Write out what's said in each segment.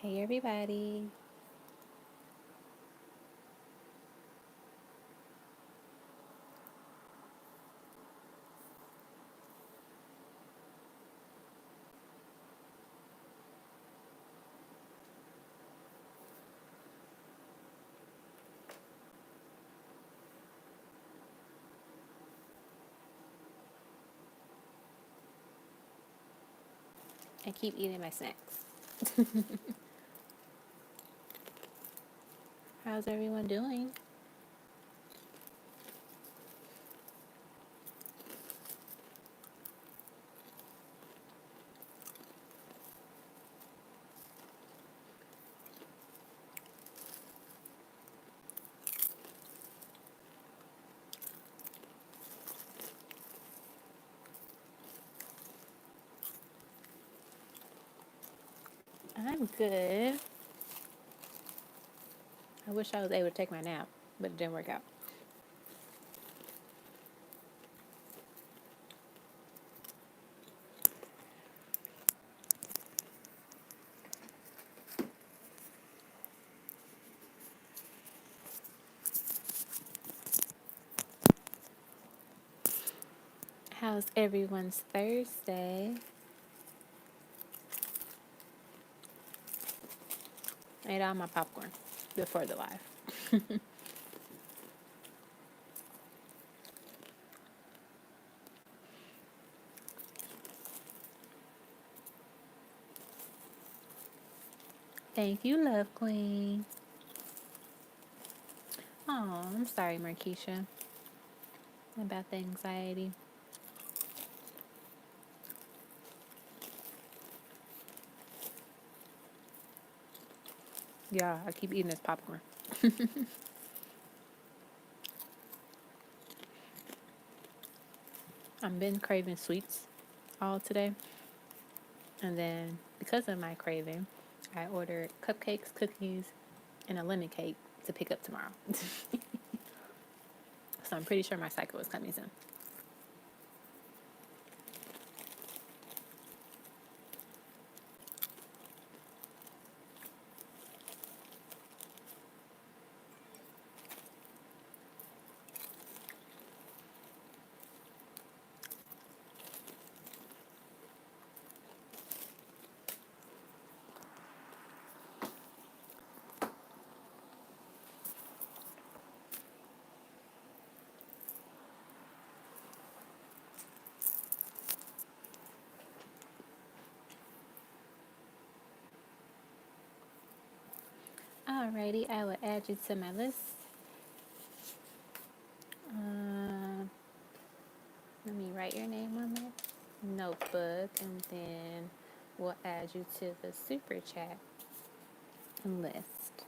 Hey everybody. I keep eating my snacks. How's everyone doing? I'm good. I wish I was able to take my nap, but it didn't work out. How's everyone's Thursday? I ate all my popcorn before the live. Thank you, Love Queen. Oh, I'm sorry, Markeisha, about the anxiety. Yeah, I keep eating this popcorn. I've been craving sweets all today. And then, because of my craving, I ordered cupcakes, cookies, and a lemon cake to pick up tomorrow. So I'm pretty sure my cycle is coming soon. Alrighty, I will add you to my list. Uh, Let me write your name on that notebook, and then we'll add you to the super chat list.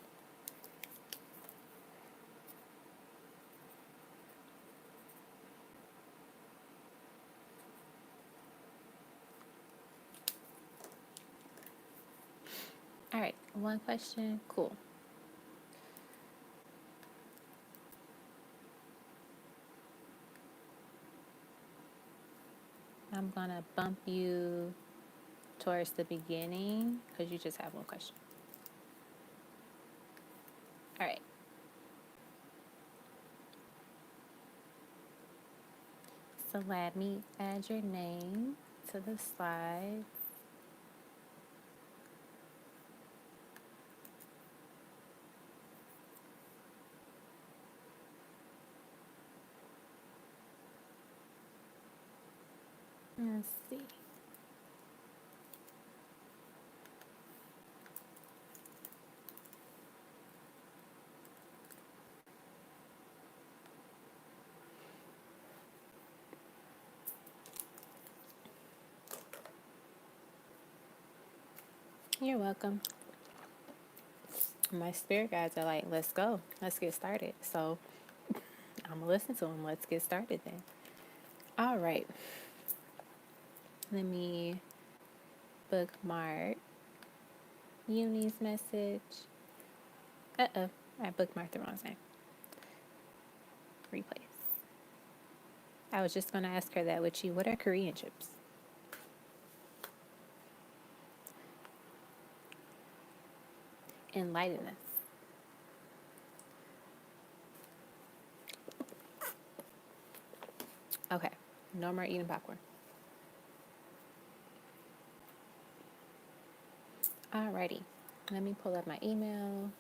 All right, one question. Cool. I'm gonna bump you towards the beginning because you just have one question. All right. So let me add your name to the slide. Let's see. You're welcome. My spirit guides are like, let's go. Let's get started. So I'm going to listen to them. Let's get started then. All right. Let me bookmark Uni's message. Uh-oh. I bookmarked the wrong name. Replace. I was just going to ask her that with you. What are Korean chips? enlighten us. Okay, no more eating popcorn. Alrighty, let me pull up my email.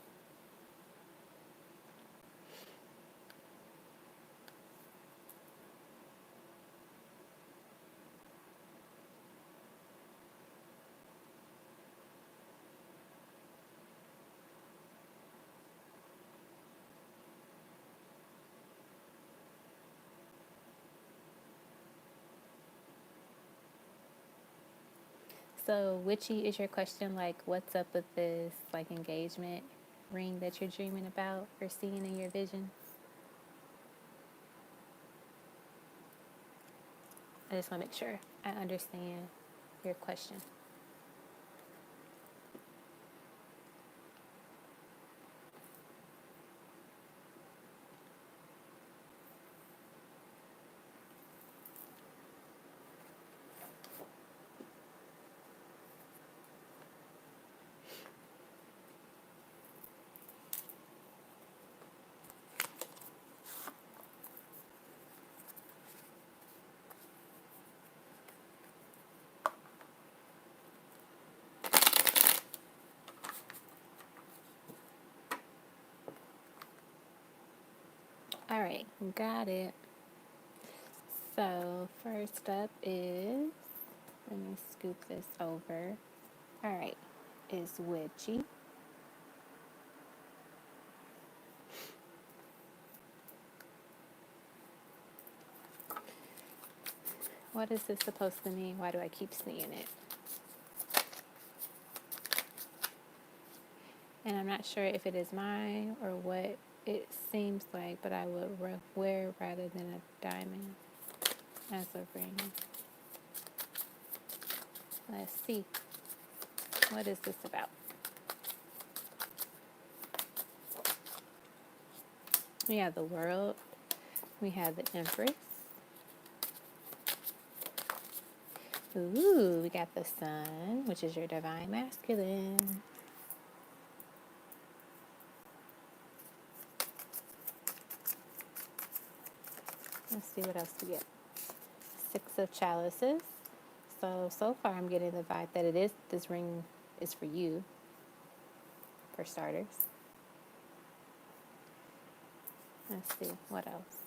So, witchy, is your question like, what's up with this like engagement ring that you're dreaming about or seeing in your vision? I just want to make sure I understand your question. All right, got it. So, first up is, let me scoop this over. All right, is witchy. What is this supposed to mean? Why do I keep seeing it? And I'm not sure if it is mine or what it seems like, but I would wear rather than a diamond as a ring. Let's see. What is this about? We have the world. We have the Empress. Ooh, we got the Sun, which is your divine masculine. Let's see what else we get. Six of Chalices. So far I'm getting the vibe that this ring is for you, for starters. Let's see, what else?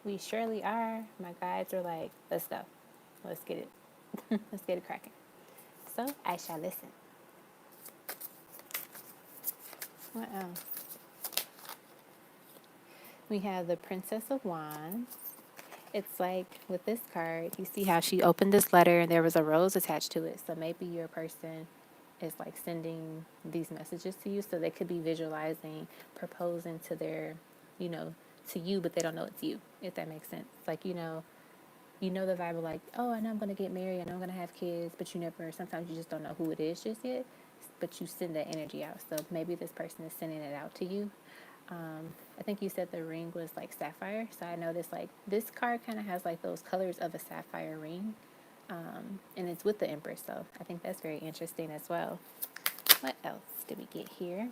We surely are. My guides are like, let's go. Let's get it. Let's get it cracking. So I shall listen. What else? We have the Princess of Wands. It's like with this card, you see how she opened this letter and there was a rose attached to it. So maybe your person is like sending these messages to you. So they could be visualizing, proposing to their, to you, but they don't know it's you, if that makes sense. Like, the vibe of like, oh, I know I'm going to get married. I know I'm going to have kids, but sometimes you just don't know who it is just yet. But you send that energy out. So maybe this person is sending it out to you. I think you said the ring was like sapphire. So I noticed like this card kind of has like those colors of a sapphire ring. And it's with the Empress. So I think that's very interesting as well. What else did we get here?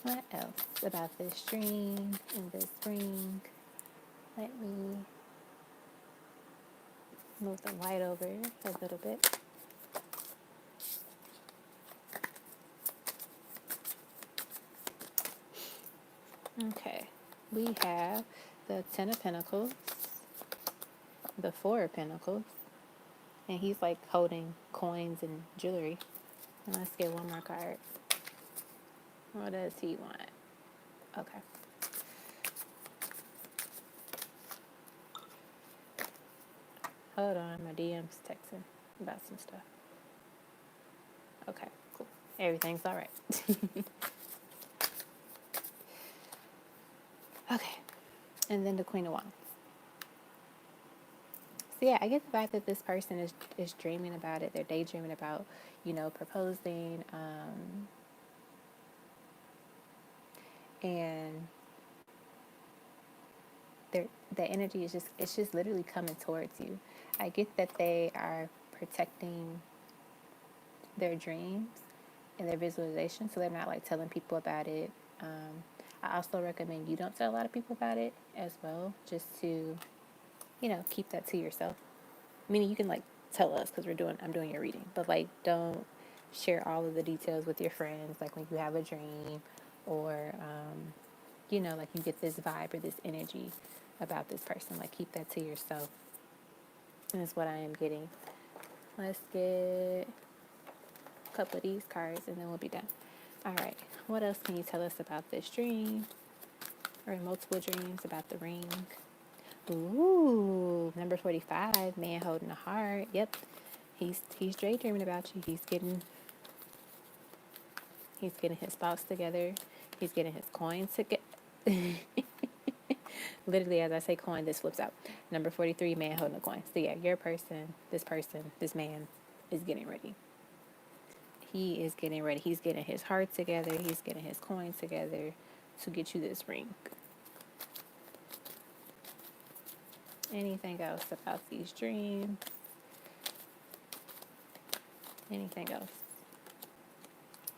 What else about this dream and this ring? Let me move the light over a little bit. Okay, we have the Ten of Pentacles, the Four of Pentacles, and he's like holding coins and jewelry. And let's get one more card. What does he want? Okay. Hold on, my DM's texting about some stuff. Okay, cool. Everything's all right. Okay, and then the Queen of Wands. So yeah, I get the fact that this person is dreaming about it. They're daydreaming about, proposing, and the energy is just literally coming towards you. I get that they are protecting their dreams in their visualization, so they're not like telling people about it. I also recommend you don't tell a lot of people about it as well, just to, keep that to yourself. Meaning you can like tell us because I'm doing your reading, but like don't share all of the details with your friends. Like when you have a dream, or like you get this vibe or this energy about this person. Like keep that to yourself. And that's what I am getting. Let's get a couple of these cards and then we'll be done. All right. What else can you tell us about this dream? Or multiple dreams about the ring? Ooh, number 45, man holding a heart. Yep. He's daydreaming about you. He's getting his thoughts together. He's getting his coins together. Literally, as I say coin, this flips out. Number 43, man holding a coin. So yeah, your person, this man is getting ready. He is getting ready. He's getting his heart together. He's getting his coins together to get you this ring. Anything else about these dreams? Anything else?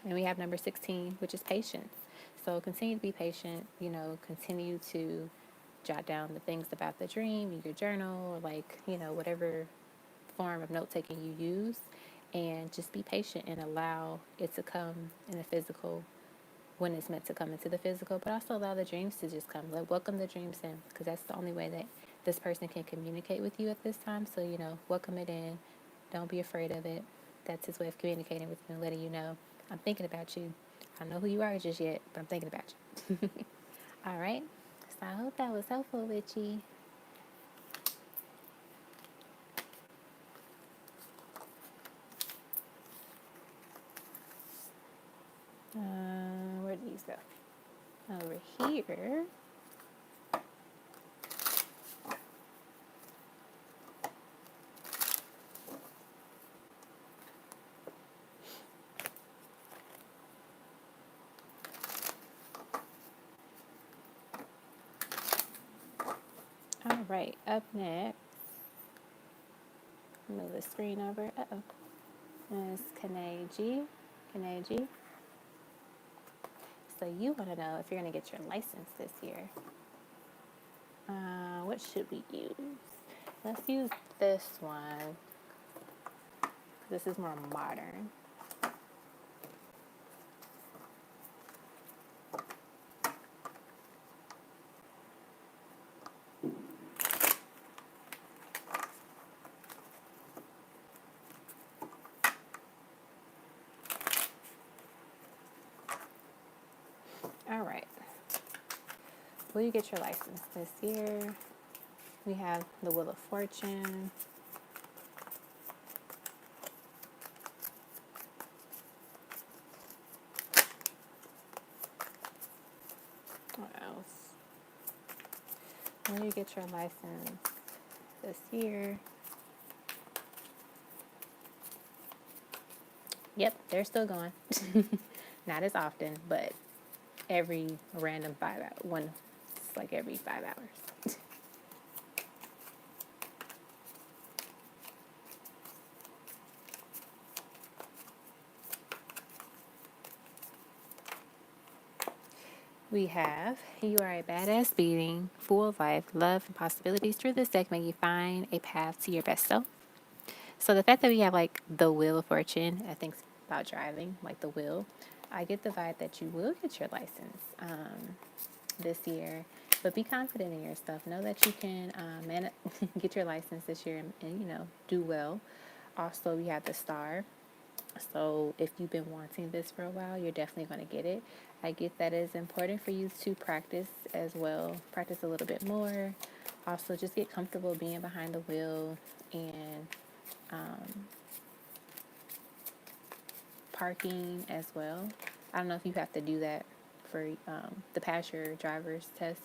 And we have number 16, which is patience. So continue to be patient, continue to jot down the things about the dream in your journal, or like, whatever form of note taking you use, and just be patient and allow it to come in the physical when it's meant to come into the physical, but also allow the dreams to just come. Like, welcome the dreams in, because that's the only way that this person can communicate with you at this time. So, welcome it in. Don't be afraid of it. That's his way of communicating with you and letting you know, I'm thinking about you. I don't know who you are just yet, but I'm thinking about you. All right. So I hope that was helpful, Witchy. Where did these go? Over here. All right. Up next, move the screen over. Is Kaneji. Kaneji. So you want to know if you're going to get your license this year. What should we use? Let's use this one. This is more modern. All right. Will you get your license this year? We have the Wheel of Fortune. What else? Will you get your license this year? Yep, they're still going. Not as often, but every random 5 hours. It's like every 5 hours. We have, you are a badass being, full of life, love, and possibilities. Through this deck, may you find a path to your best self. So the fact that we have like the Wheel of Fortune, I think about driving, like the wheel. I get the vibe that you will get your license this year, but be confident in your stuff. Know that you can get your license this year and do well. Also, we have the Star. So if you've been wanting this for a while, you're definitely going to get it. I get that it's important for you to practice as well. Practice a little bit more. Also, just get comfortable being behind the wheel and parking as well. I don't know if you have to do that for the pass your driver's test.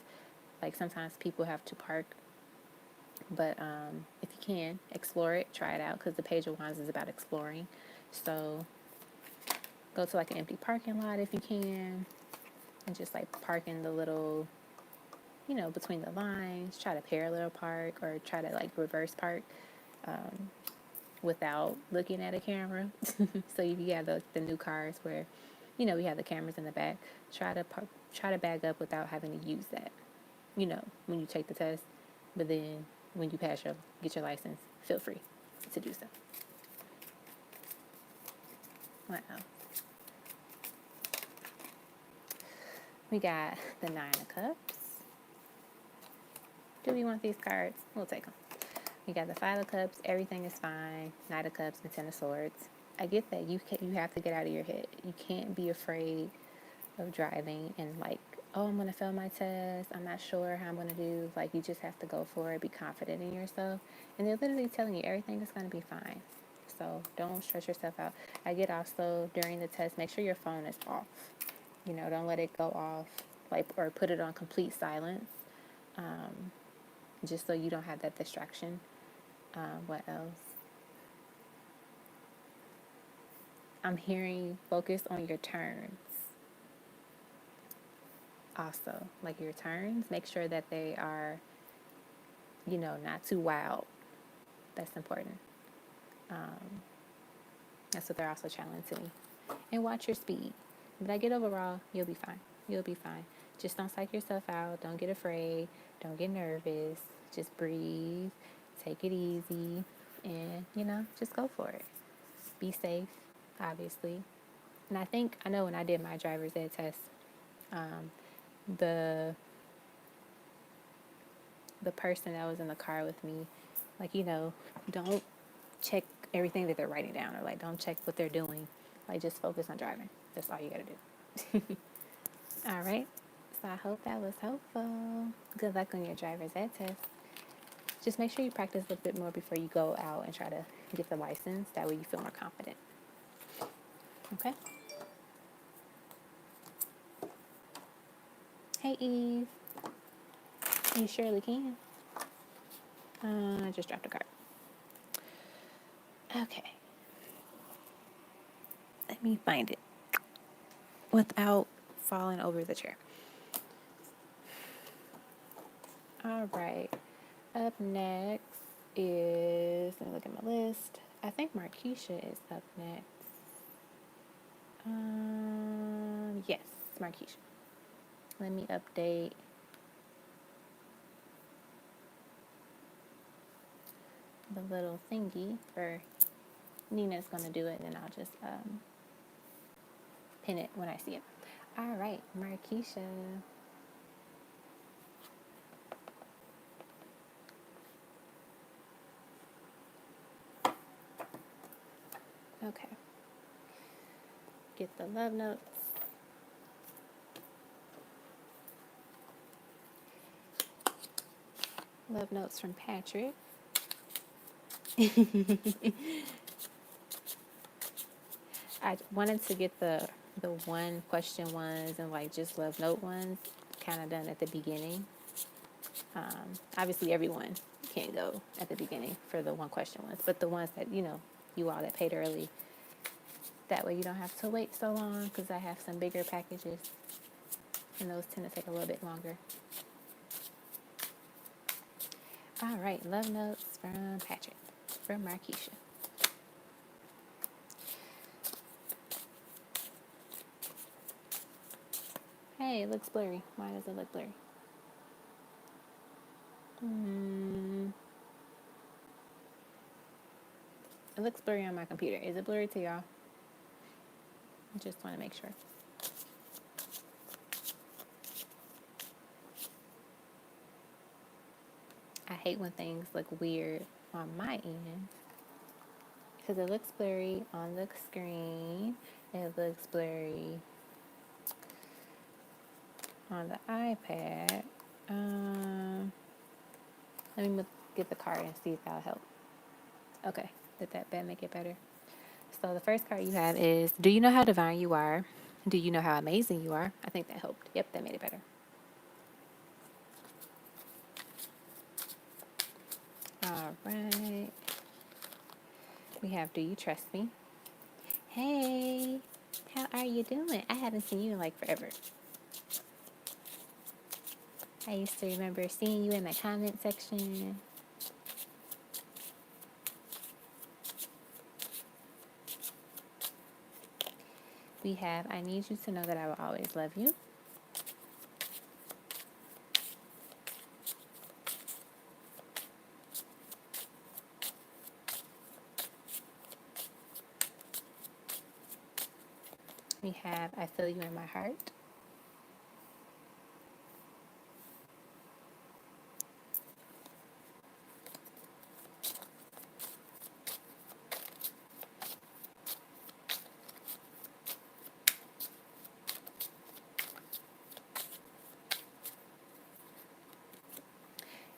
Like sometimes people have to park, but if you can, explore it, try it out, because the Page of Wands is about exploring. So go to like an empty parking lot if you can, and just like park in the little, between the lines. Try to parallel park or try to like reverse park. without looking at a camera. So if you have the new cars where, we have the cameras in the back, try to bag up without having to use that, when you take the test. But then when you get your license, feel free to do so. What else? We got the Nine of Cups. Do we want these cards? We'll take them. We got the Five of Cups. Everything is fine. Knight of Cups and Ten of Swords. I get that you have to get out of your head. You can't be afraid of driving and like, oh, I'm gonna fail my test. I'm not sure how I'm gonna do. Like, you just have to go for it. Be confident in yourself. And they're literally telling you everything is gonna be fine. So don't stress yourself out. I get also during the test, make sure your phone is off. Don't let it go off, like, or put it on complete silence, just so you don't have that distraction. What else? I'm hearing focus on your turns. Also, like your turns, make sure that they are, not too wild. That's important. That's what they're also challenging to me. And watch your speed. But I get overall, you'll be fine. You'll be fine. Just don't psych yourself out. Don't get afraid. Don't get nervous. Just breathe. Take it easy. And, just go for it. Be safe, obviously. And I know when I did my driver's ed test, the person that was in the car with me, like, don't check everything that they're writing down, or like don't check what they're doing. Like, just focus on driving. That's all you gotta do. All right. So I hope that was helpful. Good luck on your driver's ed test. Just make sure you practice a bit more before you go out and try to get the license. That way you feel more confident. Okay? Hey, Eve. You surely can. I just dropped a card. Okay. Let me find it without falling over the chair. All right. Up next is, let me look at my list. I think Markeisha is up next. Yes, Markeisha. Let me update the little thingy for Nina's gonna do it, and I'll just pin it when I see it. All right, Markeisha. Okay. Get the love notes. Love notes from Patrick. I wanted to get the one question ones and like just love note ones kind of done at the beginning. Obviously everyone can't go at the beginning for the one question ones, but the ones that, you all that paid early, that way you don't have to wait so long, because I have some bigger packages and those tend to take a little bit longer. All right, love notes from Patrick, from Markeisha. Hey, it looks blurry. Why does it look blurry? It looks blurry on my computer. Is it blurry to y'all? I just want to make sure. I hate when things look weird on my end, because it looks blurry on the screen. It looks blurry on the iPad. Let me get the card and see if that'll help. Okay, did that make it better? So the first card you have is, do you know how divine you are? Do you know how amazing you are? I think that helped. Yep, that made it better. All right. We have, do you trust me? Hey, how are you doing? I haven't seen you in like forever. I used to remember seeing you in my comment section. We have, I need you to know that I will always love you. We have, I feel you in my heart.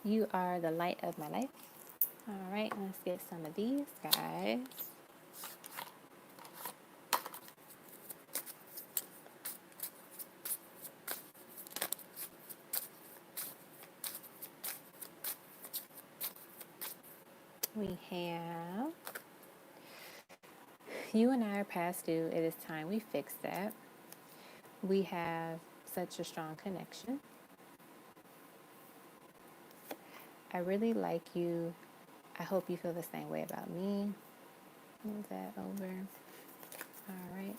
You are the light of my life. All right, let's get some of these guys. We have, you and I are past due. It is time we fix that. We have such a strong connection. I really like you. I hope you feel the same way about me. Move that over. All right.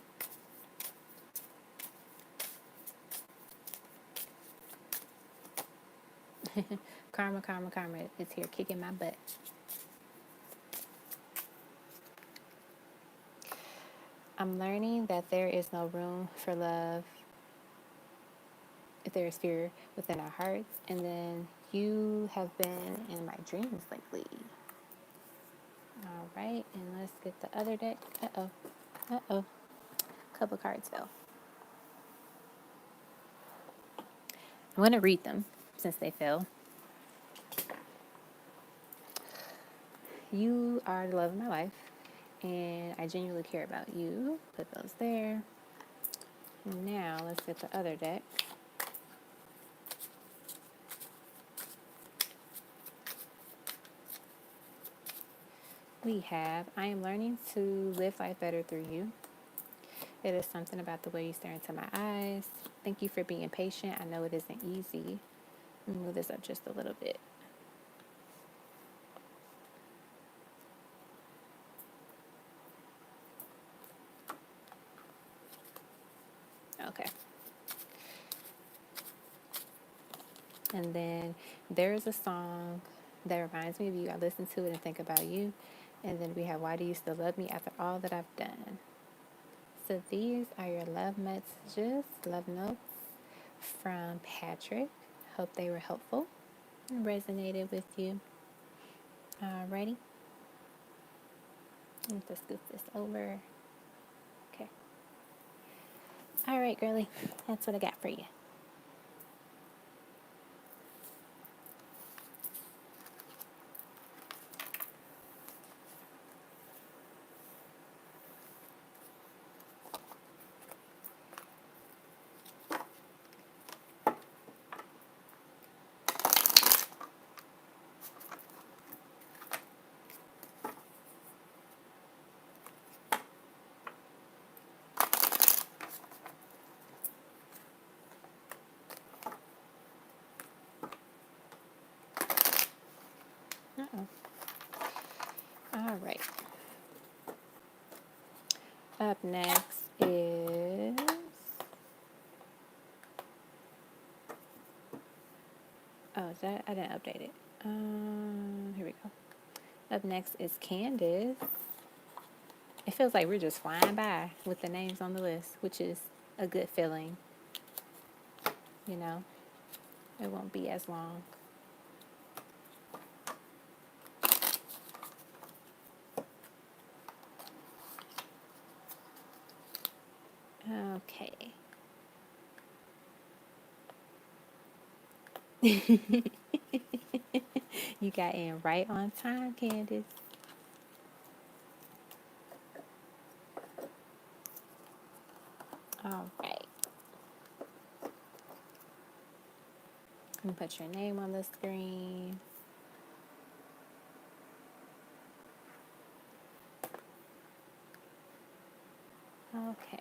Karma, karma, karma. It's here kicking my butt. I'm learning that there is no room for love if there is fear within our hearts. And then you have been in my dreams lately. All right. And let's get the other deck. Uh-oh. Uh-oh. Couple cards fell. I'm going to read them since they fell. You are the love of my life, and I genuinely care about you. Put those there. Now, let's get the other deck. We have, I am learning to live life better through you. It is something about the way you stare into my eyes. Thank you for being patient. I know it isn't easy. Let me move this up just a little bit. Okay. And then there is a song that reminds me of you. I listen to it and think about you. And then we have, why do you still love me after all that I've done? So these are your love messages, love notes from Patrick. Hope they were helpful and resonated with you. Alrighty. Let me scoop this over. Okay. All right, girly. That's what I got for you. Uh-oh. All right. Up next is... Oh, is that? I didn't update it. Here we go. Up next is Candace. It feels like we're just flying by with the names on the list, which is a good feeling. You know, it won't be as long. Okay. You got in right on time, Candace. All right. I'm gonna put your name on the screen. Okay.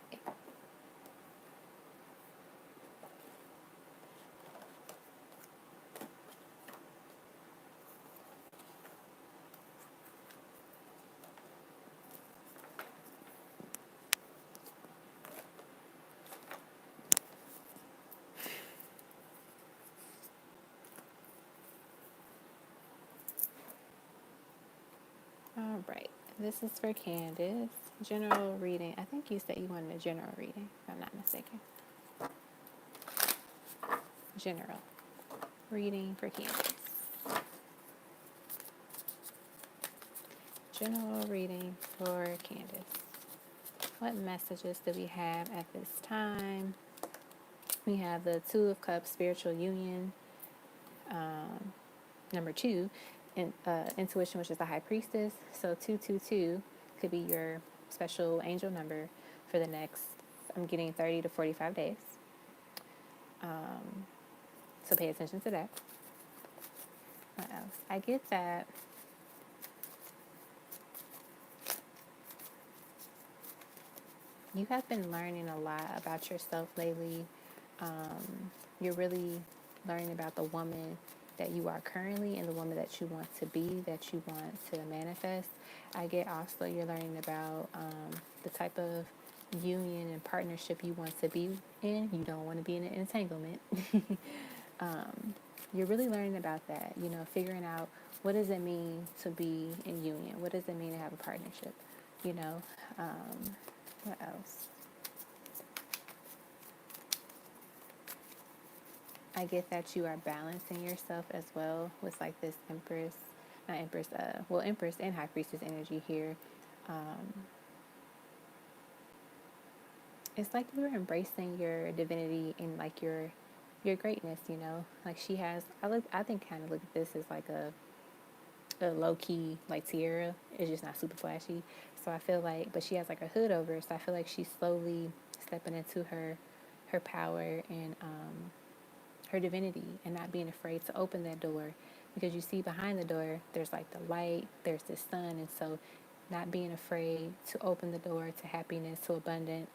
All right. This is for Candace. General reading. I think you said you wanted a general reading, if I'm not mistaken. General reading for Candace. General reading for Candace. What messages do we have at this time? We have the Two of Cups, spiritual union. Number two, intuition, which is the high priestess. So 222 could be your special angel number for the next, I'm getting 30 to 45 days. So pay attention to that. What else? I get that you have been learning a lot about yourself lately. You're really learning about the woman that you are currently and the woman that you want to be, that you want to manifest. I get also you're learning about the type of union and partnership you want to be in. You don't want to be in an entanglement. You're really learning about that, figuring out what does it mean to be in union? What does it mean to have a partnership? You know, what else? I get that you are balancing yourself as well with like this Empress, not Empress, Empress and High Priestess energy here. It's like you're embracing your divinity and like your greatness, Like she has, I think kind of look at this as like a low key like tiara. It's just not super flashy. So I feel like, but she has like a hood over it. So I feel like she's slowly stepping into her power and her divinity and not being afraid to open that door, because you see behind the door there's like the light, there's the sun, and so not being afraid to open the door to happiness, to abundance,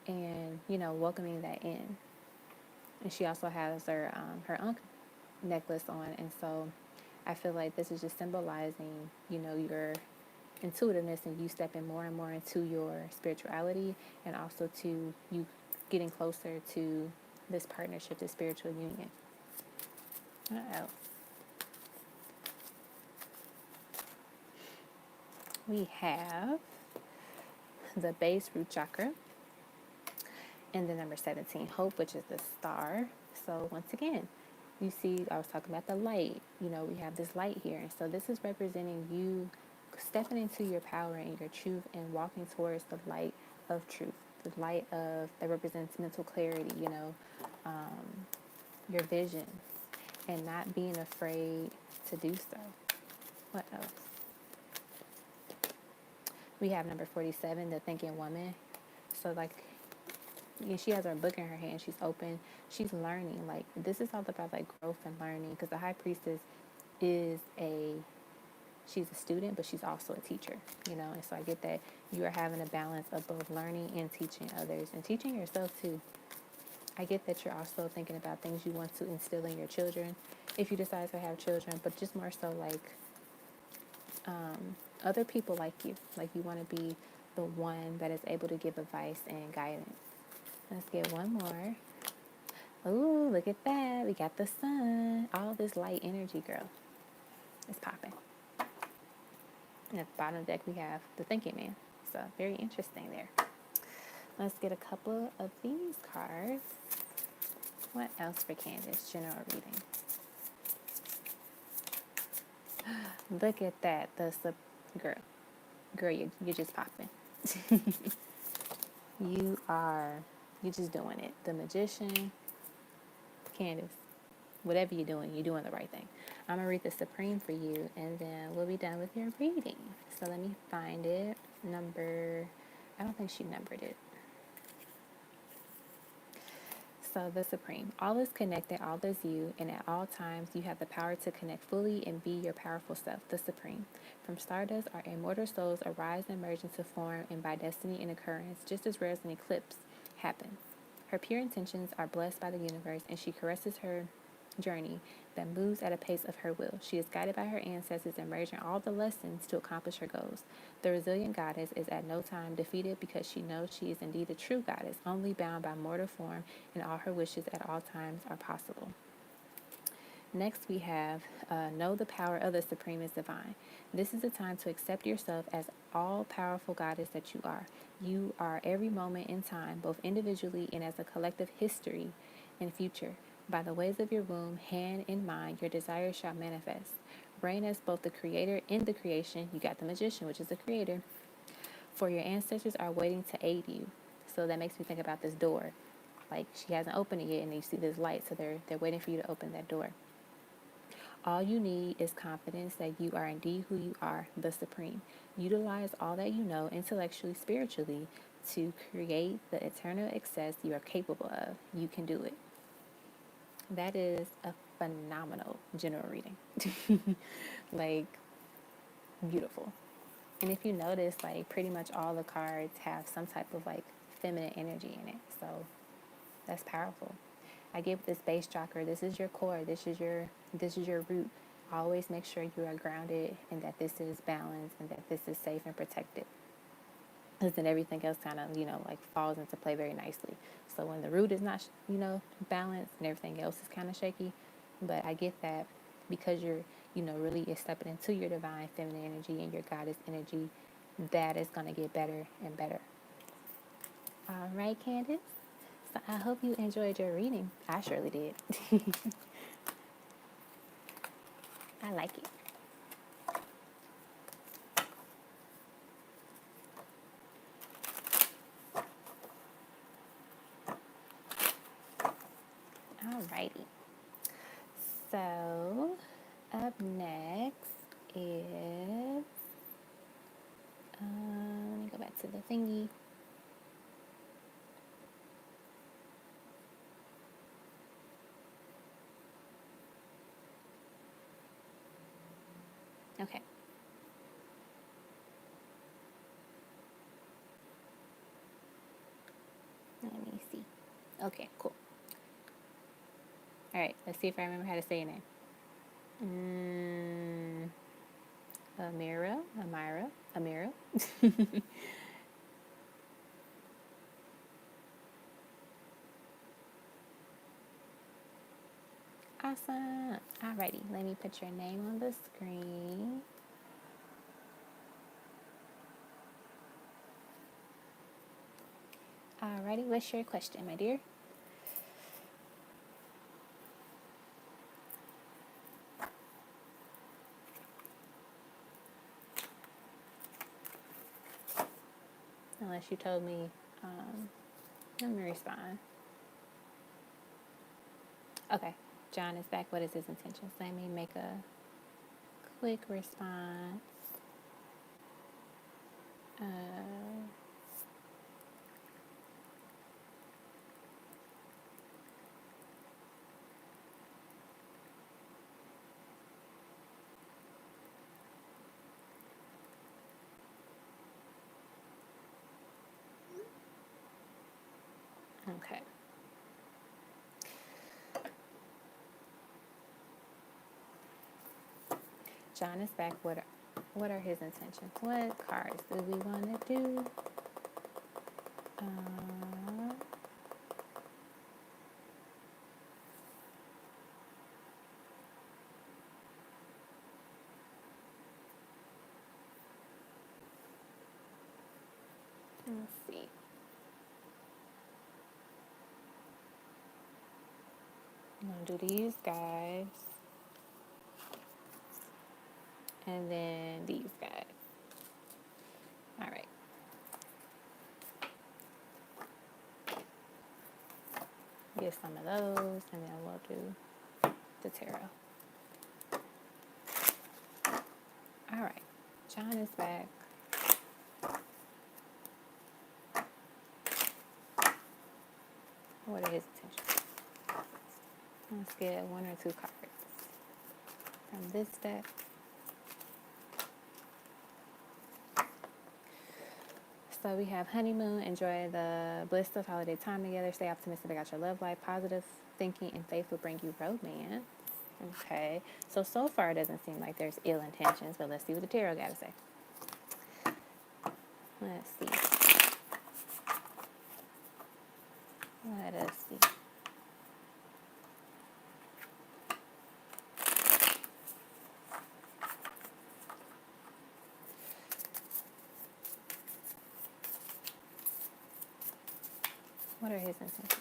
and welcoming that in. And she also has her Ankh necklace on, and so I feel like this is just symbolizing your intuitiveness and you stepping more and more into your spirituality, and also to you getting closer to this partnership, this spiritual union. What else? We have the base root chakra and the number 17, hope, which is the star. So once again, you see, I was talking about the light. We have this light here. And so this is representing you stepping into your power and your truth and walking towards the light of truth, the light of that represents mental clarity, your vision, and not being afraid to do so. What else? We have number 47, the thinking woman. So like, she has her book in her hand. She's open. She's learning. Like, this is all about like growth and learning, because the high priestess is she's a student, but she's also a teacher, And so I get that you are having a balance of both learning and teaching others and teaching yourself too. I get that you're also thinking about things you want to instill in your children, if you decide to have children, but just more so like other people like you. Like, you want to be the one that is able to give advice and guidance. Let's get one more. Ooh, look at that. We got the sun. All this light energy, girl. It's popping. And at the bottom of the deck, we have the thinking man. So very interesting there. Let's get a couple of these cards. What else for Candace? General reading. Look at that. Girl, you're just popping. You're just doing it. The magician, Candace, whatever you're doing the right thing. I'm going to read the Supreme for you, and then we'll be done with your reading. So let me find it. I don't think she numbered it. So the Supreme. All is connected, all is you, and at all times you have the power to connect fully and be your powerful self, the Supreme. From stardust, our immortal souls arise and merge into form, and by destiny and occurrence, just as rare as an eclipse, happens. Her pure intentions are blessed by the universe, and she caresses her journey that moves at a pace of her will. She is guided by her ancestors and merging all the lessons to accomplish her goals. The resilient goddess is at no time defeated, because she knows she is indeed a true goddess, only bound by mortal form, and all her wishes at all times are possible. Next, we have know the power of the Supreme is divine. This is a time to accept yourself as all-powerful goddess that you are. You are every moment in time, both individually and as a collective history and future. By the ways of your womb, hand, and mind, your desires shall manifest. Reign as both the creator and the creation. You got the magician, which is the creator. For your ancestors are waiting to aid you. So that makes me think about this door. Like she hasn't opened it yet, and you see this light, so they're waiting for you to open that door. All you need is confidence that you are indeed who you are, the Supreme. Utilize all that you know intellectually, spiritually, to create the eternal excess you are capable of. You can do it. That is a phenomenal general reading. Like, beautiful. And if you notice, like, pretty much all the cards have some type of, like, feminine energy in it. So that's powerful. I give this base chakra. This is your core. This is your root. Always make sure you are grounded and that this is balanced and that this is safe and protected. Because then everything else kind of, like falls into play very nicely. So when the root is not, balanced and everything else is kind of shaky. But I get that because you're, really is stepping into your divine feminine energy and your goddess energy, that is going to get better and better. All right, Candace. So I hope you enjoyed your reading. I surely did. I like it. Alrighty. So up next is let me go back to the thingy. Okay. Let me see. Okay, cool. All right, let's see if I remember how to say your name. Amira. Awesome. Alrighty, let me put your name on the screen. Alrighty, what's your question, my dear? Unless you told me, let me respond. Okay, John is back. What is his intentions? Let me make a quick response. Okay. John is back. What are his intentions? What cards do we want to do? Let's see. I'm going to do these guys. And then these guys. All right. Get some of those, and then we'll do the tarot. All right. John is back. What are his intentions? Let's get one or two cards from this deck. So we have honeymoon, enjoy the bliss of holiday time together, stay optimistic about your love life, positive thinking and faith will bring you romance. Okay, so far it doesn't seem like there's ill intentions, but let's see what the tarot got to say. Let's see. Let us see. What are his intentions?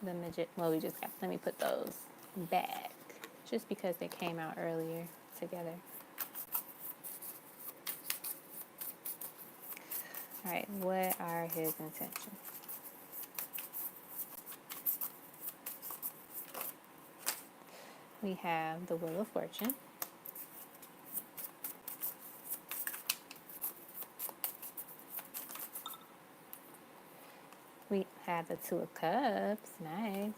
The midget. Well, we just got. Let me put those back, just because they came out earlier together. All right. What are his intentions? We have the Wheel of Fortune. We have the Two of Cups. Nice.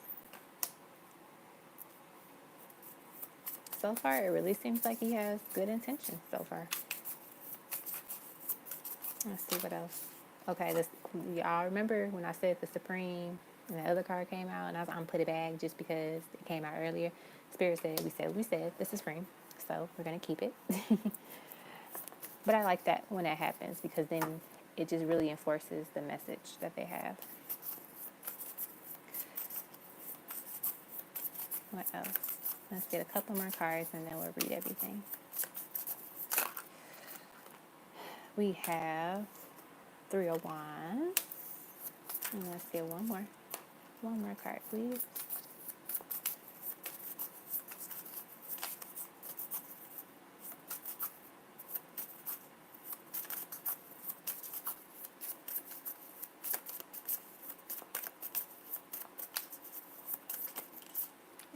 So far, it really seems like he has good intentions so far. Let's see what else. Okay, this, y'all remember when I said the Supreme and the other card came out, and I was I'm put it back just because it came out earlier. Spirit said we said the Supreme, so we're gonna keep it. But I like that when that happens, because then it just really enforces the message that they have. What else? Let's get a couple more cards and then we'll read everything. We have Three of Wands. And let's get one more. One more card, please.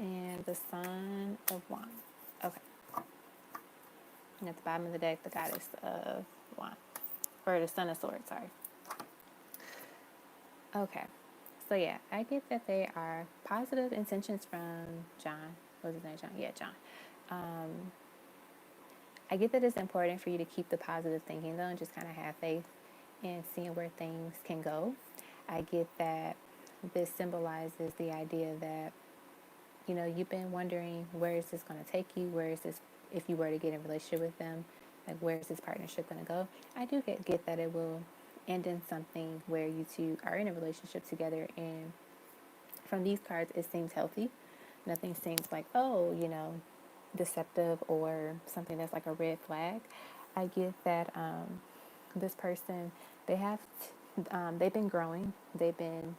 And the Sun of Wands. Okay. And at the bottom of the deck, the Goddess of Wands. Or the Son of Swords, sorry. Okay. So yeah, I get that they are positive intentions from John. What was his name? John? Yeah, John. I get that it's important for you to keep the positive thinking though, and just kind of have faith in seeing where things can go. I get that this symbolizes the idea that, you know, you've been wondering, where is this going to take you? Where is this, if you were to get in a relationship with them, like where is this partnership going to go? I do get that it will end in something where you two are in a relationship together, and from these cards it seems healthy. Nothing seems like, oh, you know, deceptive or something that's like a red flag. I get that this person, they have they've been growing, they've been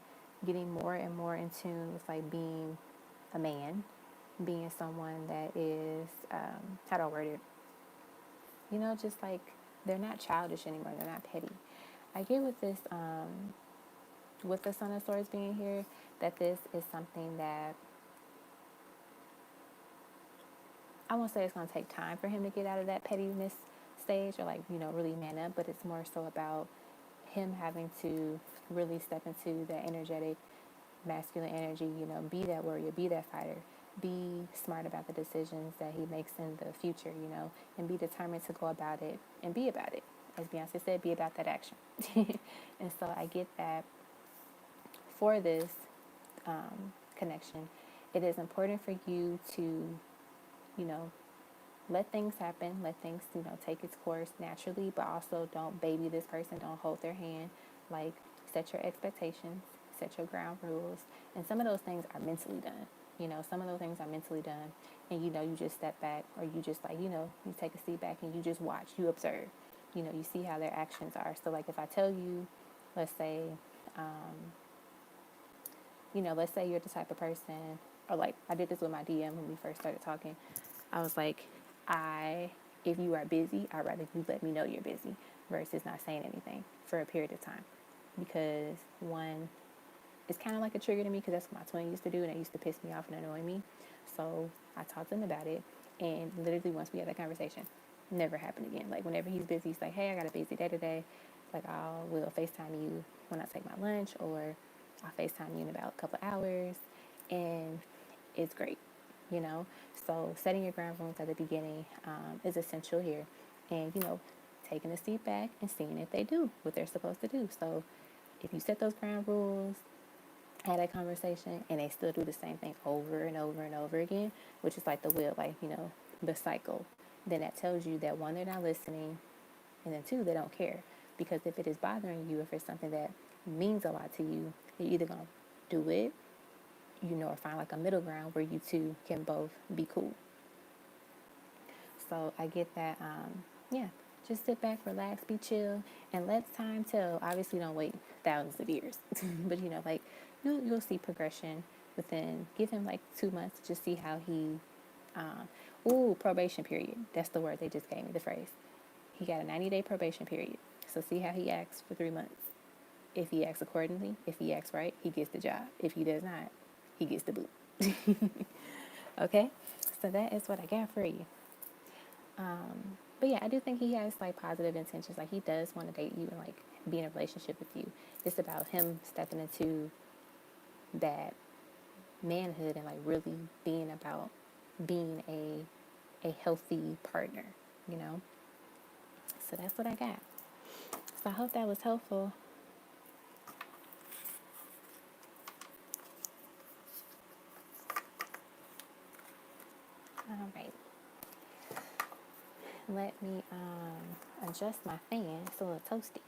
getting more and more in tune with like being a man, being someone that is how do I word it, you know, just like they're not childish anymore, they're not petty. I get with this with the Son of Swords being here, that this is something that I won't say it's going to take time for him to get out of that pettiness stage, or like, you know, really man up, but it's more so about him having to really step into that energetic masculine energy, you know, be that warrior, be that fighter, be smart about the decisions that he makes in the future, you know, and be determined to go about it and be about it. As Beyonce said, be about that action. And so I get that for this connection, it is important for you to, you know, let things happen, let things, you know, take its course naturally, but also don't baby this person, don't hold their hand. Like, set your expectations, set your ground rules, and some of those things are mentally done. You know, some of those things are mentally done, and you know, you just step back, or you just like, you know, you take a seat back and you just watch, you observe. You know, you see how their actions are. So like, if I tell you, let's say, you know, let's say you're the type of person, or like I did this with my DM when we first started talking. I was like, if you are busy, I'd rather you let me know you're busy versus not saying anything for a period of time. Because one, it's kind of like a trigger to me, because that's what my twin used to do, and it used to piss me off and annoy me. So I talked to him about it, and literally once we had that conversation, never happened again. Like whenever he's busy, he's like, hey, I got a busy day today. Like I will FaceTime you when I take my lunch, or I'll FaceTime you in about a couple hours, and it's great, you know. So setting your ground rules at the beginning is essential here, and you know, taking a seat back and seeing if they do what they're supposed to do. So if you set those ground rules, had that conversation, and they still do the same thing over and over and over again, which is like the wheel, like, you know, the cycle, then that tells you that one, they're not listening, and then two, they don't care. Because if it is bothering you, if it's something that means a lot to you, you're either gonna do it, you know, or find like a middle ground where you two can both be cool. So I get that, yeah, Just sit back, relax, be chill, and let time tell. Obviously, don't wait thousands of years, but like you'll see progression within. Give him like 2 months, just see how he. Probation period. That's the word they just gave me. The phrase. He got a 90-day probation period. So see how he acts for 3 months. If he acts accordingly, if he acts right, he gets the job. If he does not, he gets the boot. Okay, so that is what I got for you. But yeah, I do think he has like positive intentions. Like he does want to date you and like be in a relationship with you. It's about him stepping into that manhood and like really being about being a healthy partner, you know? So that's what I got. So I hope that was helpful. All right. Let me adjust my fan. It's a little toasty.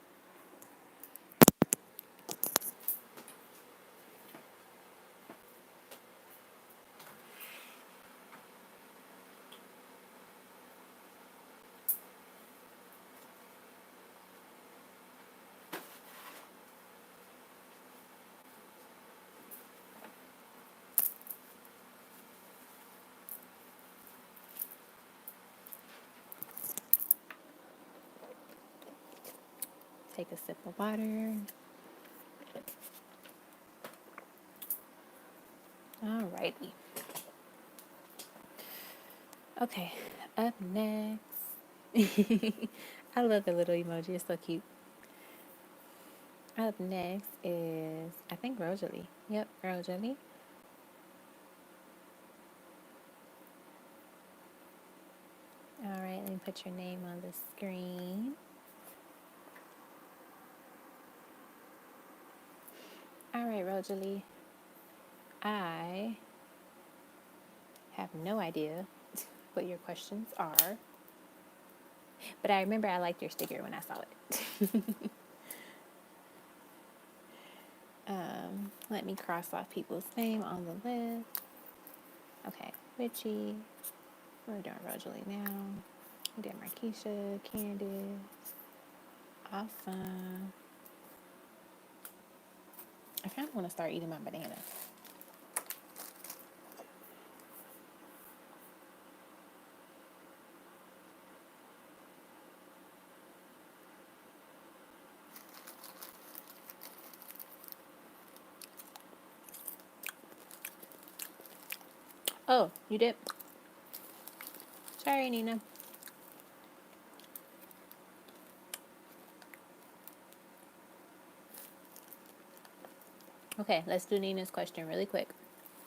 Take a sip of water. Alrighty. Okay, up next. I love the little emoji. It's so cute. Up next is, I think, Rosalie. Yep, Rosalie. All right, let me put your name on the screen. All right, Rosalie. I have no idea what your questions are, but I remember I liked your sticker when I saw it. Let me cross off people's name on the list. Okay, Richie. We're doing Rosalie now. We did Markeisha, Candace. Awesome. I kind of want to start eating my banana. Oh, you did? Sorry, Nina. Okay, let's do Nina's question really quick,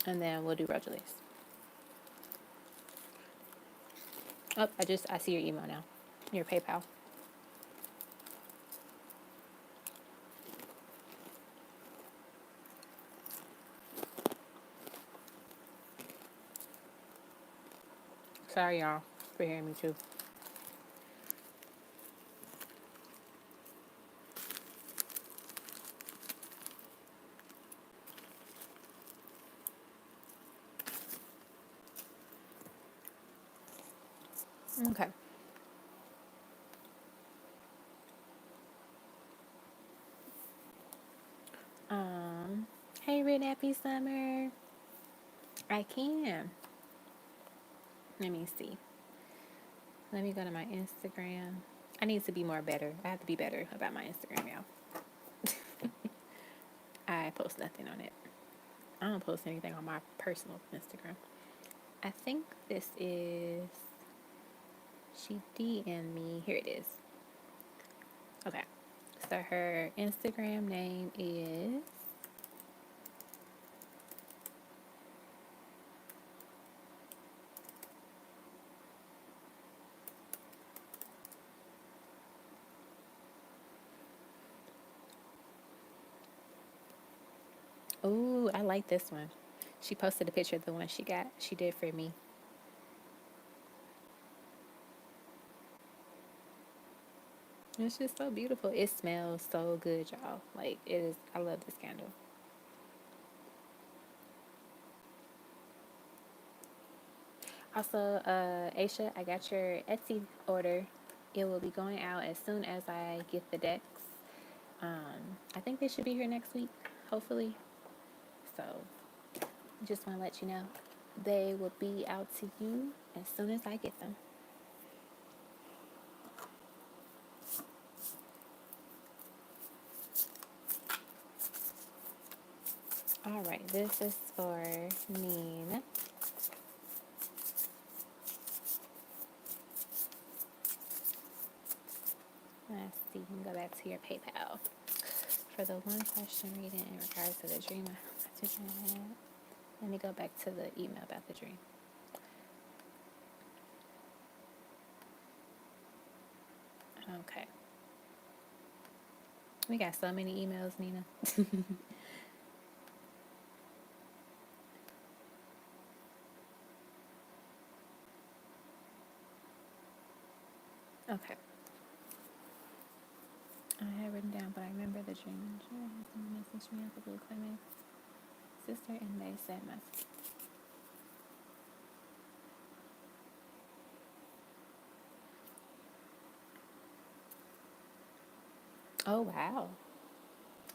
and then we'll do Rosalie's. Oh, I see your email now. Your PayPal. Sorry, y'all, for hearing me too. Okay. Hey, Red Happy Summer. I can. Let me see. Let me go to my Instagram. I need to be more better. I have to be better about my Instagram, y'all. I post nothing on it. I don't post anything on my personal Instagram. I think this is. She DM'd me. Here it is. Okay. So her Instagram name is. Ooh, I like this one. She posted a picture of the one she did for me. It's just so beautiful. It smells so good, y'all. Like it is. I love this candle. Also, Aisha, I got your Etsy order It will be going out as soon as I get the decks. I think they should be here next week, hopefully. So just want to let you know they will be out to you as soon as I get them. All right, this is for Neen. Let's see, you can go back to your PayPal. For the one question reading in regards to the dream I had, let me go back to the email about the dream. Okay. We got so many emails, Nina. Okay. I have written down, but I remember the dream. Someone messaged me at the blue clinic. Sister, and they said message. Oh, wow.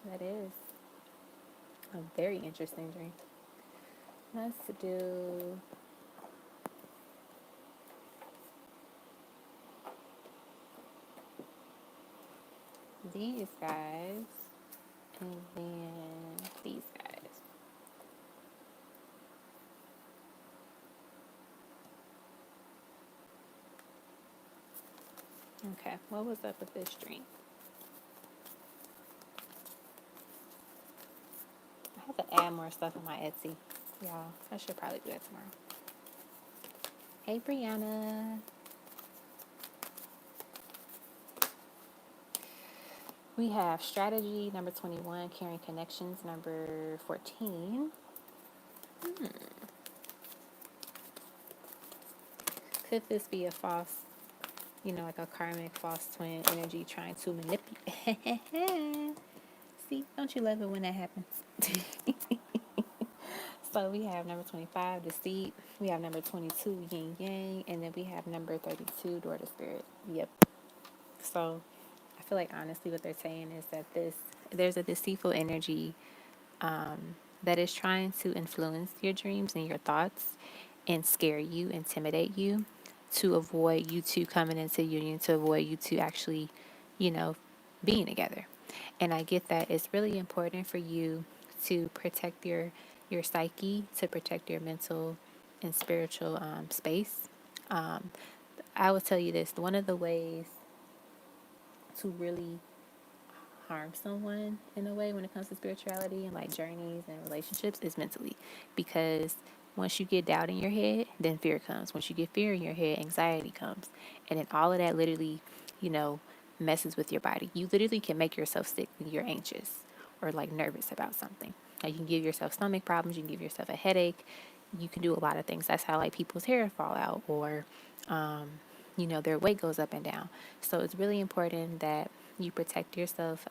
That is a very interesting dream. Let's do these guys and then these guys. Okay, what was up with this dream? I have to add more stuff on my Etsy. Y'all, I should probably do that tomorrow. Hey, Brianna. We have strategy number 21, carrying connections number 14. Could this be a false, like a karmic false twin energy trying to manipulate? See, don't you love it when that happens? So we have number 25, deceit. We have number 22, yin yang. And then we have number 32, door to spirit. Yep. So I feel like honestly what they're saying is that there's a deceitful energy that is trying to influence your dreams and your thoughts and scare you, intimidate you to avoid you two coming into union, to avoid you two actually, being together. And I get that it's really important for you to protect your psyche, to protect your mental and spiritual space. I will tell you this: one of the ways to really harm someone in a way when it comes to spirituality and like journeys and relationships is mentally, because once you get doubt in your head, then fear comes. Once you get fear in your head, anxiety comes, and then all of that literally, you know, messes with your body. You literally can make yourself sick when you're anxious or like nervous about something. Like you can give yourself stomach problems, you can give yourself a headache, you can do a lot of things. That's how like people's hair fall out, or their weight goes up and down. So it's really important that you protect yourself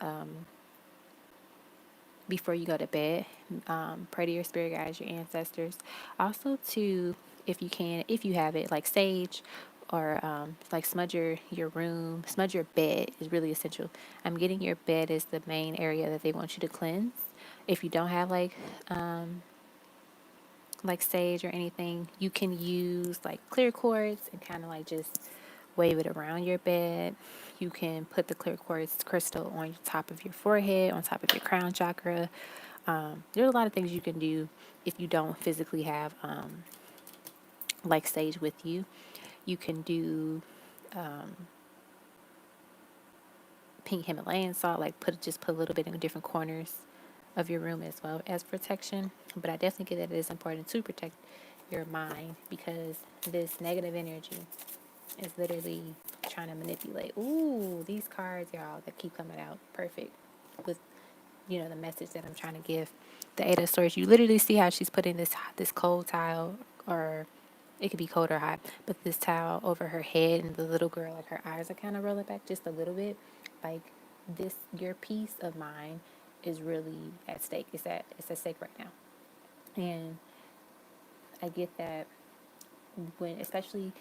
before you go to bed. Pray to your spirit guides, your ancestors. Also, to, if you can, if you have it, like sage, or like smudge your room, smudge your bed is really essential. I'm getting your bed is the main area that they want you to cleanse. If you don't have like sage or anything, you can use like clear quartz and kind of like just wave it around your bed. You can put the clear quartz crystal on top of your forehead, on top of your crown chakra. There's a lot of things you can do if you don't physically have like sage with you. You can do pink Himalayan salt, like just put a little bit in different corners of your room as well as protection. But I definitely get that it is important to protect your mind, because this negative energy is literally trying to manipulate. Ooh, these cards, y'all, that keep coming out perfect with the message that I'm trying to give. The Eight of Swords, you literally see how she's putting this cold towel, or it could be cold or hot, but this towel over her head, and the little girl, like her eyes are kind of rolling back just a little bit. Like this, your peace of mind is really at stake. It's at stake right now. And I get that when, especially,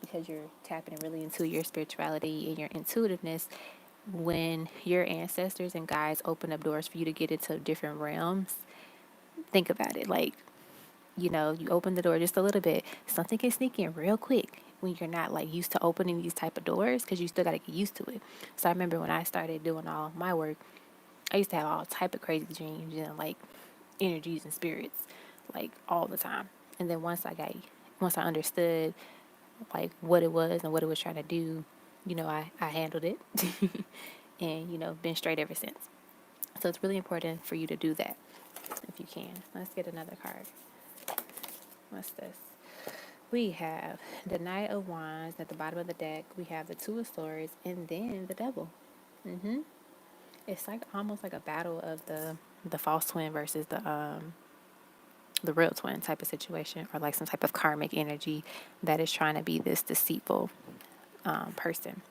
because you're tapping really into your spirituality and your intuitiveness, when your ancestors and guides open up doors for you to get into different realms, think about it. Like, you open the door just a little bit, something can sneak in real quick when you're not like used to opening these type of doors, because you still got to get used to it. So I remember when I started doing all my work, I used to have all type of crazy dreams and like energies and spirits like all the time. And then once I understood like what it was and what it was trying to do, I handled it and been straight ever since. So it's really important for you to do that if you can. Let's get another card. What's this? We have the Knight of Wands at the bottom of the deck. We have the Two of Swords and then the Devil. It's like almost like a battle of the false twin versus the real twin type of situation, or like some type of karmic energy that is trying to be this deceitful person.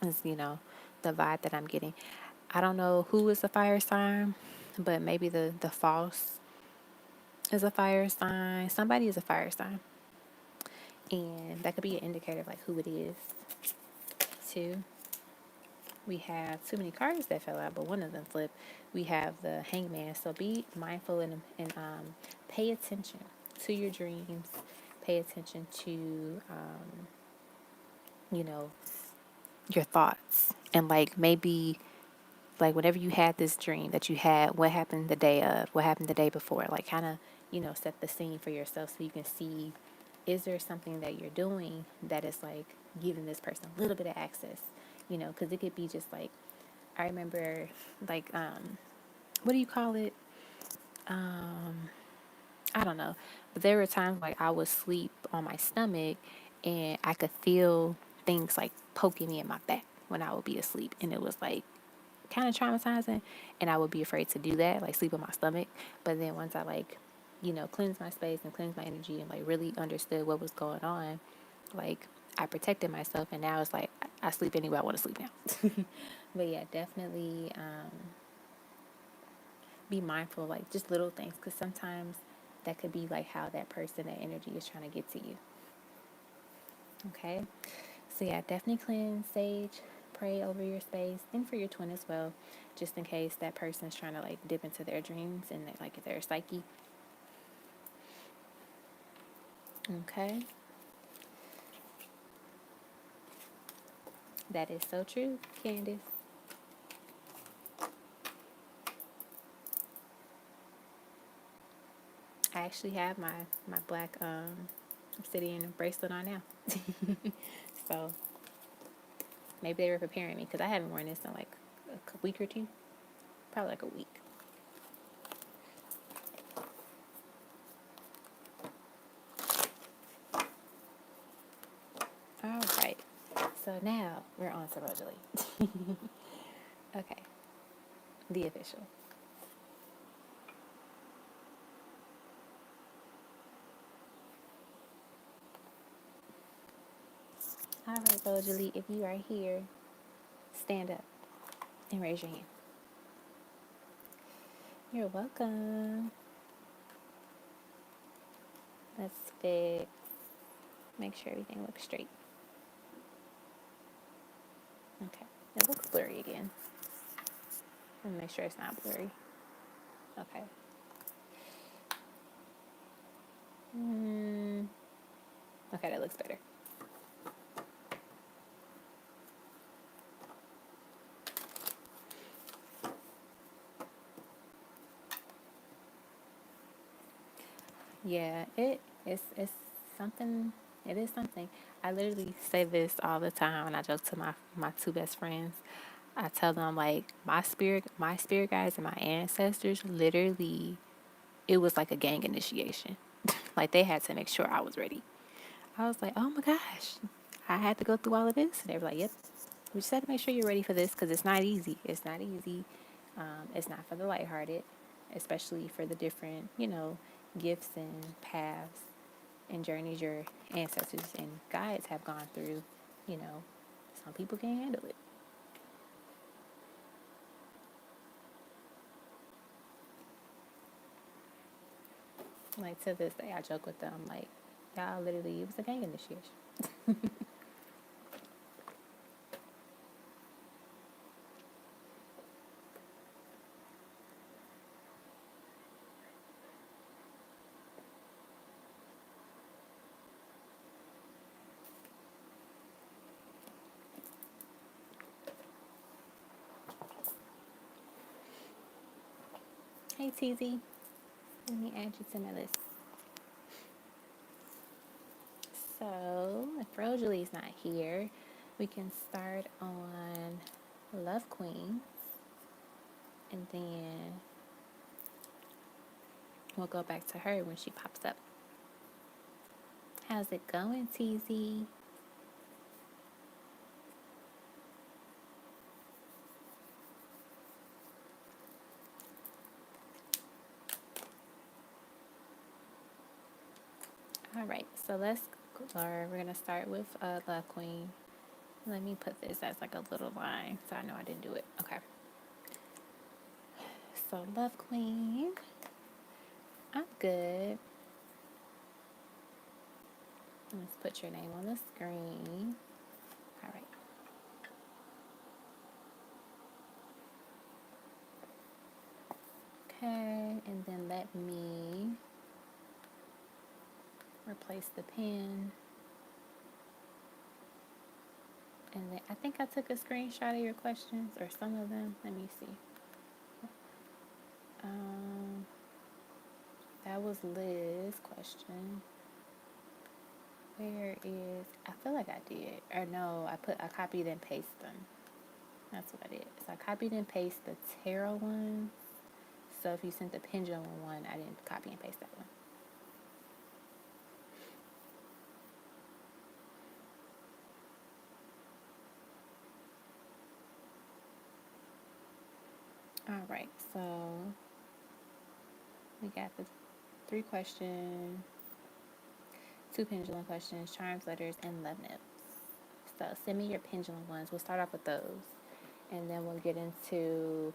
Is the vibe that I'm getting. I don't know who is the fire sign, but maybe the false is a fire sign. Somebody is a fire sign, and that could be an indicator of like who it is too. We have too many cards that fell out, but one of them flipped. We have the Hangman. So be mindful and pay attention to your dreams. Pay attention to you know your thoughts, and like maybe like whenever you had this dream that you had, what happened the day of, what happened the day before, like kind of set the scene for yourself so you can see, is there something that you're doing that is like giving this person a little bit of access, because it could be just like, I remember like what do you call it, I don't know, but there were times like I would sleep on my stomach and I could feel things like poking me in my back when I would be asleep, and it was like kind of traumatizing, and I would be afraid to do that, like sleep on my stomach. But then once I like cleanse my space and cleanse my energy and like really understood what was going on, like I protected myself, and now it's like I sleep anywhere I want to sleep now. But yeah, definitely be mindful, like just little things, because sometimes that could be like how that person, that energy is trying to get to you. Okay, so yeah, definitely cleanse, sage, pray over your space, think for your twin as well, just in case that person is trying to like dip into their dreams and like their psyche. Okay, that is so true, Candace. I actually have my black obsidian bracelet on now. So maybe they were preparing me, because I haven't worn this in like a week or two, probably like a week. All right. So now we're on to Rosalie. Okay. The official. All right, Rosalie, if you are here, stand up and raise your hand. You're welcome. Let's fix. Make sure everything looks straight. Okay. It looks blurry again. Let me make sure it's not blurry. Okay. Okay, that looks better. Yeah, it's something. It is something. I literally say this all the time, and I joke to my two best friends. I tell them like my spirit guides and my ancestors literally, it was like a gang initiation. Like they had to make sure I was ready. I was like, oh my gosh, I had to go through all of this, and they were like, yep. We just had to make sure you're ready for this, because it's not easy. It's not easy. It's not for the lighthearted, especially for the different, gifts and paths and journeys your ancestors and guides have gone through. You know, some people can't handle it. Like to this day, I joke with them like, Y'all literally, it was a gang initiation. Hey, TZ. Let me add you to my list. So, if Rosalie's not here, we can start on Love Queen, and then we'll go back to her when she pops up. How's it going, TZ? All right, so we're gonna start with Love Queen. Let me put this as like a little line so I know I didn't do it. Okay. So Love Queen, I'm good. Let's put your name on the screen. All right. Okay, and then let me replace the pen. And then I think I took a screenshot of your questions or some of them. Let me see. Um, that was Liz's question. Where is, I feel like I did. Or no, I copied and pasted them. That's what I did. So I copied and pasted the tarot one. So if you sent the pendulum one, I didn't copy and paste that one. All right, so we got the 3 questions, 2 pendulum questions, charms, letters, and love notes. So send me your pendulum ones. We'll start off with those, and then we'll get into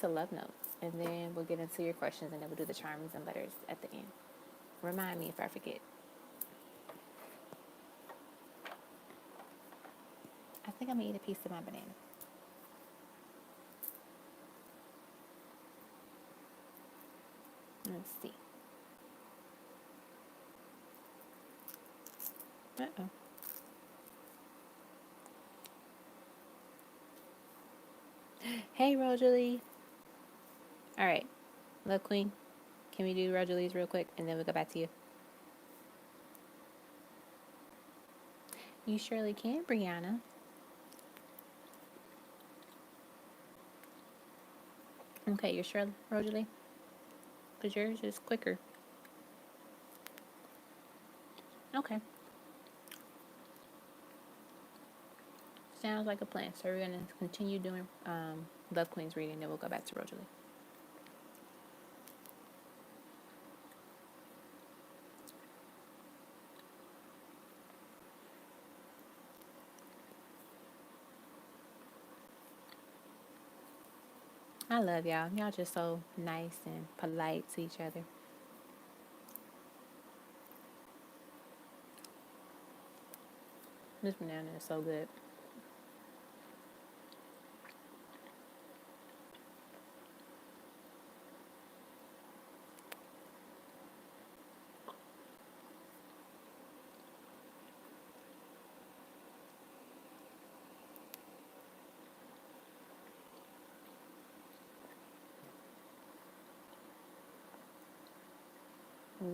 love notes, and then we'll get into your questions, and then we'll do the charms and letters at the end. Remind me if I forget. I think I'm gonna eat a piece of my banana. Let's see. Uh-oh. Hey, Rosalie. All right, Love Queen. Can we do Rosalie's real quick, and then we'll go back to you? You surely can, Brianna. Okay, you're sure, Rosalie? Because yours is quicker. Okay. Sounds like a plan. So we're going to continue doing Love Queen's reading, then we'll go back to Rosalie. I love y'all. Y'all just so nice and polite to each other. This banana is so good.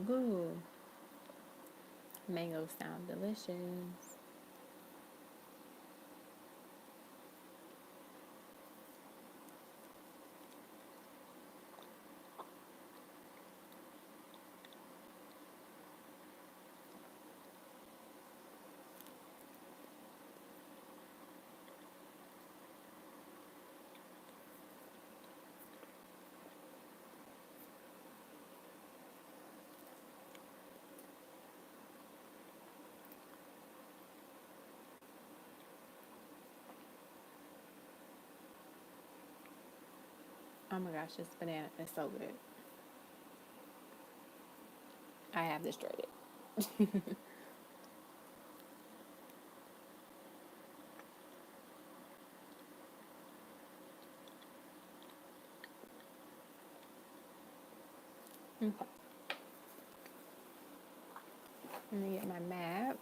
Ooh. Mangoes sound delicious. Oh my gosh, this banana is so good. I have destroyed it. Okay. Let me get my map.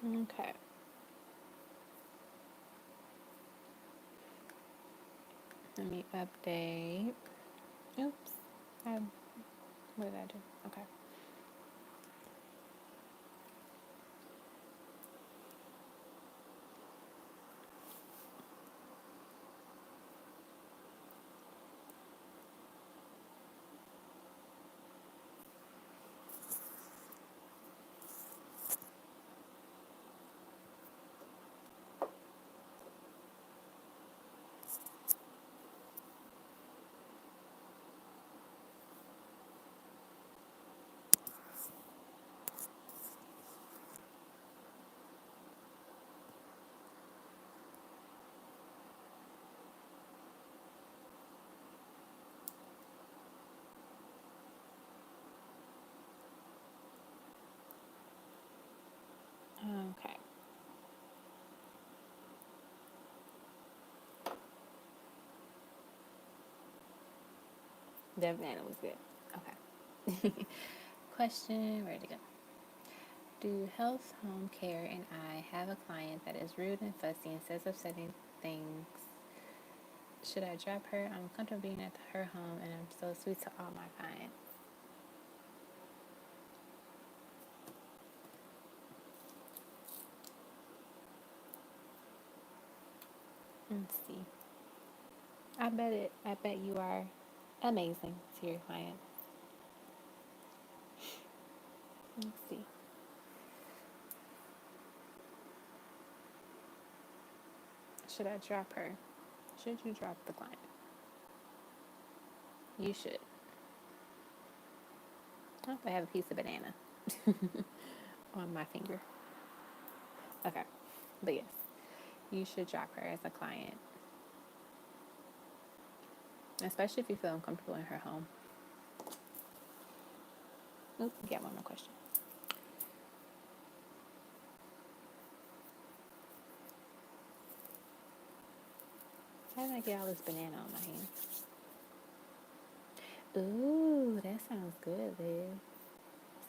Okay. Let me update. Oops. I, what did I do? Okay. Okay. That banana was good. Okay. Question, where'd it go? Do health, home care, and I have a client that is rude and fussy and says upsetting things? Should I drop her? I'm comfortable being at her home and I'm so sweet to all my clients. Let's see. I bet you are amazing to your client. Let's see. Should I drop her? Should you drop the client? You should. Oh, I have a piece of banana on my finger. Okay. But yes, you should drop her as a client, especially if you feel uncomfortable in her home. Oops, we got one more question. How did I get all this banana on my hand? Ooh, that sounds good, Liz.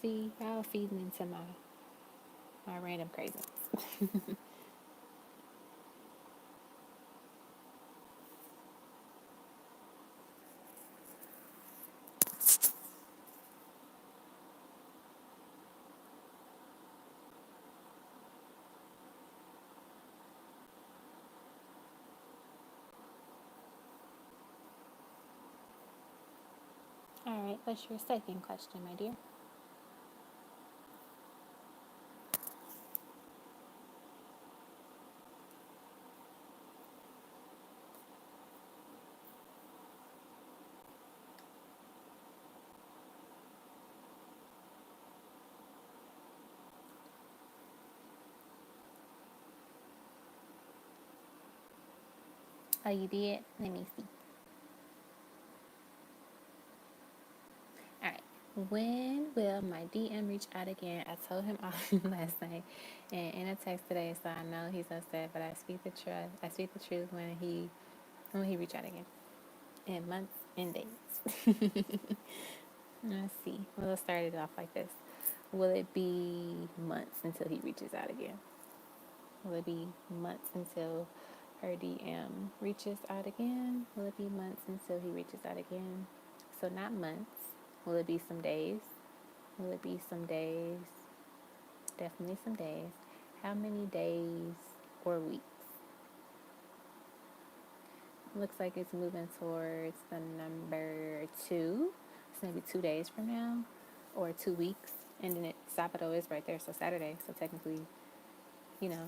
See, y'all feeding into my random craziness. All right, what's your second question, my dear? Oh, you did? Let me see. All right. When will my DM reach out again? I told him off last night and in a text today, so I know he's upset. But I speak the truth. I speak the truth when he reach out again in months and days. Let's see. We'll start it off like this. Will it be months until he reaches out again? Will it be months until her DM reaches out again? Will it be months until he reaches out again? So, not months. Will it be some days? Will it be some days? Definitely some days. How many days or weeks? Looks like it's moving towards the number 2. It's maybe 2 days from now or 2 weeks. And then Sabado is right there, so Saturday. So technically, you know,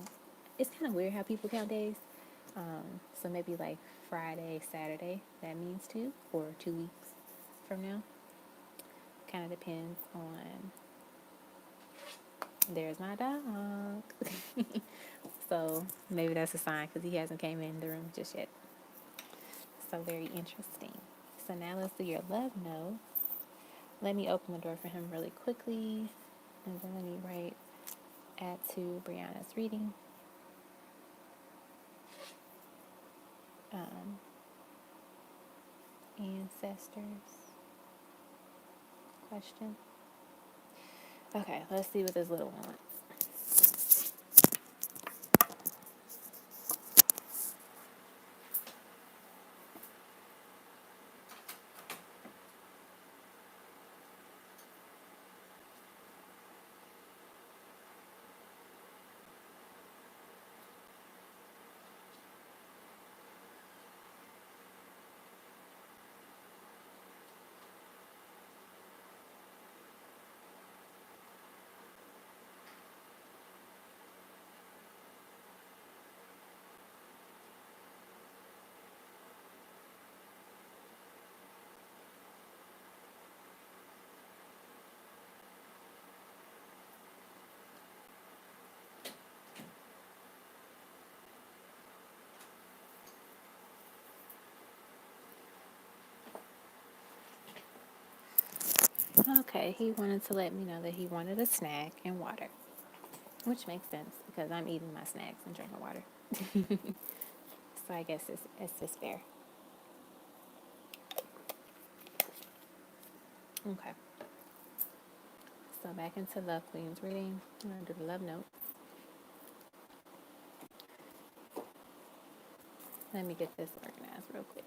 it's kind of weird how people count days. So maybe like Friday, Saturday, that means two, or 2 weeks from now. Kind of depends on. There's my dog. So maybe that's a sign because he hasn't came in the room just yet. So very interesting. So now let's do your love note. Let me open the door for him really quickly. And then let me write add to Brianna's reading. Ancestors question. Okay, let's see what this little one wants. Okay, he wanted to let me know that he wanted a snack and water, which makes sense because I'm eating my snacks and drinking water. So I guess it's just fair. Okay. So back into Love Queen's reading. I'm gonna do the love note. Let me get this organized real quick.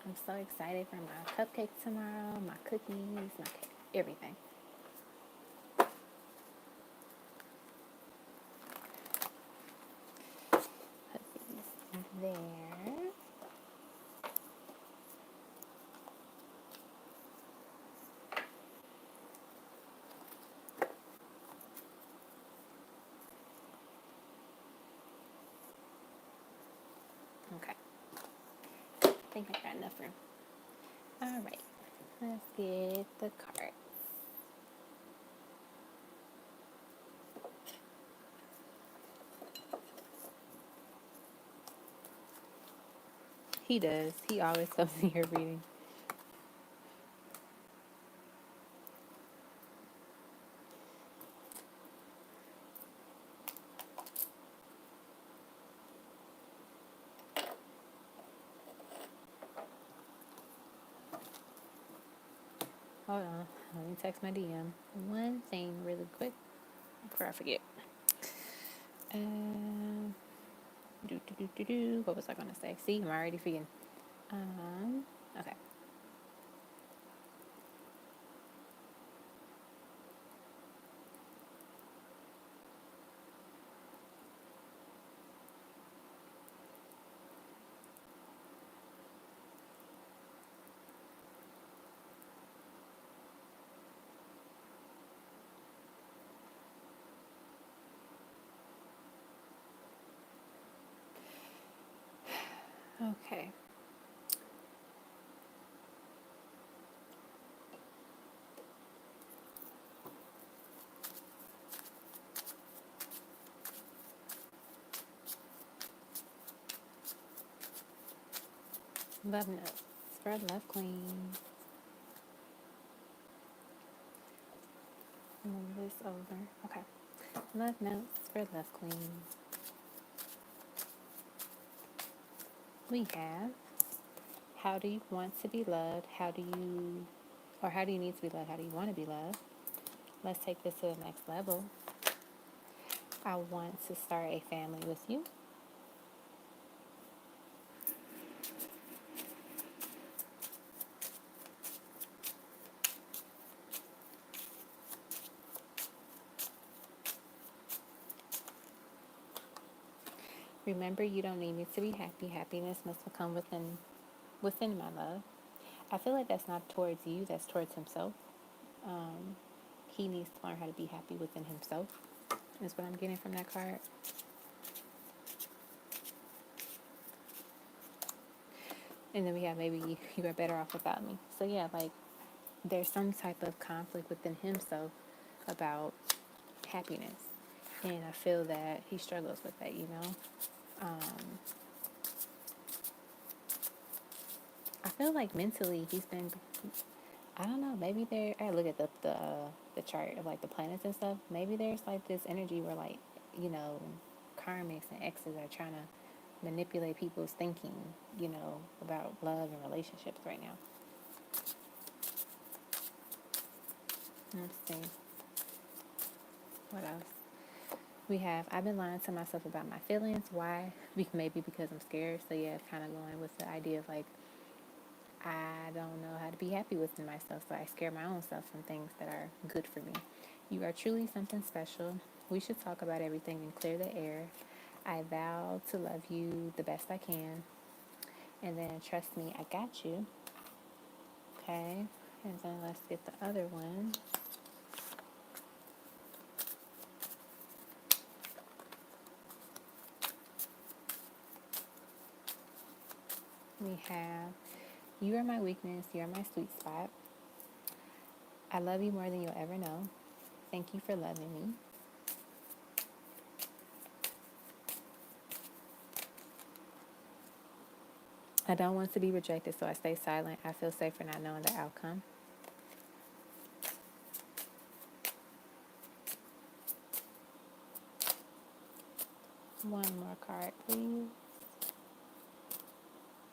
I'm so excited for my cupcake tomorrow, my cookies, my cake, everything. Put these there. Okay. I think I got enough room. All right. Let's get the card. He does. He always comes in here reading. Hold on. Let me text my DM. One thing really quick before I forget. What was I going to say? See, I'm already forgetting. Okay. Okay. Love notes for Love Queen. Move this over. Okay. Love notes for Love Queen. We have, how do you want to be loved? How do you need to be loved? How do you want to be loved? Let's take this to the next level. I want to start a family with you. Remember, you don't need me to be happy. Happiness must come within within my love. I feel like that's not towards you, that's towards himself. He needs to learn how to be happy within himself, is what I'm getting from that card. And then we have maybe you are better off without me. So yeah, like there's some type of conflict within himself about happiness. And I feel that he struggles with that, you know? I feel like mentally he's been, I don't know, maybe there, I look at the chart of like the planets and stuff. Maybe there's like this energy where like, you know, karmics and exes are trying to manipulate people's thinking, you know, about love and relationships right now. Let's see. What else? We have, I've been lying to myself about my feelings. Why? Maybe because I'm scared. So yeah, kind of going with the idea of like, I don't know how to be happy within myself, so I scare my own self from things that are good for me. You are truly something special. We should talk about everything and clear the air. I vow to love you the best I can. And then trust me, I got you. Okay. And then let's get the other one. We have, you are my weakness. You are my sweet spot. I love you more than you'll ever know. Thank you for loving me. I don't want to be rejected, so I stay silent. I feel safer not knowing the outcome. One more card, please.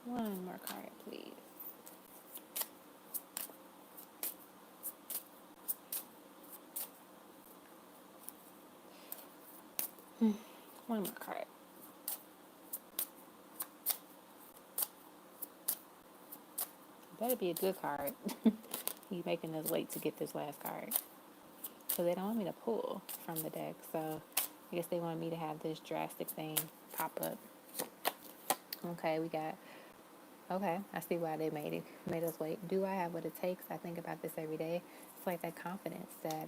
One more card, please. One more card. Better be a good card. You making us wait to get this last card. So they don't want me to pull from the deck. So I guess they want me to have this drastic thing pop up. Okay, we got. Okay, I see why they made us wait. Do I have what it takes? I think about this every day. It's like that confidence, that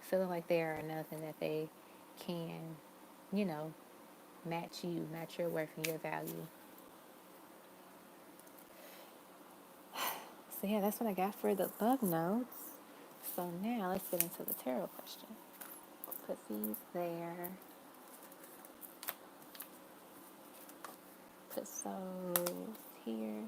feeling like they are enough and that they can, you know, match you, match your worth and your value. So yeah, that's what I got for the love notes. So now let's get into the tarot question. Put these there. Put those here.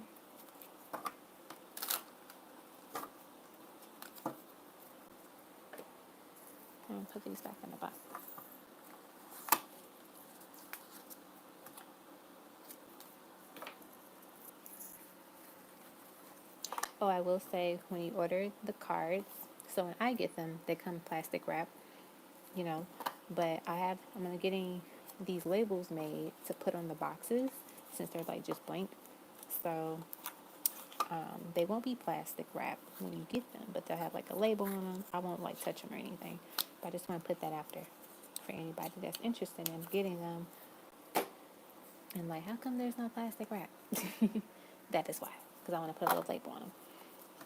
And put these back in the box. Oh, I will say when you order the cards, so when I get them, they come plastic wrap, you know. But I'm gonna getting these labels made to put on the boxes since they're like just blank. So they won't be plastic wrap when you get them, but they'll have like a label on them. I won't like touch them or anything, but I just want to put that out there for anybody that's interested in getting them. And like, how come there's no plastic wrap? That is why, because I want to put a little label on them.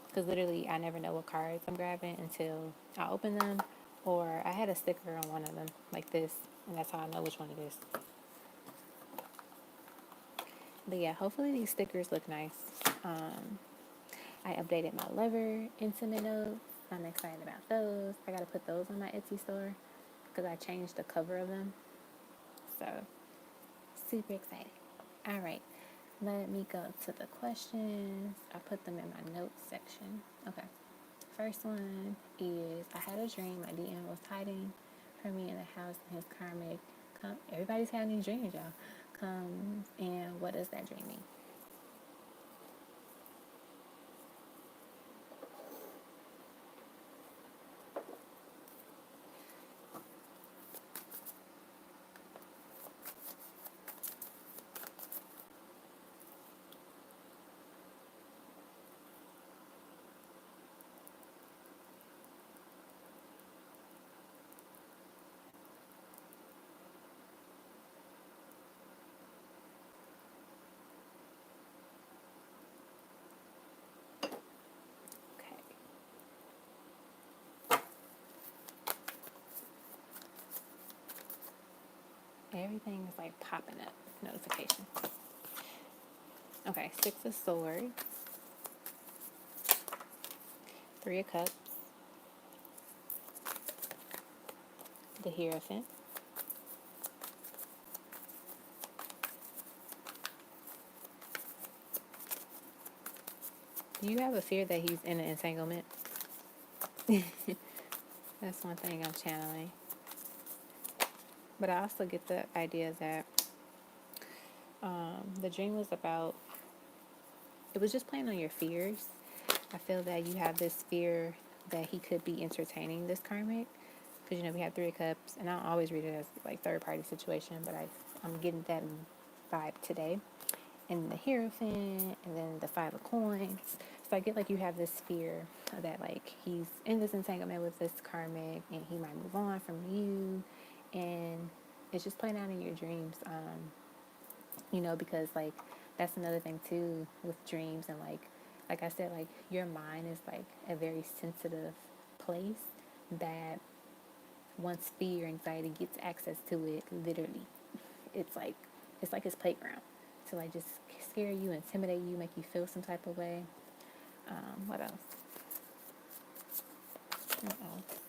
Because literally, I never know what cards I'm grabbing until I open them, or I had a sticker on one of them like this, and that's how I know which one it is. But yeah, hopefully these stickers look nice. I updated my lover intimate notes. I'm excited about those. I gotta put those on my Etsy store because I changed the cover of them. So, super excited. All right, let me go to the questions. I put them in my notes section. Okay. First one is, I had a dream my DM was hiding from me in the house and his karmic. Everybody's having these dreams, y'all. Comes, and what does that dream mean? everything is like popping up. Notification. Okay, Six of Swords, Three of Cups, the Hierophant, do you have a fear that he's in an entanglement? That's one thing I'm channeling. But I also get the idea that the dream was about, it was just playing on your fears. I feel that you have this fear that he could be entertaining this karmic. Because, we have Three of Cups, and I don't always read it as like third party situation, but I'm getting that vibe today. And the Hierophant, and then the Five of Coins. So I get like you have this fear that like he's in this entanglement with this karmic, and he might move on from you, and it's just playing out in your dreams. Because like that's another thing too with dreams, and like I said, like your mind is like a very sensitive place that once fear, anxiety gets access to it, literally, it's like his playground to like just scare you, intimidate you, make you feel some type of way. What else? What else?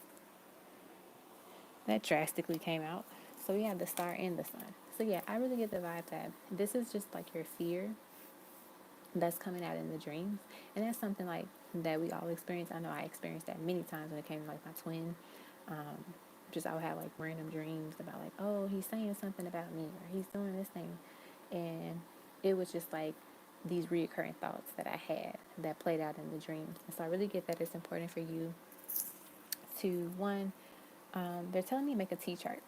That drastically came out. So we have the star and the sun. So yeah, I really get the vibe that this is just like your fear that's coming out in the dreams, and that's something like that we all experience. I know I experienced that many times when it came to like my twin. Just I would have like random dreams about like, oh, he's saying something about me, or he's doing this thing, and it was just like these reoccurring thoughts that I had that played out in the dreams. And so I really get that it's important for you to one. They're telling me to make a T chart.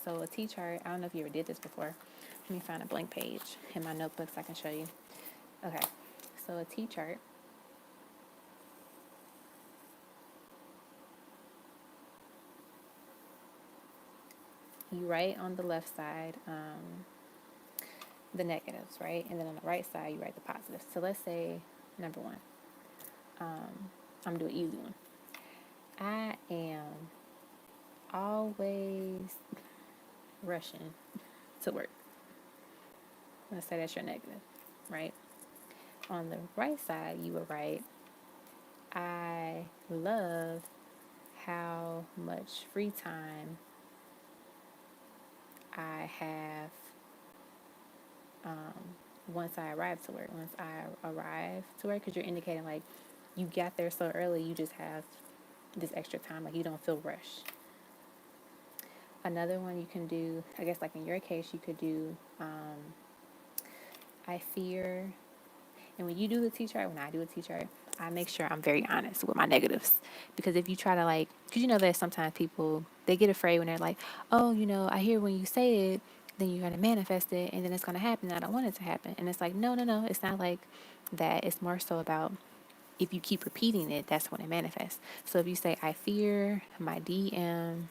So a T chart, I don't know if you ever did this before. Let me find a blank page in my notebooks I can show you. Okay, so a T chart. You write on the left side the negatives, right? And then on the right side, you write the positives. So let's say number one. I'm doing an easy one. I am always rushing to work. Let's say that's your negative, right? On the right side, you would write, I love how much free time I have once I arrive to work. Once I arrive to work, because you're indicating like you got there so early, you just have this extra time, like you don't feel rushed. Another one you can do, I guess like in your case, you could do, I fear, and when you do the T chart, when I do a T chart, I make sure I'm very honest with my negatives. Because if you try to like, because that sometimes people, they get afraid when they're like, oh, I hear when you say it, then you're going to manifest it, and then it's going to happen. I don't want it to happen. And it's like, no, no, no. It's not like that. It's more so about if you keep repeating it, that's when it manifests. So if you say, I fear my DM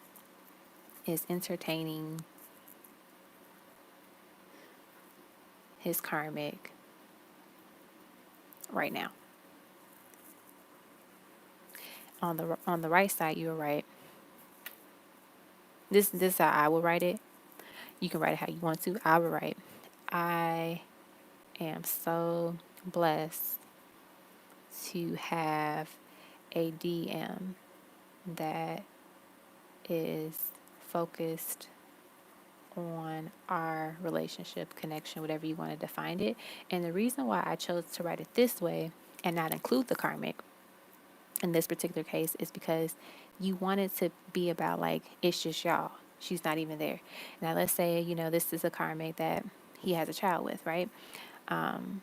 is entertaining his karmic right now. On the right side, you will write this how I will write it. You can write it how you want to. I will write, I am so blessed to have a DM that is focused on our relationship connection, whatever you want to define it. And the reason why I chose to write it this way and not include the karmic in this particular case is because you want it to be about like it's just y'all. She's not even there. Now let's say this is a karmic that he has a child with, right? And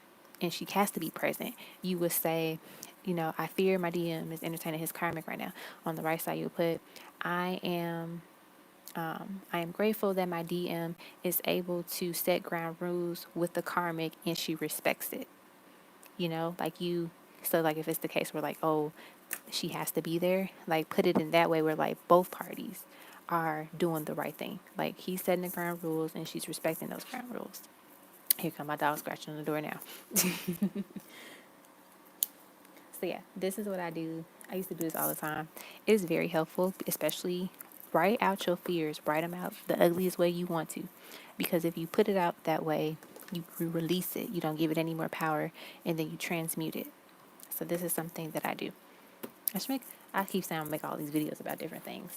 she has to be present. You would say, I fear my DM is entertaining his karmic right now. On the right side, you would put, I am I am grateful that my DM is able to set ground rules with the karmic and she respects it. Like you, so like if it's the case where like, oh, she has to be there, like put it in that way where like both parties are doing the right thing. Like he's setting the ground rules and she's respecting those ground rules. Here come my dog scratching on the door now. So yeah, this is what I do. I used to do this all the time. It is very helpful, especially write out your fears. Write them out the ugliest way you want to. Because if you put it out that way, you release it. You don't give it any more power, and then you transmute it. So this is something that I do. I keep saying I'll make all these videos about different things.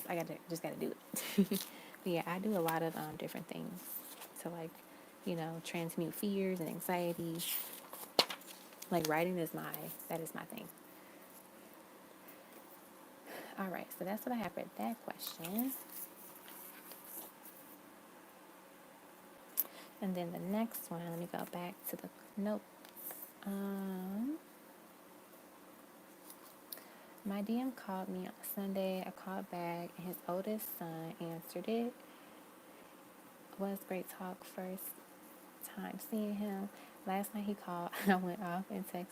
Just gotta do it. But yeah, I do a lot of different things to like, transmute fears and anxieties. Like writing that is my thing. All right, so that's what I have for that question. And then the next one, let me go back to the note. My DM called me on Sunday. I called back, and his oldest son answered it. Was great talk. First time seeing him. Last night he called. I went off and texted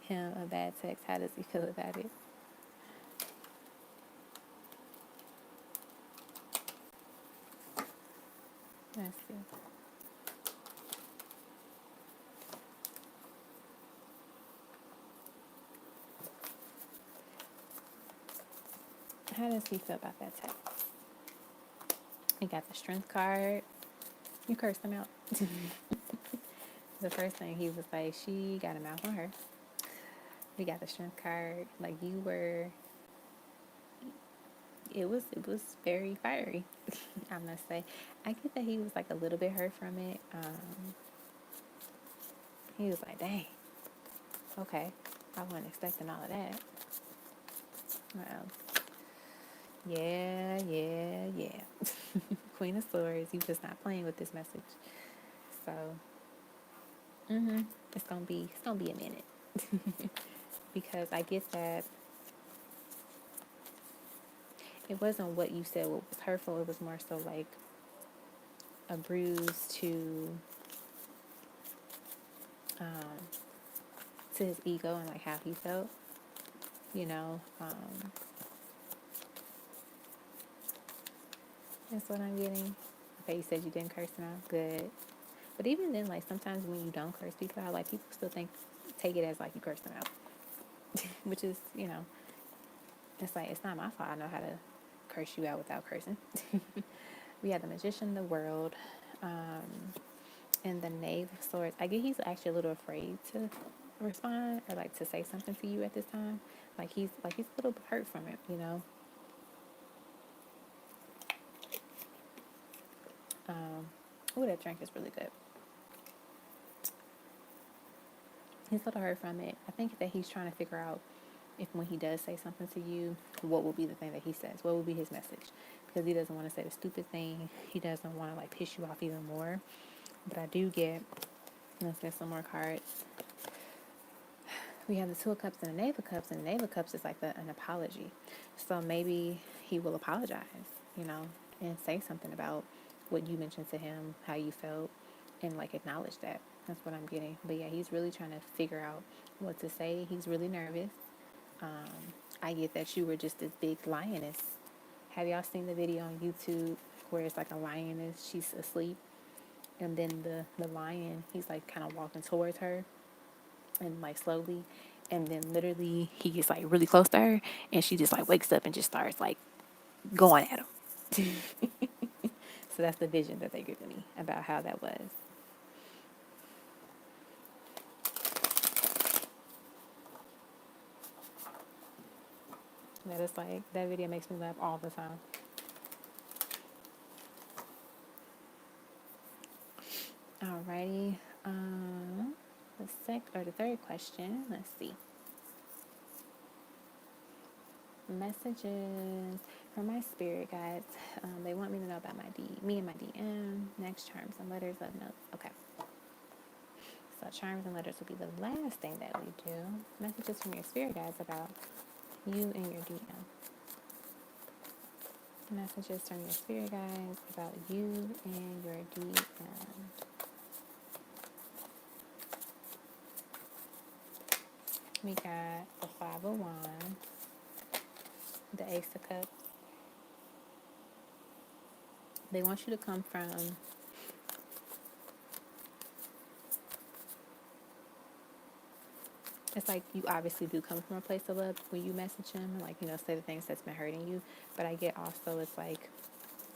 him a bad text. How does he feel about it? Let's see. How does he feel about that text? He got the strength card. You cursed him out. The first thing he was like, she got a mouth on her. We got the strength card. Like you were. It was very fiery. I must say. I get that he was like a little bit hurt from it. He was like, dang. Okay. I wasn't expecting all of that. Well, yeah. Queen of Swords, you just not playing with this message. So, it's gonna be a minute. Because I get that it wasn't what you said what was hurtful. It was more so like a bruise to his ego and like how he felt. That's what I'm getting. Okay, you said you didn't curse him out. Good. But even then, like sometimes when you don't curse people out, like people still take it as like you cursed them out, which is it's like it's not my fault. I know how to curse you out without cursing. We have the Magician, the World, and the Knave of Swords. I get he's actually a little afraid to respond or like to say something to you at this time. He's a little hurt from it. Oh, that drink is really good. He's a little hurt from it. I think that he's trying to figure out if when he does say something to you, what will be the thing that he says? What will be his message? Because he doesn't want to say the stupid thing. He doesn't want to like piss you off even more. But I do let's get some more cards. We have the Two of Cups and the Knave of Cups, and the Knave of Cups is like an apology. So maybe he will apologize, and say something about what you mentioned to him, how you felt, and like acknowledge that. That's what I'm getting. But yeah, he's really trying to figure out what to say. He's really nervous. I get that you were just this big lioness. Have y'all seen the video on YouTube where it's like a lioness, she's asleep, and then the lion, he's like kind of walking towards her and like slowly, and then literally he gets like really close to her and she just like wakes up and just starts like going at him. So that's the vision that they giving me about how that was. That is like, that video makes me laugh all the time. Alrighty. The third question. Let's see. Messages from my spirit guides. They want me to know about me and my DM. Next, charms and letters of notes. Okay. So charms and letters will be the last thing that we do. Messages from your spirit guides about you and your DM. Messages from your spirit guides about you and your DM. We got the Five of Wands, the Ace of Cups. They want you to come from it's like you obviously do come from a place of love when you message him, like, say the things that's been hurting you. But I get also it's like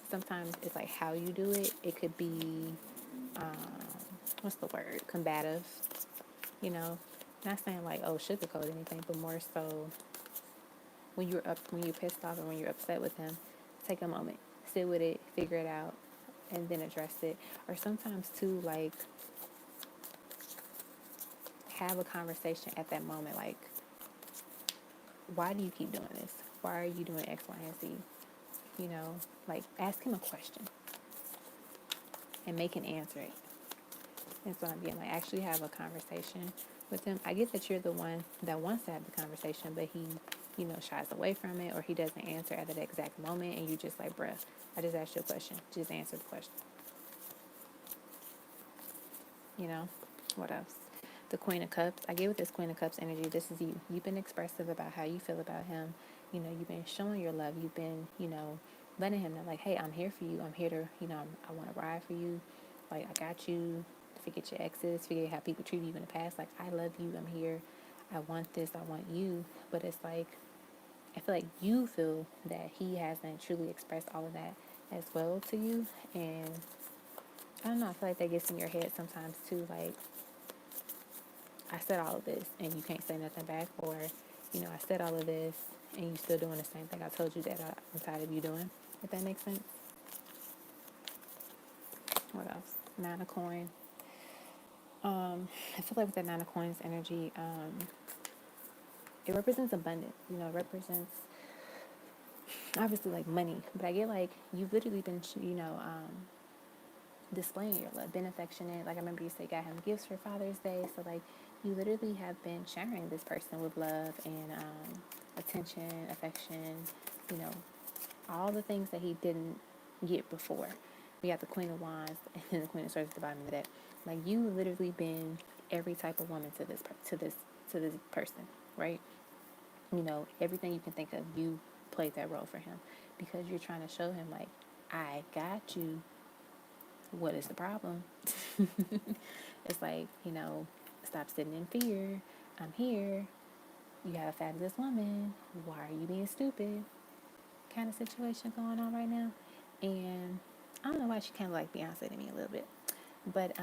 sometimes it's like how you do it. It could be, what's the word? Combative, you know. Not saying like, oh, sugarcoat anything, but more so when you're pissed off or when you're upset with him, take a moment, sit with it, figure it out, and then address it. Or sometimes too, like, have a conversation at that moment, like, why do you keep doing this? Why are you doing X, Y, and Z? You know, like, ask him a question and make him answer it. That's what I'm being like. Actually have a conversation with him. I get that you're the one that wants to have the conversation, but he, shies away from it, or he doesn't answer at that exact moment, and you just like, bruh, I just asked you a question. Just answer the question. You know? What else? The Queen of Cups. I get with this Queen of Cups energy, this is you. You've been expressive about how you feel about him. You've been showing your love. You've been, letting him know, like, hey, I'm here for you. I'm here to, I want to ride for you. Like, I got you. Forget your exes. Forget how people treated you in the past. Like, I love you. I'm here. I want this. I want you. But it's like, I feel like you feel that he hasn't truly expressed all of that as well to you. And I don't know. I feel like that gets in your head sometimes too. Like, I said all of this and you can't say nothing back, or, I said all of this and you still doing the same thing I told you that I'm tired of you doing, if that makes sense. What else? Nine of Coins. I feel like with that Nine of Coins energy, it represents abundance. It represents obviously like money, but I get like you've literally been, displaying your love, been affectionate. Like I remember you said, got him gifts for Father's Day. So like you literally have been showering this person with love and attention, affection, you know, all the things that he didn't get before. We got the Queen of Wands and then the Queen of Swords at the bottom of that. Like you literally been every type of woman to this person, right? Everything you can think of, you played that role for him because you're trying to show him like, I got you. What is the problem? It's like, stop sitting in fear. I'm here. You got a fabulous woman. Why are you being stupid? Kind of situation going on right now. And I don't know why she kind of like Beyonce to me a little bit. But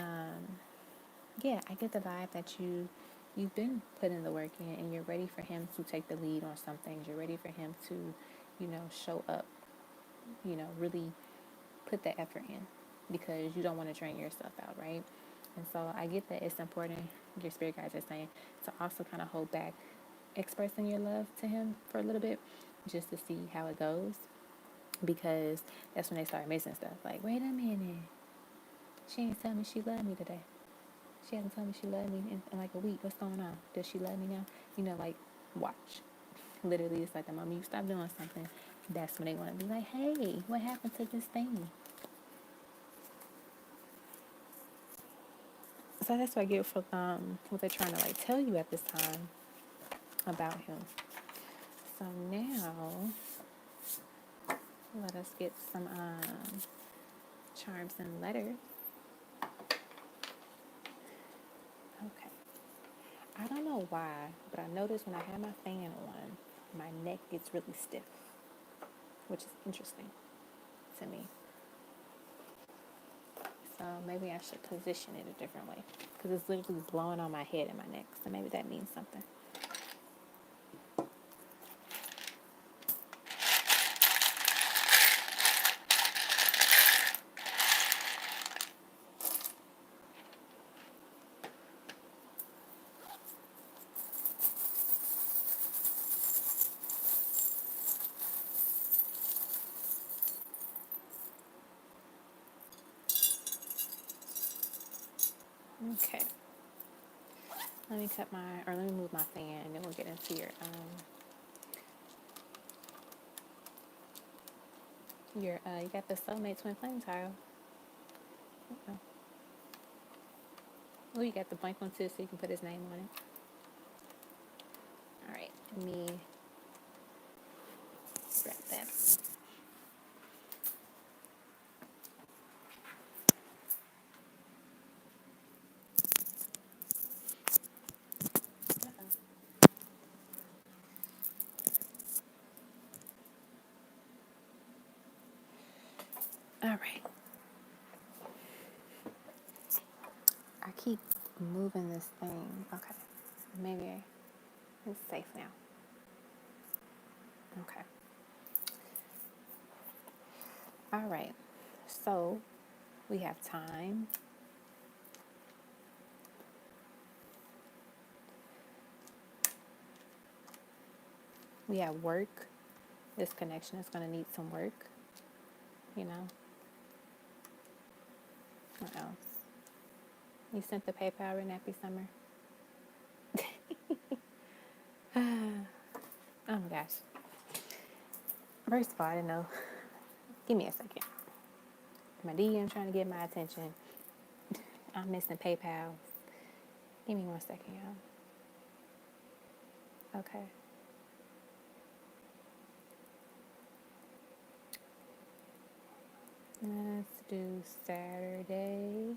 yeah, I get the vibe that you've been putting the work in and you're ready for him to take the lead on some things. You're ready for him to, show up, really put the effort in because you don't want to drain yourself out, right? And so I get that it's important, your spirit guides are saying, to also kind of hold back expressing your love to him for a little bit just to see how it goes, because that's when they start missing stuff. Like, wait a minute, she ain't tell me she loved me today. She hasn't told me she loved me in like a week. What's going on? Does she love me now? Like, watch. Literally, it's like the moment you stop doing something, that's when they want to be like, hey, what happened to this thing? So that's what I get for what they're trying to like tell you at this time about him. So now let us get some charms and letters. Okay. I don't know why, but I notice when I have my fan on, my neck gets really stiff, which is interesting to me. So maybe I should position it a different way because it's literally blowing on my head and my neck. So maybe that means something. Okay. Let me move my fan and then we'll get into you got the Soulmate Twin Flame tile. Oh, you got the blank one too, so you can put his name on it. All right, let me grab that. right. I keep moving this thing. Okay. Maybe it's safe now. Okay. All right. So we have time. We have work. This connection is going to need some work. You know. What else? You sent the PayPal written happy summer. Oh my gosh. First of all, I didn't know. Give me a second. My DM trying to get my attention. I'm missing PayPal. Give me 1 second, y'all. Okay. Let's do Saturday.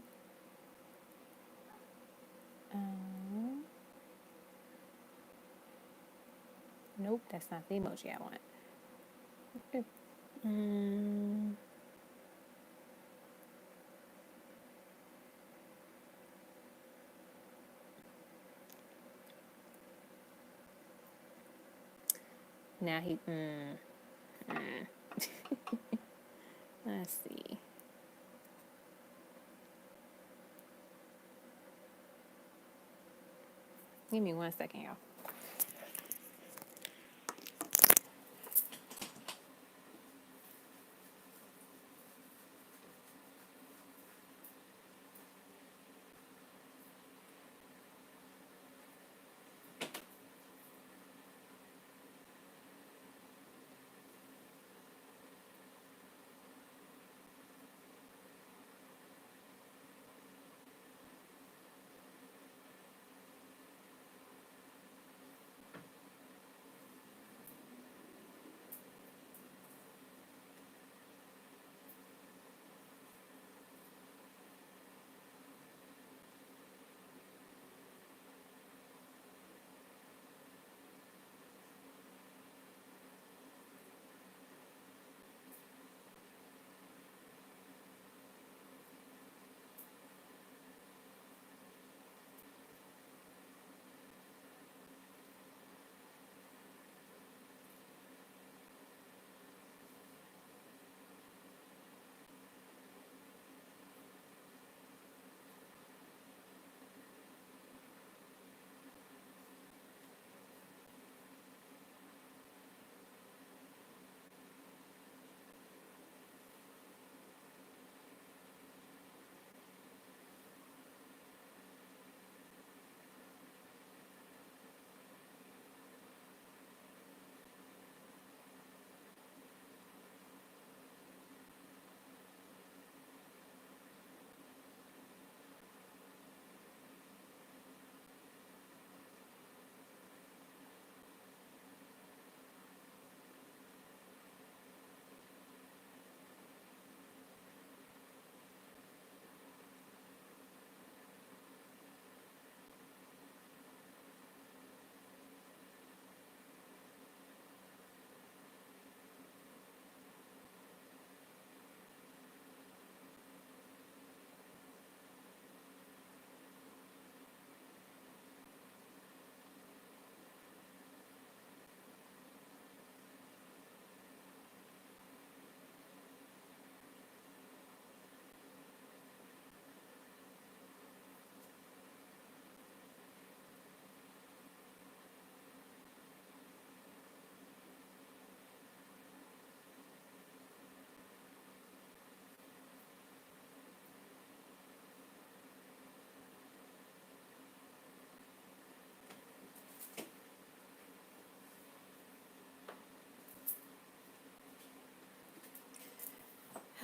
Nope, that's not the emoji I want. Now he. Let's see. Give me 1 second, y'all.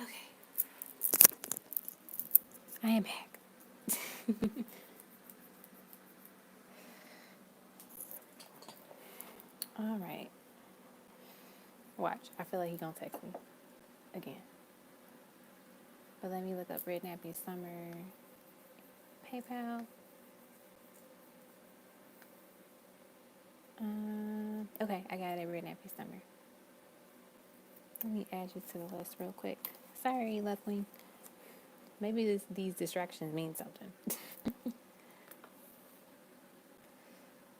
Okay. I am back. All right. Watch. I feel like he's going to text me again. But let me look up Red Nappy Summer PayPal. Okay, I got it, Red Nappy Summer. Let me add you to the list real quick Sorry, Lovely. Maybe these distractions mean something.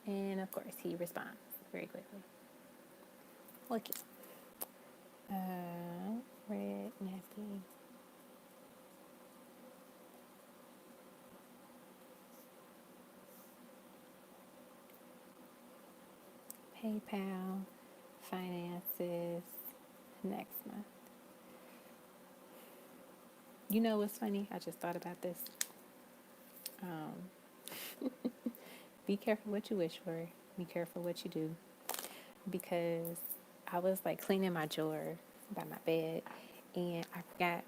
And of course, he responds very quickly. Lucky. Red, nasty. PayPal, finances, next month. You know what's funny? I just thought about this. Be careful what you wish for. Be careful what you do. Because I was like cleaning my drawer by my bed, and I forgot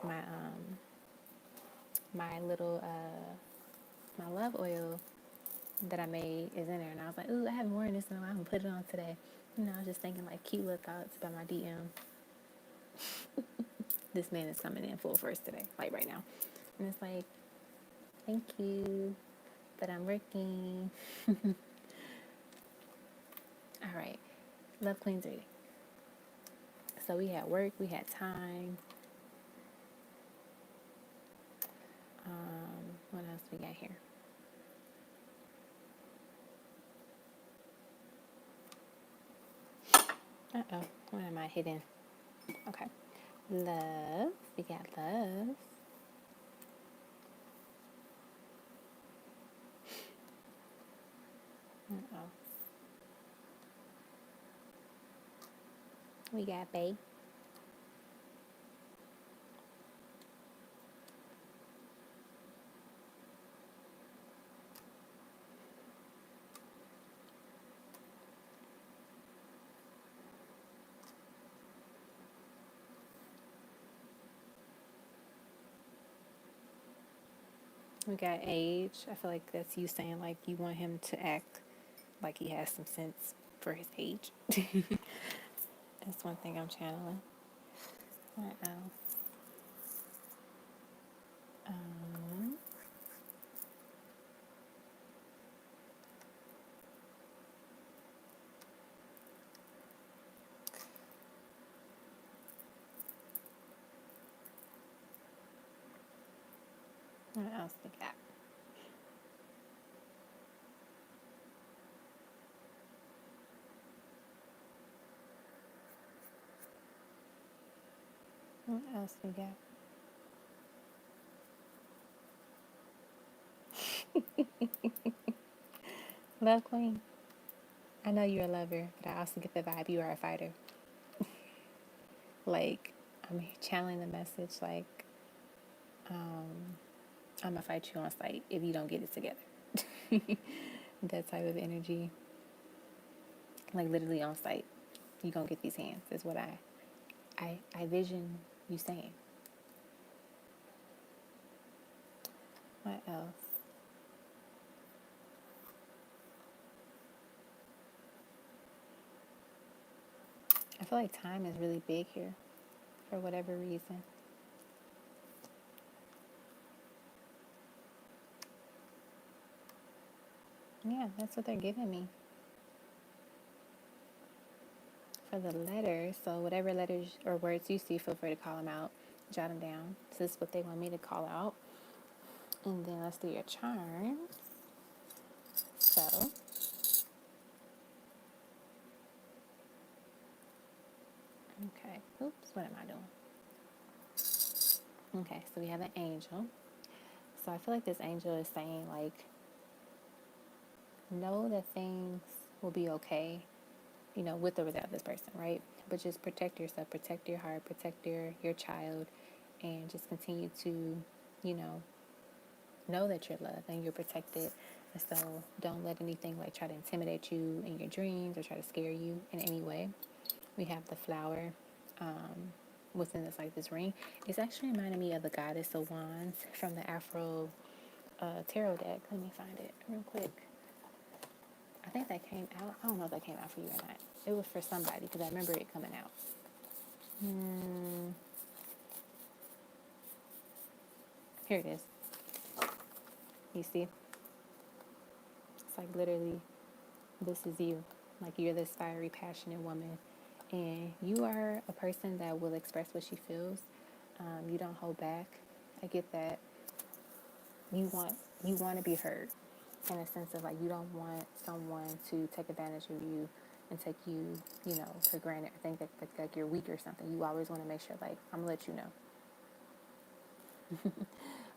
my little my love oil that I made is in there, and I was like, ooh, I haven't worn this in a while. I'm gonna put it on today. You know, I was just thinking like cute little thoughts about my DM. This man is coming in full force today, like right now, and it's like, thank you, but I'm working. All right, Love Queen's reading. So we had work, we had time. What else we got here? Uh-oh, what am I hitting? Okay. Love, we got love. Uh-oh. We got babe. We got age. I feel like that's you saying like you want him to act like he has some sense for his age. That's one thing I'm channeling. What else? Um, what else we got? What else we got? Love Queen. I know you're a lover, but I also get the vibe you are a fighter. Like, I'm channeling the message like, I'm gonna fight you on sight if you don't get it together. That type of energy. Like literally on sight. You gonna get these hands is what I vision you saying. What else? I feel like time is really big here for whatever reason. Yeah, that's what they're giving me for the letters. So whatever letters or words you see, feel free to call them out, jot them down. This is what they want me to call out. And then let's do your charms. So, okay. Oops, what am I doing? Okay, so we have an angel. So I feel like this angel is saying like, know that things will be okay, you know, with or without this person, right? But just protect yourself, protect your heart, protect your child, and just continue to, you know that you're loved and you're protected. And so don't let anything like try to intimidate you in your dreams or try to scare you in any way. We have the flower within this like this ring. It's actually reminding me of the Goddess of Wands from the Afro tarot deck. Let me find it real quick. I think that came out. I don't know if that came out for you or not. It was for somebody because I remember it coming out. Here it is. You see? It's like literally, this is you. Like you're this fiery, passionate woman. And you are a person that will express what she feels. You don't hold back. I get that you want you want to be heard, in a sense of like you don't want someone to take advantage of you and take you, for granted, or think that like you're weak or something. You always want to make sure, like, I'm gonna let you know.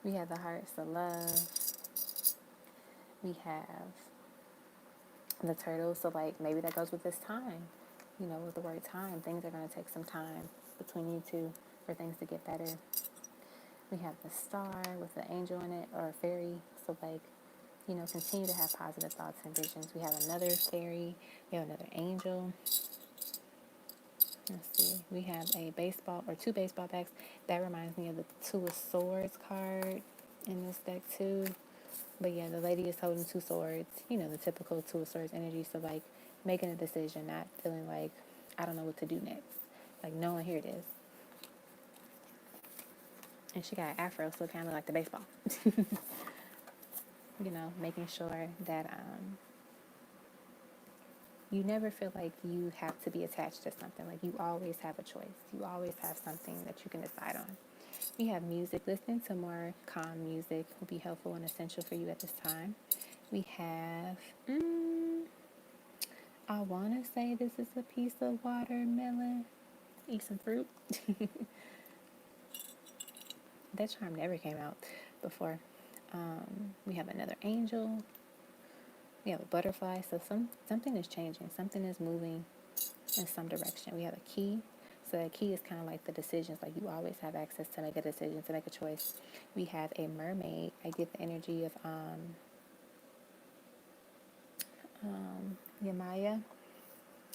We have the hearts of love. We have the turtle. So like maybe that goes with this time. With the word time, things are gonna take some time between you two for things to get better. We have the star with the angel in it, or a fairy. So like, continue to have positive thoughts and visions. We have another fairy. We have another angel. Let's see. We have a baseball, or two baseball bats. That reminds me of the Two of Swords card in this deck too. But yeah, the lady is holding two swords. The typical Two of Swords energy. So like making a decision, not feeling like I don't know what to do next. Like knowing here it is. And she got an afro, so kind of like the baseball. Making sure that you never feel like you have to be attached to something. Like you always have a choice. You always have something that you can decide on. We have music. Listening to more calm music will be helpful and essential for you at this time. We have, I want to say this is a piece of watermelon. Eat some fruit. That charm never came out before. We have another angel. We have a butterfly. So something is changing. Something is moving in some direction. We have a key. So that key is kind of like the decisions. Like you always have access to make a decision, to make a choice. We have a mermaid. I get the energy of Yamaya.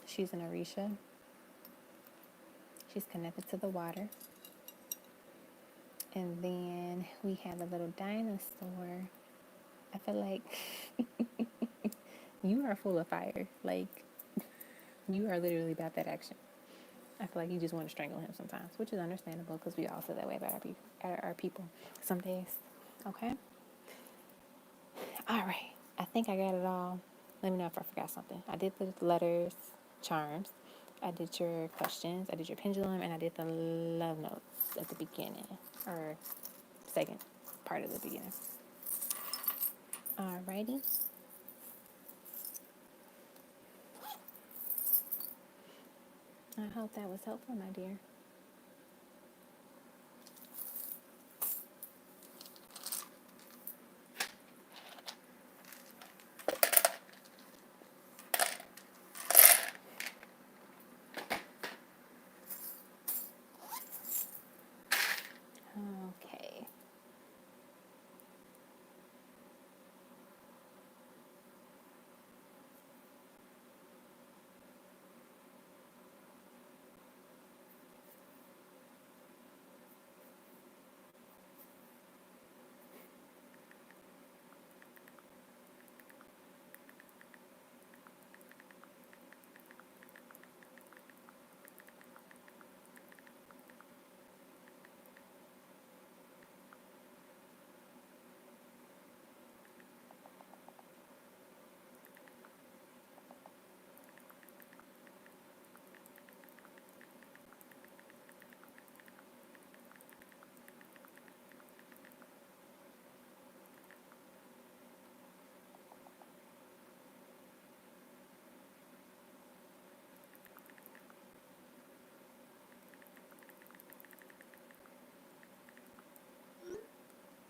She's an Orisha. She's connected to the water. And then we have a little dinosaur. I feel like you are full of fire. Like you are literally about that action. I feel like you just want to strangle him sometimes, which is understandable because we all feel that way about our people some days. Okay? All right. I think I got it all. Let me know if I forgot something. I did the letters, charms. I did your questions. I did your pendulum. And I did the love notes at the beginning, or second part of the beginning. Alrighty. I hope that was helpful, my dear. Okay.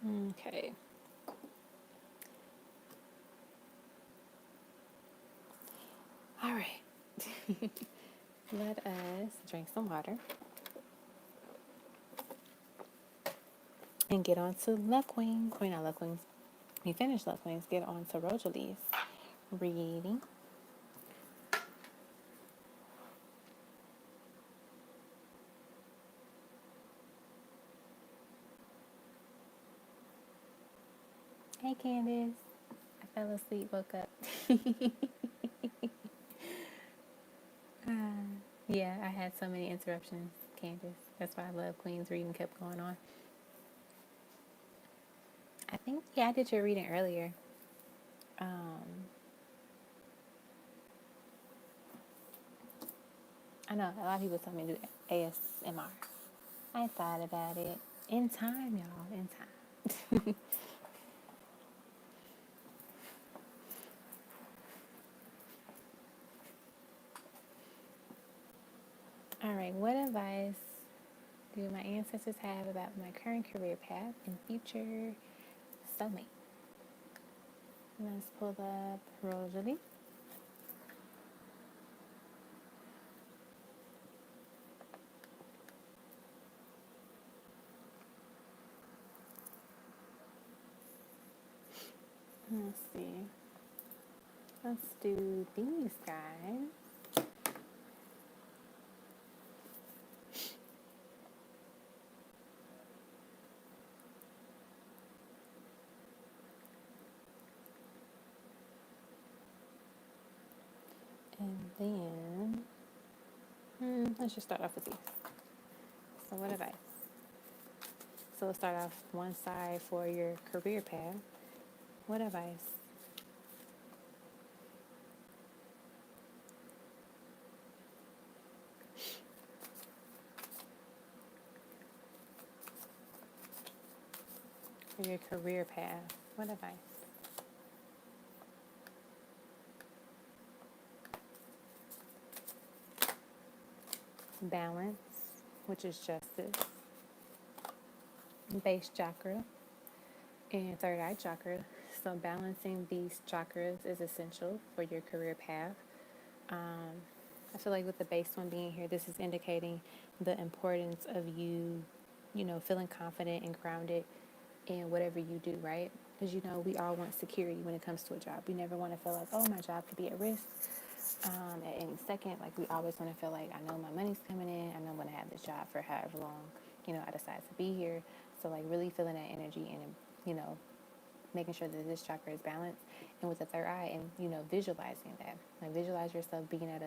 Okay. All right. Let us drink some water and get on to Love Queens. I mean, not Love Queens. We finished Love Queens. Get on to Rojalie's reading. Hey, Candace. I fell asleep, woke up. Yeah, I had so many interruptions, Candace. That's why I Love Queens reading kept going on. I think, yeah, I did your reading earlier. I know a lot of people tell me to do ASMR. I thought about it. In time, y'all. In time. All right. What advice do my ancestors have about my current career path and future soulmate? Let's pull up Rosalie. Let's see. Let's do these guys. And then, let's just start off with these. So, what advice? So, let's start off one side for your career path. What advice? For your career path, what advice? Balance, which is justice, base chakra, and third eye chakra. So balancing these chakras is essential for your career path. I feel like with the base one being here, this is indicating the importance of you, feeling confident and grounded in whatever you do, right? Because, we all want security when it comes to a job. We never want to feel like, oh, my job could be at risk at any second. Like, we always want to feel like, I know my money's coming in. I know I'm going to have this job for however long, I decide to be here. So, like, really feeling that energy and, making sure that this chakra is balanced. And with the third eye, and visualizing that, like, visualize yourself being at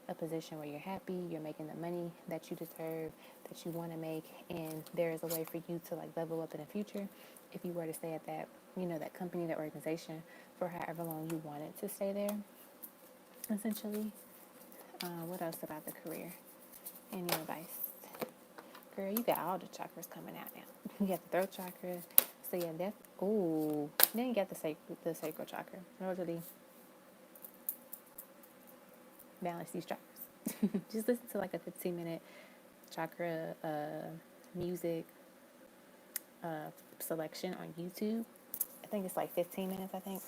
a position where you're happy, you're making the money that you deserve, that you want to make, and there is a way for you to, like, level up in the future if you were to stay at that, that company, that organization for however long you wanted to stay there, essentially. What else about the career? Any advice? Girl, you got all the chakras coming out now. You got the throat chakra. So yeah, that's, oh, then you got the sacral chakra. Really balance these chakras. Just listen to like a 15-minute chakra music selection on YouTube. I think it's like 15 minutes, I think.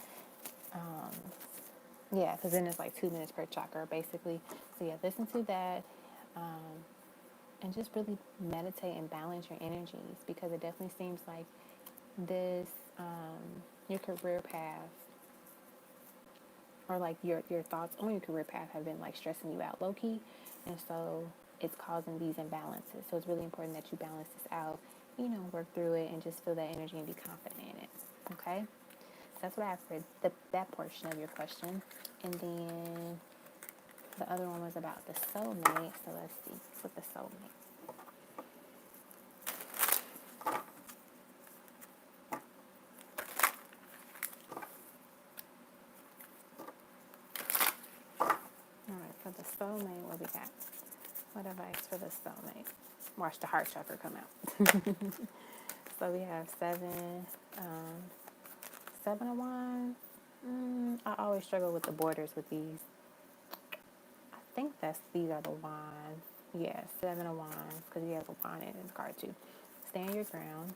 Yeah, because then it's like 2 minutes per chakra, basically. So yeah, listen to that. And just really meditate and balance your energies, because it definitely seems like this, your career path, or like your thoughts on your career path have been like stressing you out low key, and so it's causing these imbalances. So it's really important that you balance this out, work through it and just feel that energy and be confident in it. Okay, so that's what I have for that portion of your question. And then the other one was about the soulmate. So let's see with the soulmate. All right, for the soulmate, what we got? What advice for the soulmate? Watch the heart chakra come out. So we have seven of wands. I always struggle with the borders with these. I think these are the wands. Yeah, 7 of wands, because he has a wand in his card too. Stand your ground.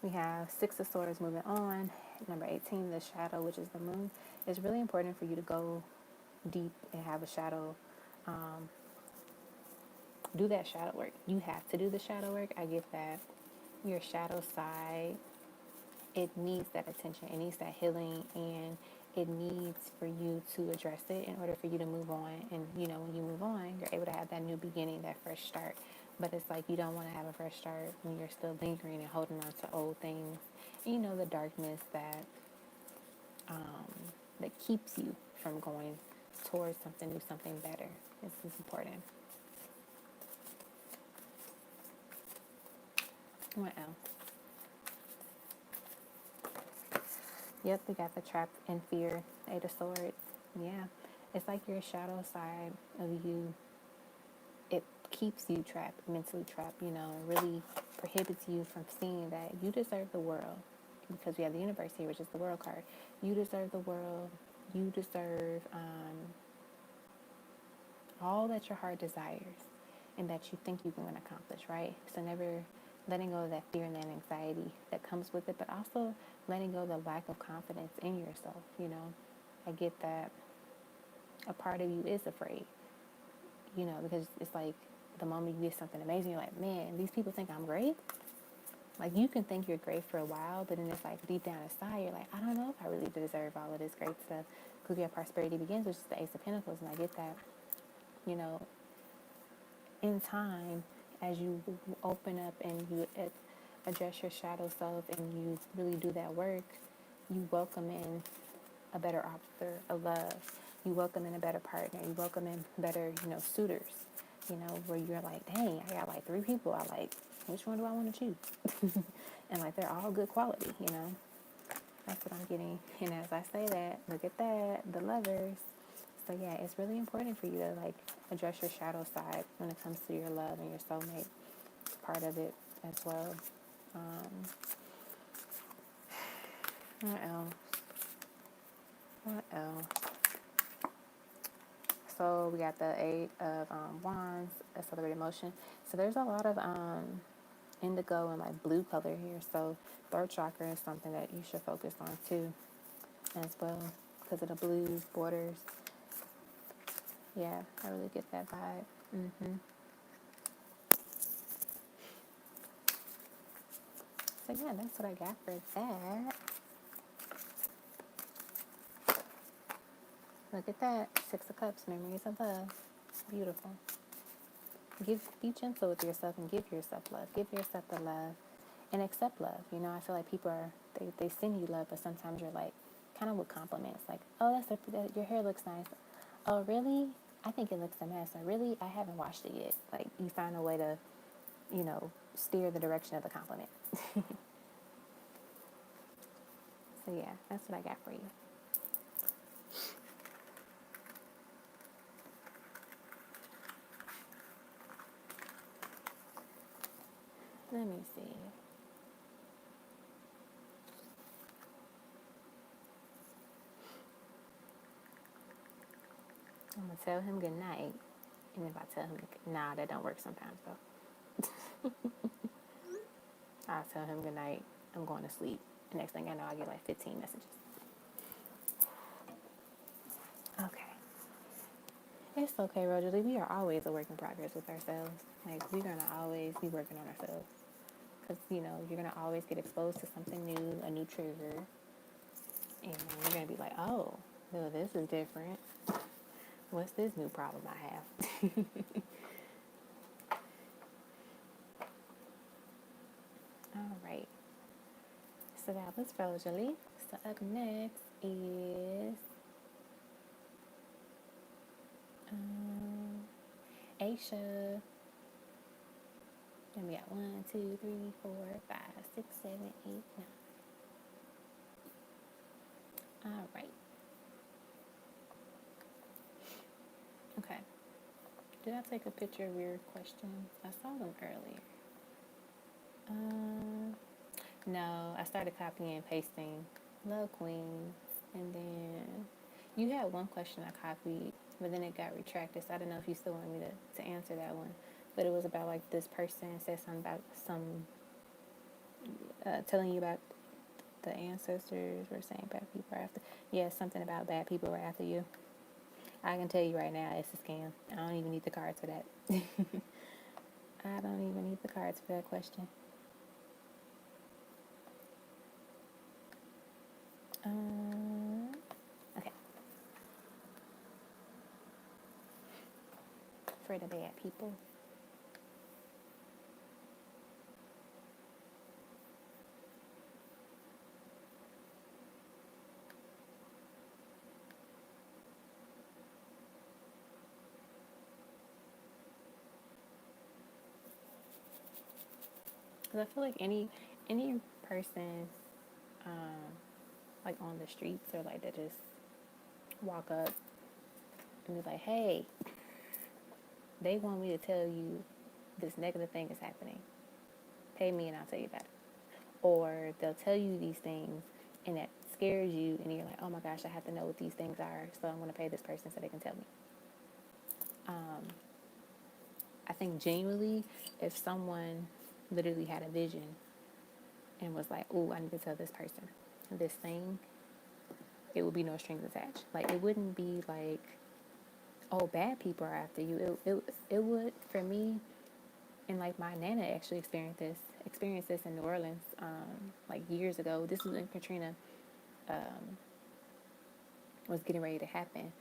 We have 6 of swords moving on. Number 18, the shadow, which is the moon. It's really important for you to go deep and have a shadow. Do that shadow work. You have to do the shadow work. I get that. Your shadow side, it needs that attention. It needs that healing, and it needs for you to address it in order for you to move on. And when you move on, you're able to have that new beginning, that fresh start. But it's like you don't want to have a fresh start when you're still lingering and holding on to old things. And the darkness that keeps you from going towards something new, something better. This is important. What else? Yep, we got the trap and fear, 8 of swords. Yeah, it's like your shadow side of you. It keeps you trapped, mentally trapped, and really prohibits you from seeing that you deserve the world. Because we have the universe here, which is the world card. You deserve the world. You deserve all that your heart desires and that you think you can accomplish, right? So never letting go of that fear and that anxiety that comes with it, but also letting go of the lack of confidence in yourself. I get that a part of you is afraid, because it's like the moment you get something amazing, you're like, man, these people think I'm great. Like, you can think you're great for a while, but then it's like deep down inside, you're like, I don't know if I really deserve all of this great stuff. Because we have prosperity begins, which is the Ace of Pentacles, and I get that, you know, in time, as you open up and you address your shadow self and you really do that work, you welcome in a better offer of love. You welcome in a better partner. You welcome in better, suitors. Where you're like, dang, I got like 3 people. I like, which one do I want to choose? And like, they're all good quality. That's what I'm getting. And as I say that, look at that, the lovers. So yeah, it's really important for you to like address your shadow side when it comes to your love and your soulmate part of it as well. What else? What else? So we got the 8 of Wands, accelerated motion. So there's a lot of indigo and like blue color here. So throat chakra is something that you should focus on too, as well, because of the blue borders. Yeah, I really get that vibe. So yeah, that's what I got for that. Look at that, 6 of Cups, memories of love. Beautiful. Be gentle with yourself and give yourself love. Give yourself the love and accept love. I feel like people they send you love, but sometimes you're like, kind of with compliments, like, oh, your hair looks nice. Oh, really? I think it looks a mess. Or really, I haven't washed it yet. Like, you find a way to, steer the direction of the compliment. So yeah, that's what I got for you. Let me see. I'm gonna tell him good night, and if I tell him, nah, that don't work sometimes though. I'll tell him good night. I'm going to sleep. The next thing I know, I get like 15 messages. Okay. It's okay, Rosalie. We are always a work in progress with ourselves. Like, we're gonna always be working on ourselves. Because, you're going to always get exposed to something new, a new trigger. And you're going to be like, oh, well, this is different. What's this new problem I have? All right. So that was Rosalie. So up next is Aisha. Then we got 1, 2, 3, 4, 5, 6, 7, 8, 9. All right. Okay. Did I take a picture of your questions? I saw them earlier. No, I started copying and pasting. Love Queens. And then you had one question I copied, but then it got retracted. So I don't know if you still want me to answer that one. But it was about like this person said something about telling you about the ancestors were saying bad people are after. Yeah, something about bad people were after you. I can tell you right now, it's a scam. I don't even need the cards for that. I don't even need the cards for that question. Okay. For the bad people. Because I feel like any person, like on the streets or like that just walk up and be like, hey, they want me to tell you this negative thing is happening. Pay me and I'll tell you about it. Or they'll tell you these things and that scares you and you're like, oh my gosh, I have to know what these things are, so I'm going to pay this person so they can tell me. I think genuinely, if someone literally had a vision and was like, oh, I need to tell this person this thing, it would be no strings attached. Like, it wouldn't be like, oh, bad people are after you. It would, for me, and like my nana actually experienced this in New Orleans, like years ago. This was when Katrina was getting ready to happen.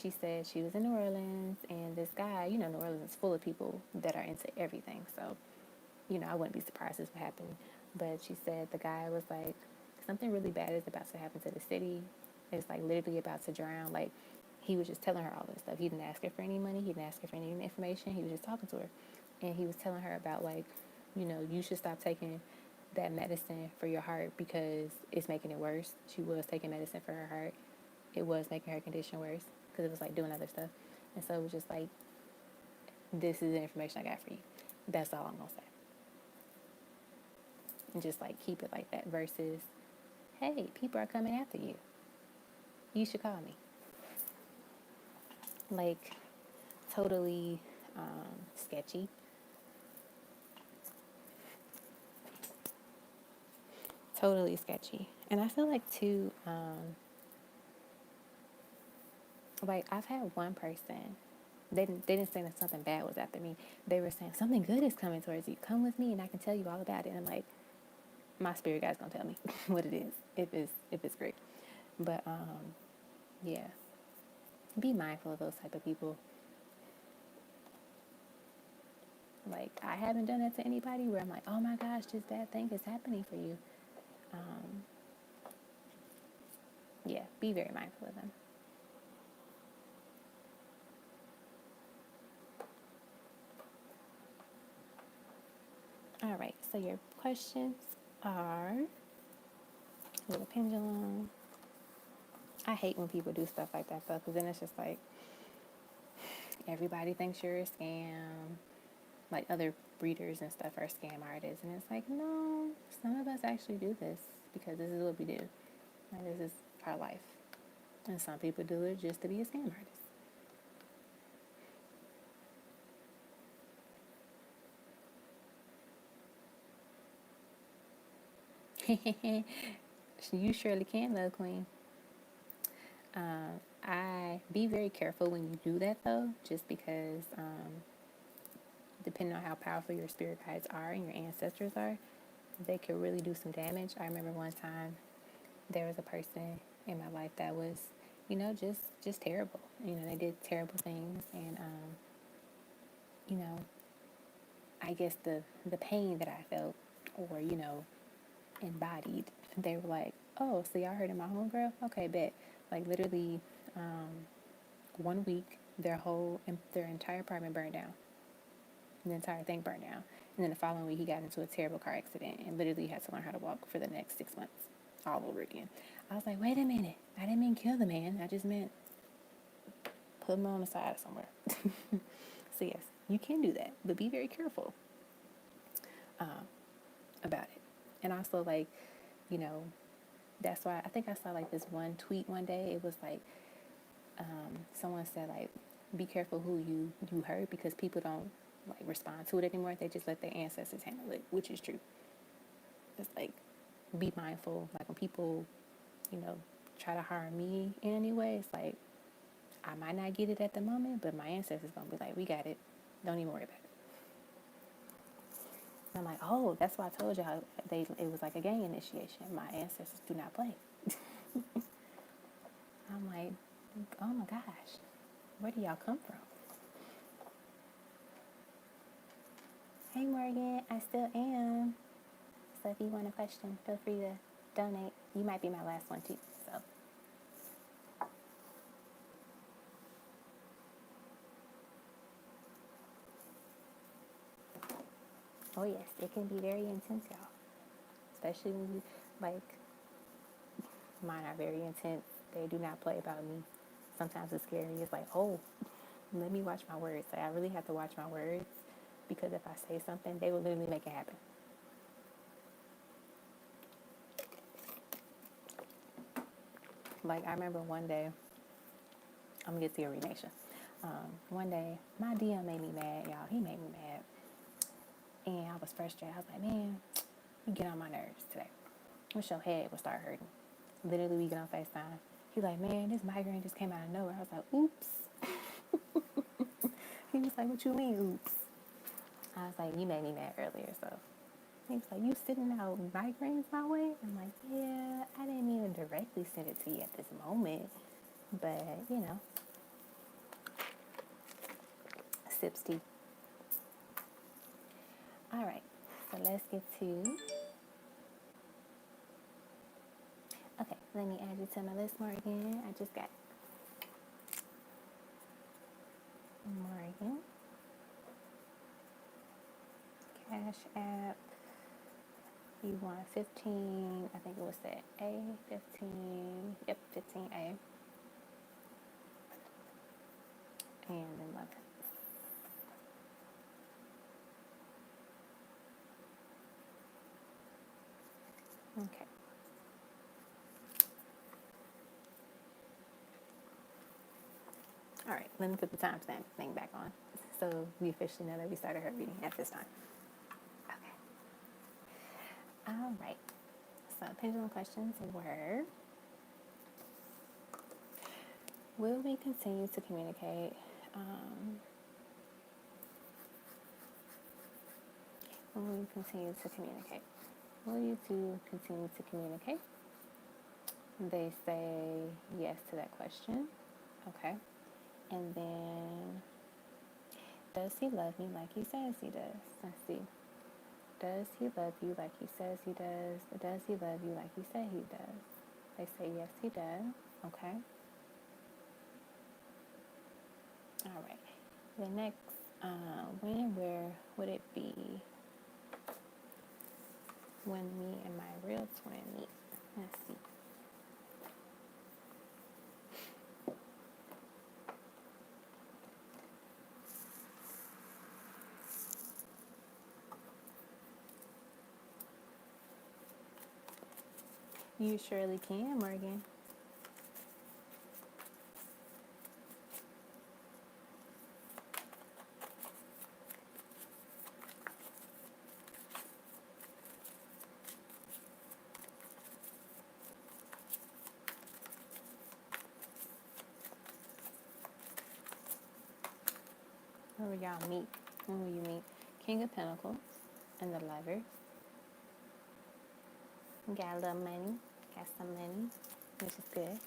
She said she was in New Orleans, and this guy, you know, New Orleans is full of people that are into everything. So, you know, I wouldn't be surprised if it happened. But she said the guy was like, something really bad is about to happen to the city. It's like literally about to drown. Like, he was just telling her all this stuff. He didn't ask her for any money. He didn't ask her for any information. He was just talking to her. And he was telling her about, like, you know, you should stop taking that medicine for your heart because it's making it worse. She was taking medicine for her heart. It was making her condition worse because it was like doing other stuff. And so it was just like, this is the information I got for you. That's all I'm going to say. And just like keep it like that versus, hey, people are coming after you. You should call me. Like, totally sketchy. Totally sketchy. And I feel like too, like I've had one person, they didn't say that something bad was after me. They were saying something good is coming towards you. Come with me and I can tell you all about it. And I'm like, my spirit guide's gonna tell me what it is if it's great. But yeah, be mindful of those type of people. Like, I haven't done that to anybody where I'm like, oh my gosh, this bad thing is happening for you. Yeah, be very mindful of them. All right, so your questions are with a pendulum. I hate when people do stuff like that though, because then it's just like everybody thinks you're a scam. Like, other breeders and stuff are scam artists, and it's like, no, some of us actually do this because this is what we do. Like, this is our life, and some people do it just to be a scam artist. You surely can, love queen. I be very careful when you do that though, just because depending on how powerful your spirit guides are and your ancestors are, they could really do some damage. I remember one time there was a person in my life that was, you know, just terrible. You know, they did terrible things, and you know, I guess the pain that I felt, or you know, embodied. They were like, "Oh, so y'all hurting my homegirl? Okay, bet." Like, literally, 1 week, their entire apartment burned down. The entire thing burned down. And then the following week, he got into a terrible car accident and literally had to learn how to walk for the next 6 months, all over again. I was like, wait a minute, I didn't mean kill the man. I just meant put him on the side somewhere. So yes, you can do that, but be very careful about it. And also, like, you know, that's why I think I saw like this one tweet one day. It was like, someone said like, be careful who you hurt, because people don't like respond to it anymore. They just let their ancestors handle it, which is true. It's like, be mindful. Like, when people, you know, try to harm me in any way, it's like, I might not get it at the moment, but my ancestors gonna be like, we got it. Don't even worry about it. And I'm like, oh, that's why I told you how it was like a gang initiation. My ancestors do not play. I'm like, oh my gosh, where do y'all come from? Hey Morgan, I still am. So if you want a question, feel free to donate. You might be my last one too. So oh yes, it can be very intense, y'all. Especially when you, like, mine are very intense. They do not play about me. Sometimes it's scary. It's like, oh. let me watch my words. Like, I really have to watch my words because if I say something, they will literally make it happen. Like, I remember one day, I'm gonna get to your renation. One day, my DM made me mad, y'all. He made me mad. And I was frustrated. I was like, man, you get on my nerves today. Wish your head would start hurting. Literally, we get on FaceTime. He's like, man, this migraine just came out of nowhere. I was like, oops. He was like, what you mean, oops? I was like, you made me mad earlier, so. He was like, you sending out migraines my way? I'm like, yeah, I didn't mean to directly send it to you at this moment. But, sips tea. All right, so let's get to. Okay, let me add you to my list, Morgan. I just got Morgan. Cash App. You want 15, I think it was that A, 15, yep, 15A. And 11. Okay. All right, let me put the timestamp thing back on. So we officially know that we started her reading at this time. Okay. All right. So pendulum questions were, will we continue to communicate? Will we continue to communicate? Will you two continue to communicate? They say yes to that question. Okay. And then, does he love me like he says he does? Let's see. Does he love you like he says he does? Does he love you like he said he does? They say yes, he does. Okay. All right. The next, when and where would it be when me and my real twin meet? Let's see. You surely can, Morgan. Where will y'all meet? When will you meet? King of Pentacles and the Lovers. Got a little money. Got some money, which is good.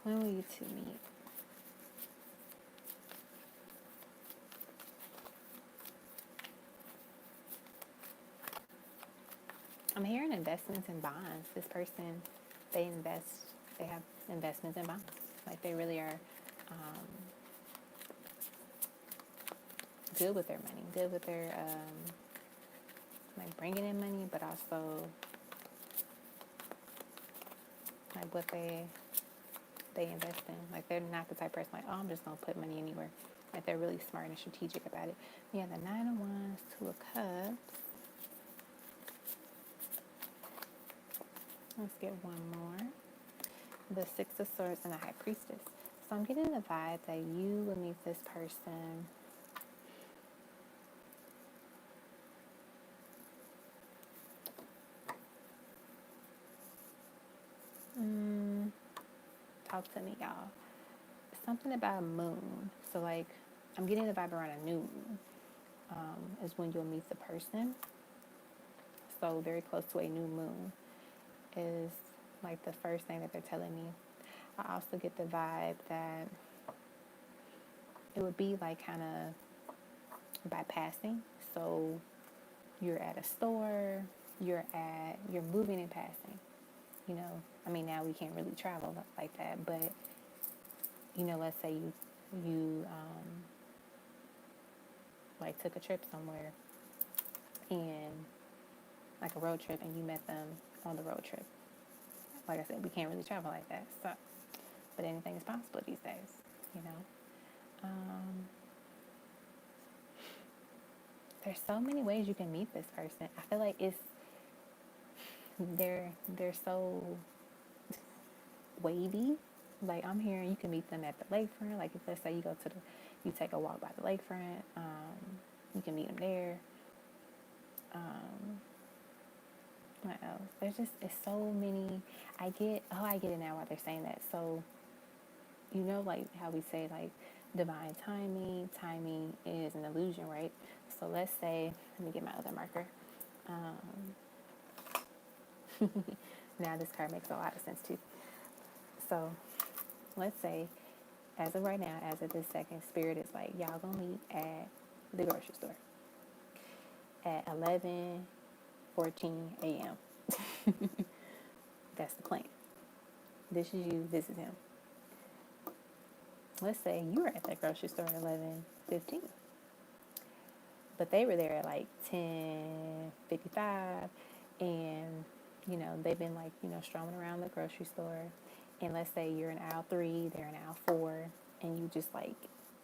When will you two meet? I'm hearing investments in bonds. This person, they have investments in bonds. Like, they really are good with their money, good with their, like, bringing in money, but also, like, what they invest in. Like, they're not the type of person like, oh, I'm just going to put money anywhere. Like, they're really smart and strategic about it. Yeah, the Nine of Wands, Two of Cups. Let's get one more. The Six of Swords and the High Priestess. So I'm getting the vibe that you will meet this person talk to me, y'all. Something about a moon. So, like, I'm getting the vibe around a new moon is when you'll meet the person. So very close to a new moon is like the first thing that they're telling me. I also get the vibe that it would be like kind of by passing. So you're at a store, you're moving and passing. You know, I mean, now we can't really travel like that, but you know, let's say you like took a trip somewhere and like a road trip, and you met them on the road trip. like I said, we can't really travel like that. So, but anything is possible these days, you know. There's so many ways you can meet this person. I feel like they're so wavy. Like I'm hearing you can meet them at the lakefront. Like if let's say you take a walk by the lakefront, you can meet them there. What else? It's so many. I get it now why they're saying that. So you know, like how we say like divine timing is an illusion, right? So let's say, let me get my other marker. Now this card makes a lot of sense too. So let's say, as of right now, as of this second, Spirit is like, y'all gonna meet at the grocery store at 11:14 a.m. That's the plan. This is you, this is him. Let's say you were at that grocery store at 11:15, but they were there at like 10:55, and you know they've been like strolling around the grocery store, and let's say you're in aisle 3, they're in aisle 4, and you just like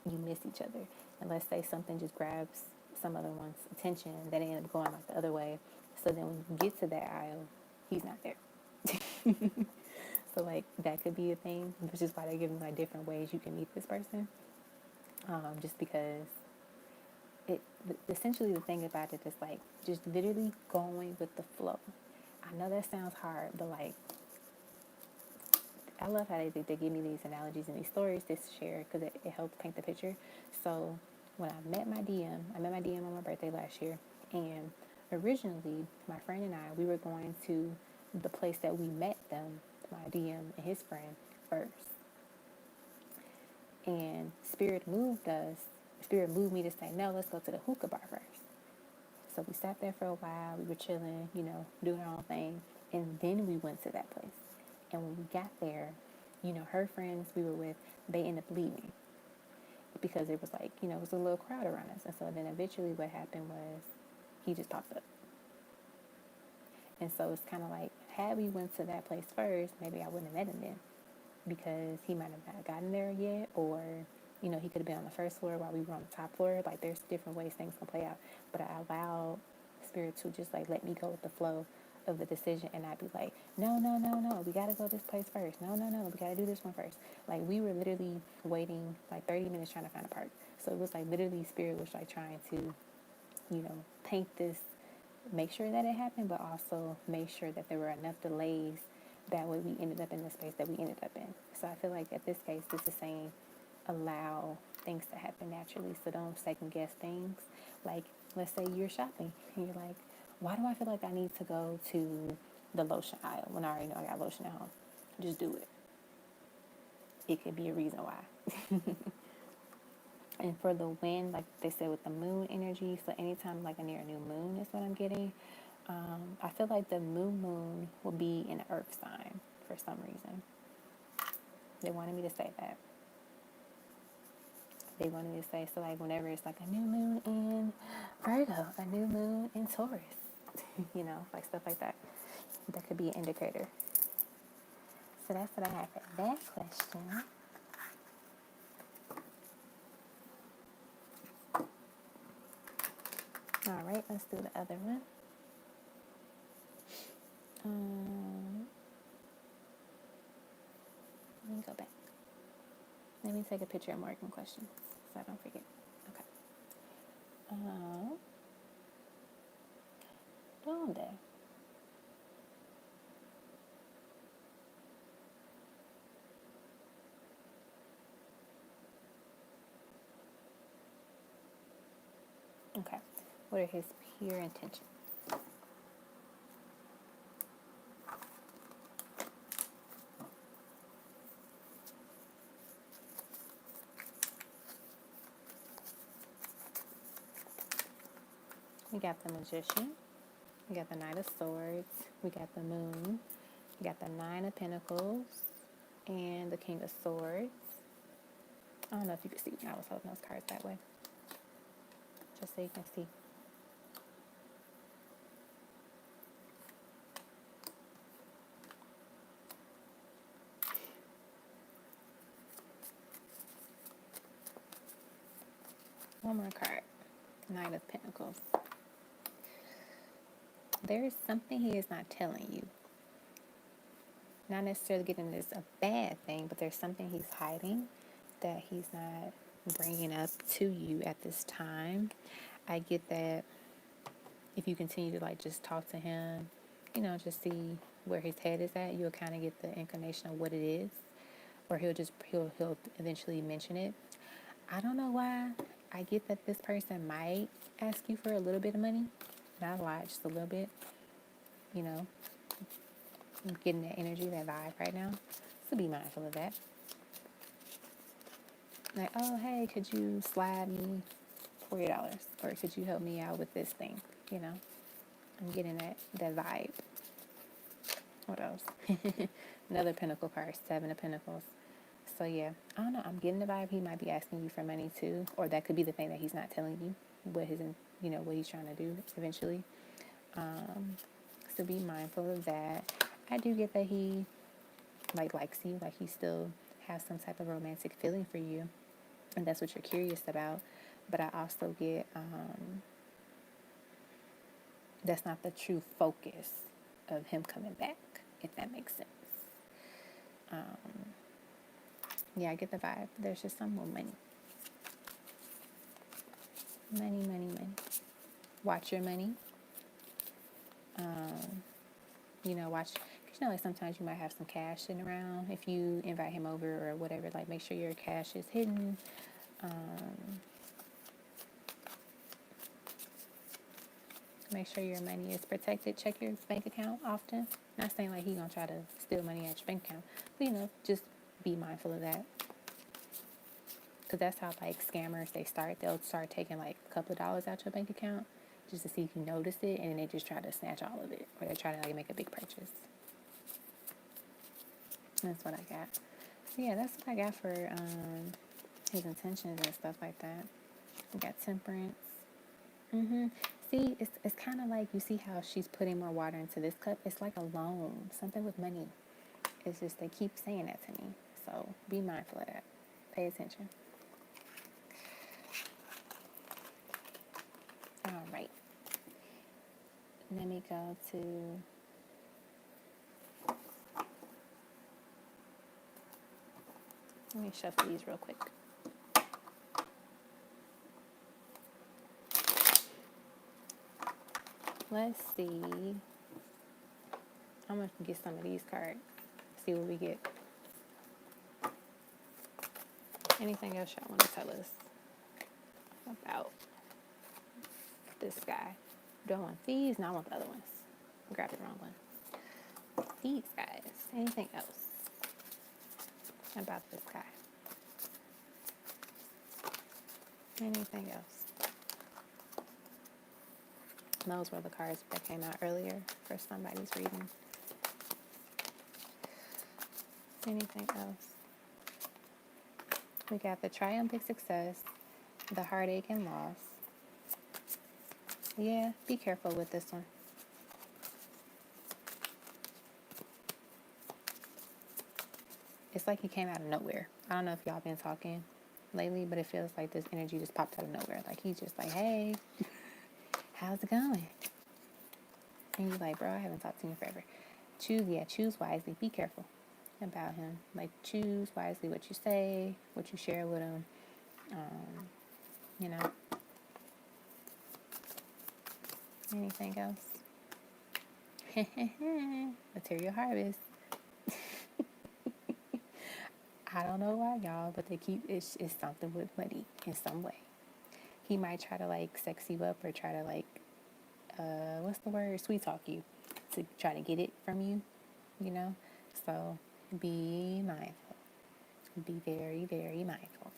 you miss each other, and let's say something just grabs some other one's attention, then they end up going like the other way, so then when you get to that aisle, he's not there. So like that could be a thing, which is why they're giving like different ways you can meet this person, just because it essentially the thing about it is like just literally going with the flow. I know that sounds hard, but like I love how they give me these analogies and these stories to share because it helps paint the picture. So when I met my DM on my birthday last year, and originally my friend and I, we were going to the place that we met them, my DM and his friend, first. And Spirit moved me to say, no, let's go to the hookah bar first. So we sat there for a while, we were chilling, doing our own thing, and then we went to that place. And when we got there, her friends we were with, they ended up leaving because it was like, it was a little crowd around us. And so then eventually what happened was he just popped up. And so it's kind of like, had we went to that place first, maybe I wouldn't have met him then because he might have not gotten there yet, or, he could have been on the first floor while we were on the top floor. Like there's different ways things can play out. But I allowed Spirit to just like let me go with the flow of the decision, and I'd be like, no, we gotta go this place first. No, we gotta do this one first. Like we were literally waiting like 30 minutes trying to find a park. So it was like literally Spirit was like trying to, paint this, make sure that it happened, but also make sure that there were enough delays that way we ended up in the space that we ended up in. So I feel like at this case, this is saying allow things to happen naturally. So don't second guess things. Like, let's say you're shopping and you're like, why do I feel like I need to go to the lotion aisle when I already know I got lotion at home? Just do it. It could be a reason why. And for the wind, like they said with the moon energy, so anytime like a near a new moon is what I'm getting. I feel like the new moon will be in earth sign for some reason. They wanted me to say that. They wanted me to say, so like whenever it's like a new moon in Virgo, a new moon in Taurus, like stuff like that. That could be an indicator. So that's what I have for that question. All right, let's do the other one. Let me go back. Let me take a picture of Morgan questions so I don't forget. Okay. ¿Dónde? Okay. What are his pure intentions? We got the Magician. We got the Knight of Swords. We got the Moon. We got the Nine of Pentacles and the King of Swords. I don't know if you can see when I was holding those cards that way. Just so you can see. One more card. Knight of Pentacles. There is something he is not telling you. Not necessarily getting this a bad thing, but there's something he's hiding that he's not bringing up to you at this time. I get that if you continue to like just talk to him, you know, just see where his head is at, you'll kind of get the inclination of what it is, or he'll eventually mention it. I don't know why. I get that this person might ask you for a little bit of money, not a lot, just a little bit. You know, I'm getting that energy, that vibe right now. So be mindful of that. Like, oh, hey, could you slide me $40? Or could you help me out with this thing? You know, I'm getting that vibe. What else? Another Pentacle card, Seven of Pentacles. So yeah, I don't know. I'm getting the vibe he might be asking you for money too, or that could be the thing that he's not telling you what he's trying to do eventually. So be mindful of that. I do get that he likes you, like he still has some type of romantic feeling for you, and that's what you're curious about. But I also get that's not the true focus of him coming back, if that makes sense. Yeah, I get the vibe. There's just some more money. Money. Watch your money. You know, watch, because you know, like sometimes you might have some cash sitting around. If you invite him over or whatever, like make sure your cash is hidden. Make sure your money is protected. Check your bank account often. Not saying like he gonna try to steal money at your bank account, but you know, just be mindful of that. Because that's how like scammers, they'll start taking like a couple of dollars out your bank account just to see if you notice it, and then they just try to snatch all of it, or they try to like make a big purchase. That's what I got. So yeah, that's what I got for his intentions and stuff like that. We got Temperance. See, it's kind of like, you see how she's putting more water into this cup? It's like a loan, something with money. It's just they keep saying that to me. So be mindful of that. Pay attention. All right. Let me go to... Let me shuffle these real quick. Let's see. I'm going to get some of these cards. See what we get. Anything else y'all want to tell us about this guy? Do I want these? No, I want the other ones. I grabbed the wrong one. These guys. Anything else about this guy? Anything else? Those were the cards that came out earlier for somebody's reading. Anything else? We got the triumphant success, the heartache and loss. Yeah, be careful with this one. It's like he came out of nowhere. I don't know if y'all been talking lately, but it feels like this energy just popped out of nowhere. Like he's just like, hey, how's it going? And you're like, bro, I haven't talked to you in forever. Choose wisely. Be careful about him. Like, choose wisely what you say, what you share with him. You know. Anything else? Material harvest. I don't know why, y'all, but it's something with money in some way. He might try to like sex you up, or try to like, what's the word? Sweet talk you to try to get it from you, you know? So be mindful. Be very, very mindful.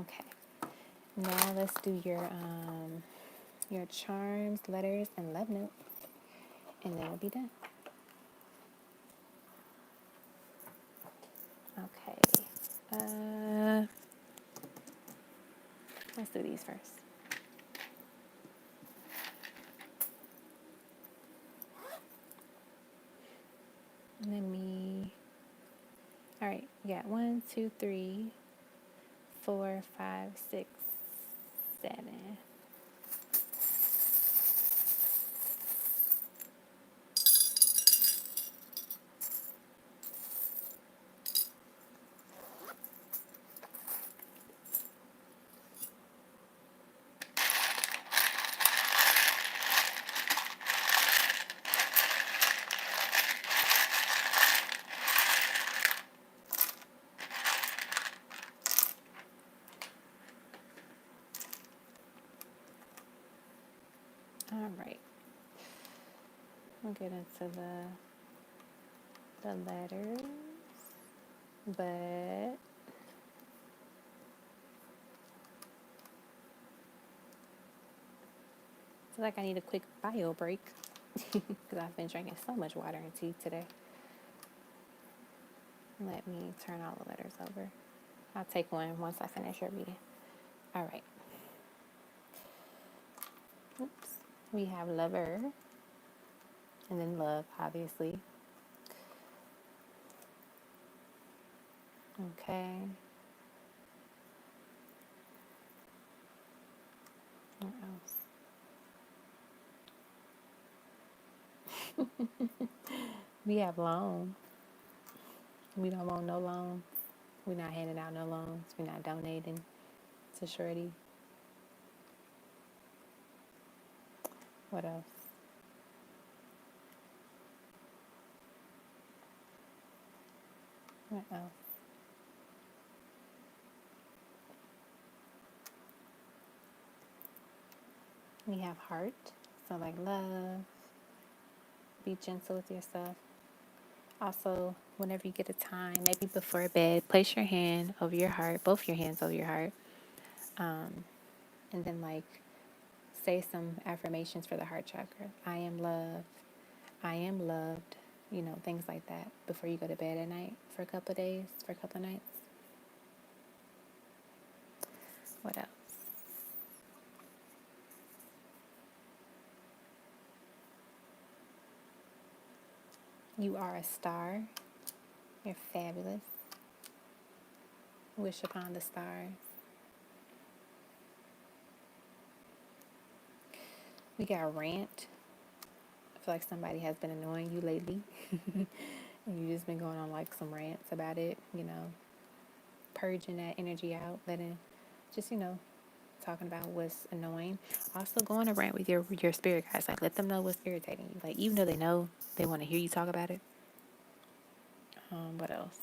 Okay. Now let's do your charms, letters, and love notes, and then we'll be done. Okay. Let's do these first. All right, we got 1, 2, 3, 4, 5, 6, 7. All right. We'll get into the letters, but I feel like I need a quick bio break because I've been drinking so much water and tea today. Let me turn all the letters over. I'll take one once I finish your reading. All right. Oops. We have lover and then love, obviously. Okay. What else? We have loan. We don't want no loans. We're not handing out no loans. We're not donating to Shorty. What else? What else? We have heart. So like love. Be gentle with yourself. Also, whenever you get a time, maybe before bed, place your hand over your heart, both your hands over your heart, and then like say some affirmations for the heart chakra. I am loved. I am loved. You know, things like that before you go to bed at night for a couple of days, for a couple of nights. What else? You are a star. You're fabulous. Wish upon the stars. We got rant. I feel like somebody has been annoying you lately. And you just been going on like some rants about it, you know, purging that energy out, letting just, you know, talking about what's annoying. Also go on a rant with your spirit guides. Like let them know what's irritating you. Like even though they know they want to hear you talk about it. What else?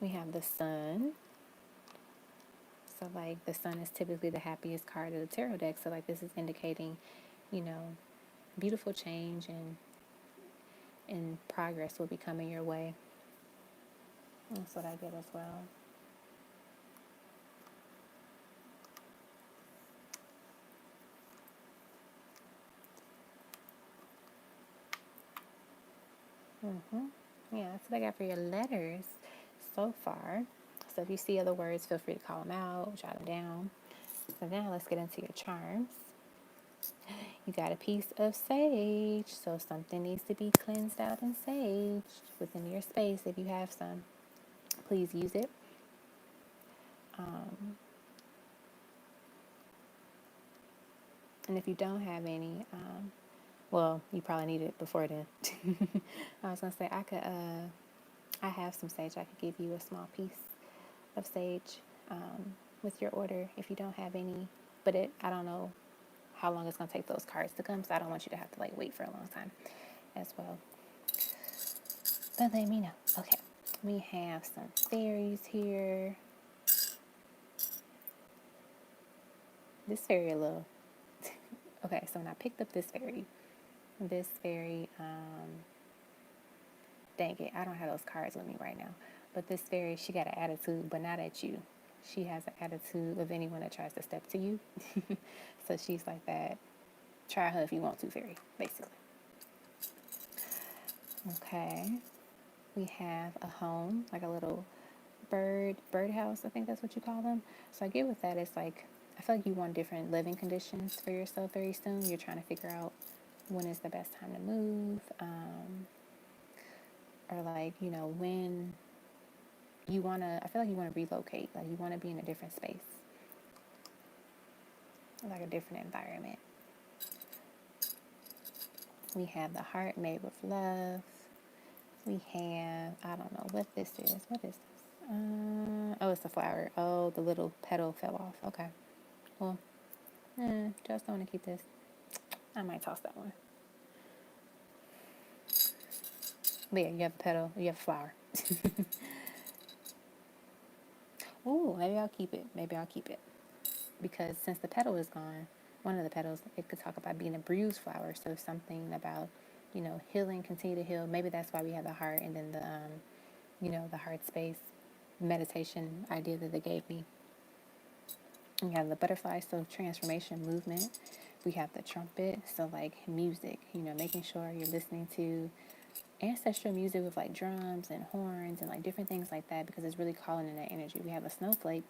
We have the sun. So like the sun is typically the happiest card of the tarot deck. So like this is indicating, you know, beautiful change and progress will be coming your way. That's what I get as well. Yeah, that's what I got for your letters so far. So if you see other words, feel free to call them out, jot them down. So now let's get into your charms. You got a piece of sage, so something needs to be cleansed out and saged within your space. If you have some, please use it. And if you don't have any, well, you probably need it before then. I was gonna say I have some sage. I could give you a small piece of sage with your order if you don't have any. But I don't know how long it's gonna take those cards to come, so I don't want you to have to like wait for a long time as well. But let me know. Okay, we have some fairies here. This fairy a little. Okay, so when I picked up this fairy, dang it, I don't have those cards with me right now. But this fairy, she got an attitude, but not at you. She has an attitude of anyone that tries to step to you. So she's like that. Try her if you want to, fairy, basically. Okay. We have a home, like a little birdhouse, I think that's what you call them. So I get with that, it's like, I feel like you want different living conditions for yourself very soon. You're trying to figure out when is the best time to move, or like, you know, when I feel like you want to relocate. Like you want to be in a different space, like a different environment. We have the heart made with love. We have, I don't know what this is. What is this? Oh, it's a flower. Oh, the little petal fell off. Okay. Well, just don't want to keep this. I might toss that one. But yeah, you have the petal. You have a flower. Oh, maybe I'll keep it. Maybe I'll keep it. Because since the petal is gone, one of the petals, it could talk about being a bruised flower. So something about, healing, continue to heal. Maybe that's why we have the heart and then the heart space meditation idea that they gave me. We have the butterfly, so transformation, movement. We have the trumpet, so like music, making sure you're listening to ancestral music with like drums and horns and like different things like that because it's really calling in that energy. We have a snowflake,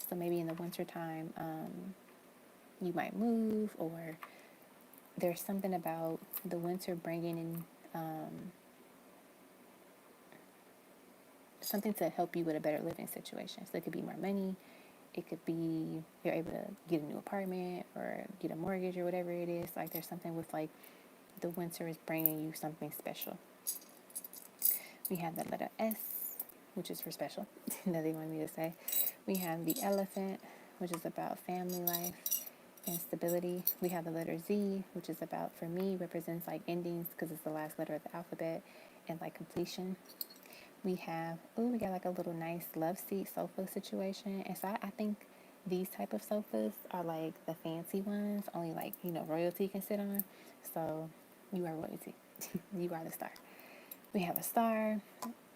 so maybe in the wintertime, you might move, or there's something about the winter bringing in something to help you with a better living situation. So it could be more money. It could be you're able to get a new apartment or get a mortgage or whatever it is. Like there's something with like the winter is bringing you something special. We have the letter S, which is for special, that they wanted me to say. We have the elephant, which is about family life and stability. We have the letter Z, which is about, for me, represents like endings because it's the last letter of the alphabet and like completion. We got like a little nice love seat sofa situation. And so I think these type of sofas are like the fancy ones, only like, royalty can sit on. So you are royalty. You are the star. We have a star,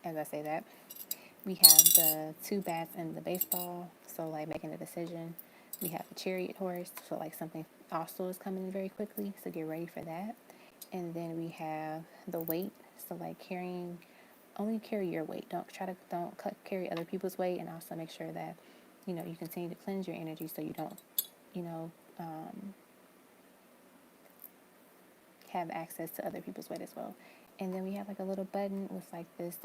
as I say that. We have the two bats and the baseball, so like making a decision. We have the chariot horse, so like something also is coming very quickly, so get ready for that. And then we have the weight, so like only carry your weight. Don't carry other people's weight, and also make sure that you continue to cleanse your energy so you don't you know have access to other people's weight as well. And then we have like a little button with like this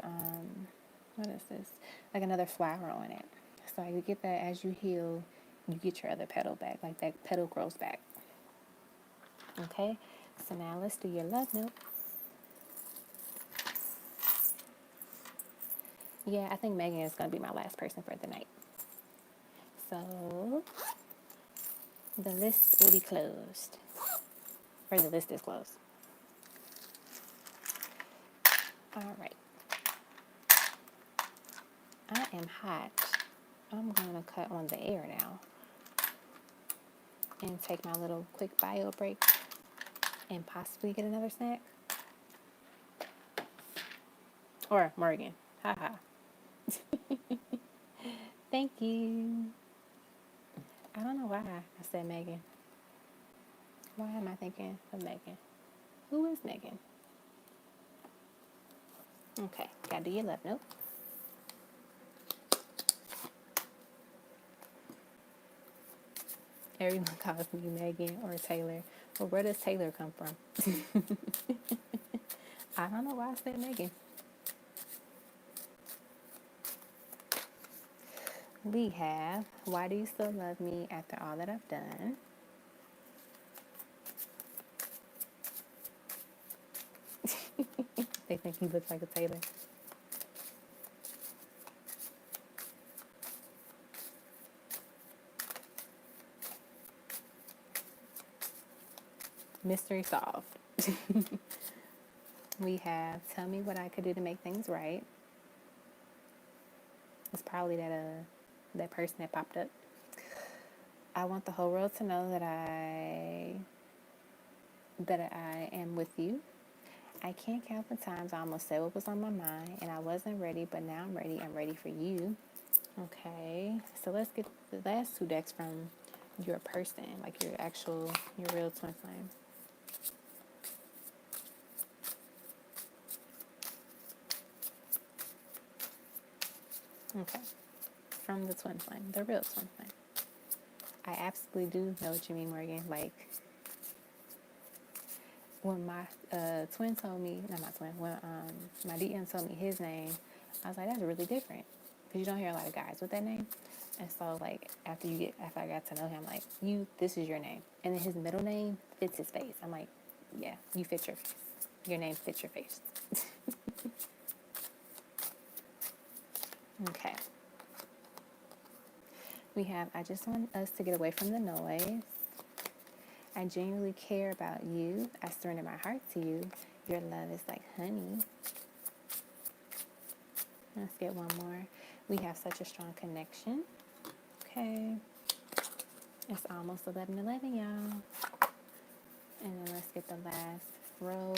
what is this? Like another flower on it. So you get that as you heal, you get your other petal back. Like that petal grows back. Okay? So now let's do your love note. Yeah, I think Megan is going to be my last person for the night. So the list will be closed. Or the list is closed. All right. I am hot. I'm going to cut on the air now and take my little quick bio break and possibly get another snack. Or Morgan. Haha. Thank you. I don't know why I said Megan. Why am I thinking of Megan? Who is Megan? Okay, gotta do your love note. Everyone calls me Megan or Taylor. Well, where does Taylor come from? I don't know why I said Megan. We have, why do you still love me after all that I've done? They think you look like a Taylor. Mystery solved. We have, tell me what I could do to make things right. It's probably that person that popped up. I want the whole world to know that I am with you. I can't count the times I almost said what was on my mind and I wasn't ready, but now I'm ready. I'm ready for you. Okay, so let's get the last two decks from your person, like your real twin flame. Okay, from the twin flame, the real twin flame. I absolutely do know what you mean, Morgan. Like, when my twin told me, not my twin, when my DM told me his name, I was like, that's really different. because you don't hear a lot of guys with that name. And so, like, after I got to know him, like, this is your name. And then his middle name fits his face. I'm like, yeah, you fit your name fits your face. Okay. We have, I just want us to get away from the noise. I genuinely care about you. I surrender my heart to you. Your love is like honey. Let's get one more. We have such a strong connection. Okay. It's almost 11:11, y'all. And then let's get the last row.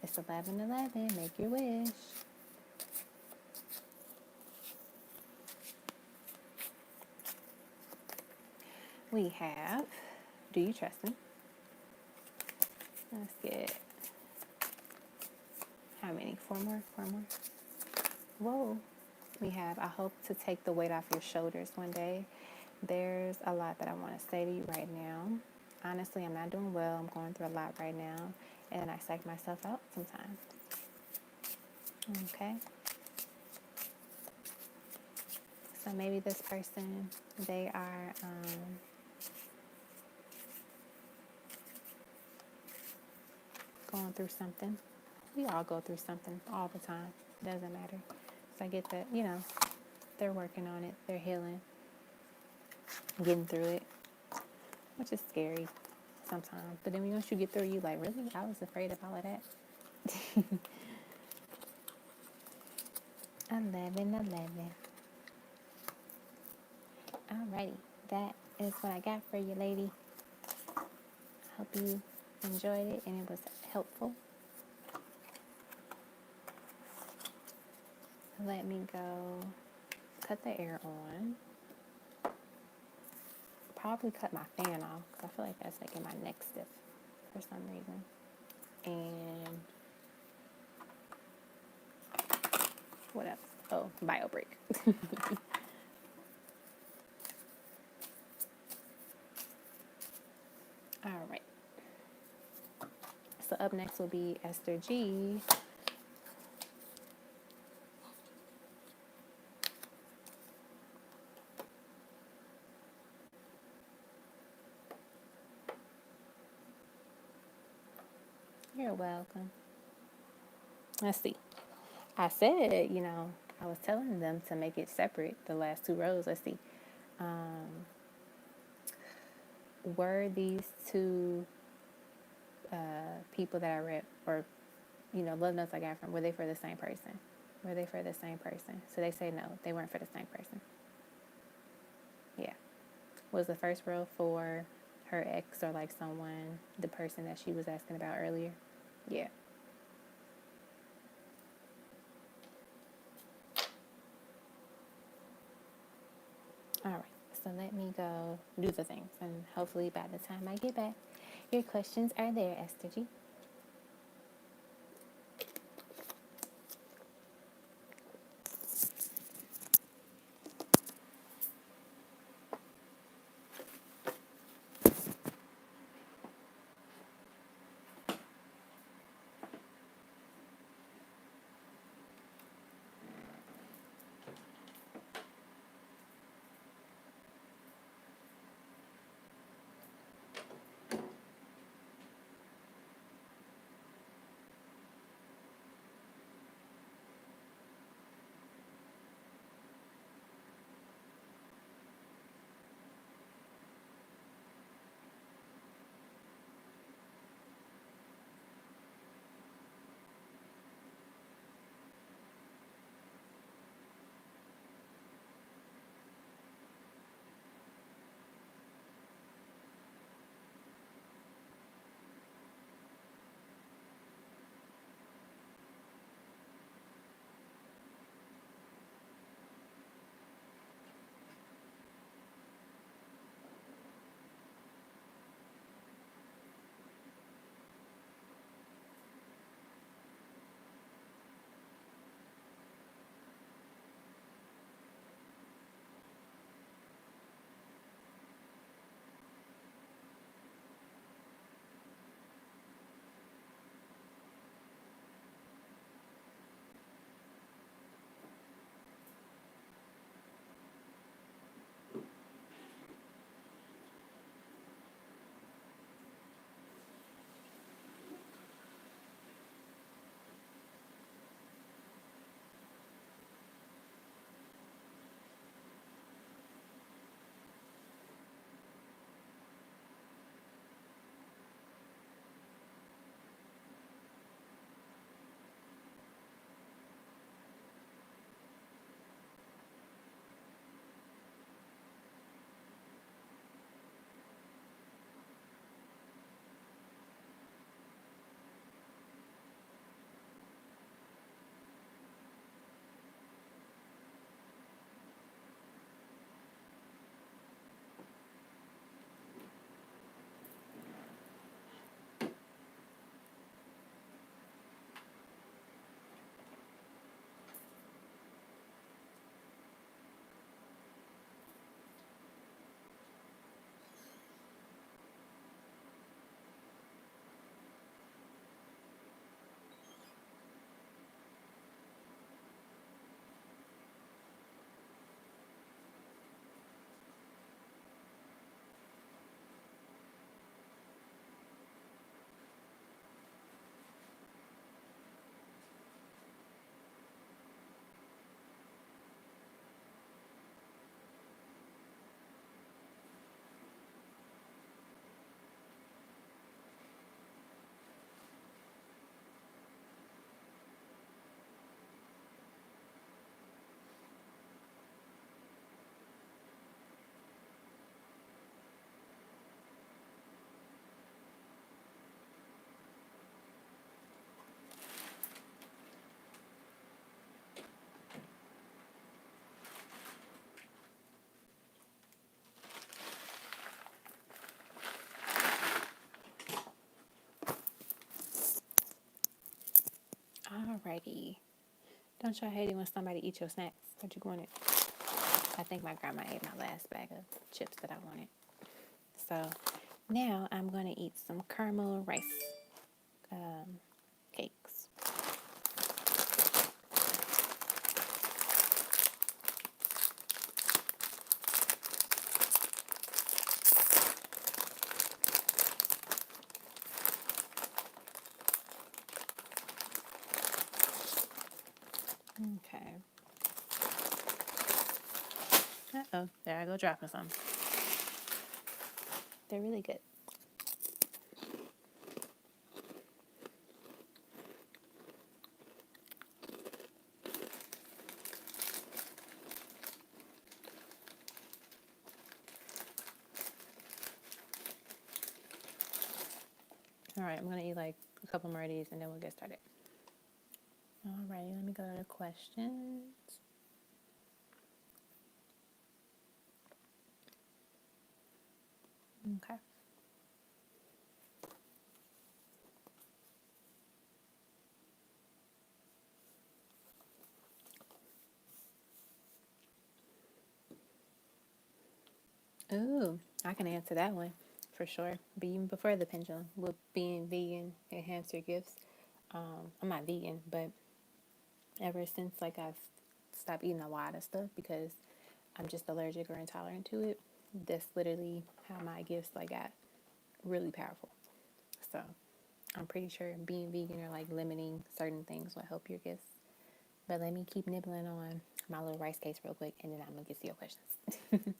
It's 11:11. Make your wish. We have, do you trust me? Let's get, how many? Four more? Whoa. We have, I hope to take the weight off your shoulders one day. There's a lot that I want to say to you right now. Honestly, I'm not doing well. I'm going through a lot right now. And I psych myself out sometimes. Okay. So maybe this person, they are going through something. We all go through something all the time. Doesn't matter. So I get that, they're working on it. They're healing. Getting through it. Which is scary sometimes. But then once you get through, you like, really? I was afraid of all of that. 11:11. Alrighty. That is what I got for you, lady. Hope you enjoyed it and it was helpful. Let me go cut the air on. Probably cut my fan off because I feel like that's making my neck stiff for some reason. And what else? Oh, bio break. All right. So up next will be Esther G. You're welcome. Let's see. I said, I was telling them to make it separate, the last two rows. Let's see. Were these two people that I read, or, love notes I got from, were they for the same person? Were they for the same person? So they say no, they weren't for the same person. Yeah. Was the first row for her ex or like someone, the person that she was asking about earlier? Yeah. All right. So let me go do the things, and hopefully by the time I get back, your questions are there, Esther G. Alrighty. Don't y'all hate it when somebody eats your snacks? What you wanted? I think my grandma ate my last bag of chips that I wanted. So now I'm going to eat some caramel rice cakes. Okay. Uh-oh, there I go dropping some. They're really good. All right, I'm going to eat like a couple more of these and then we'll get started. All right, let me go to the questions. Okay. Ooh, I can answer that one for sure. But even before the pendulum, with being vegan, enhance your gifts. I'm not vegan, but ever since like I've stopped eating a lot of stuff because I'm just allergic or intolerant to it, that's literally how my gifts like got really powerful. So I'm pretty sure being vegan or like limiting certain things will help your gifts. But let me keep nibbling on my little rice case real quick and then I'm gonna get to your questions.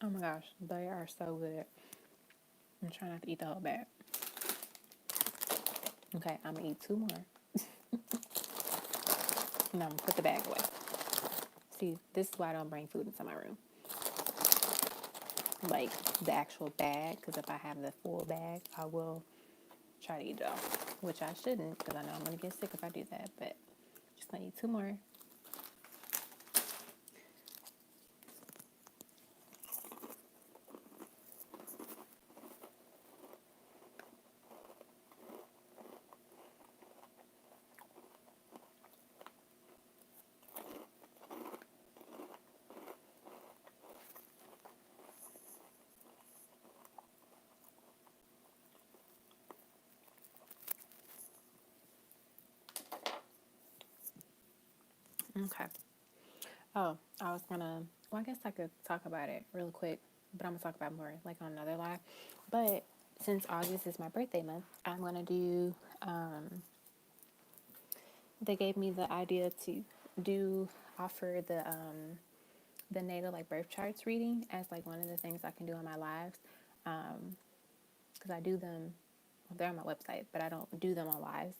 Oh my gosh, they are so good. I'm trying not to eat the whole bag. Okay, I'm gonna eat two more. And I'm gonna put the bag away. See, this is why I don't bring food into my room. Like the actual bag, because if I have the full bag, I will try to eat it off, which I shouldn't, because I know I'm gonna get sick if I do that. But just gonna eat two more. Okay. Oh, I was gonna. Well, I guess I could talk about it real quick, but I'm gonna talk about more like on another live. But since August is my birthday month, I'm gonna do. They gave me the idea to do offer the natal like birth charts reading as like one of the things I can do on my lives, because I do them. Well, they're on my website, but I don't do them on lives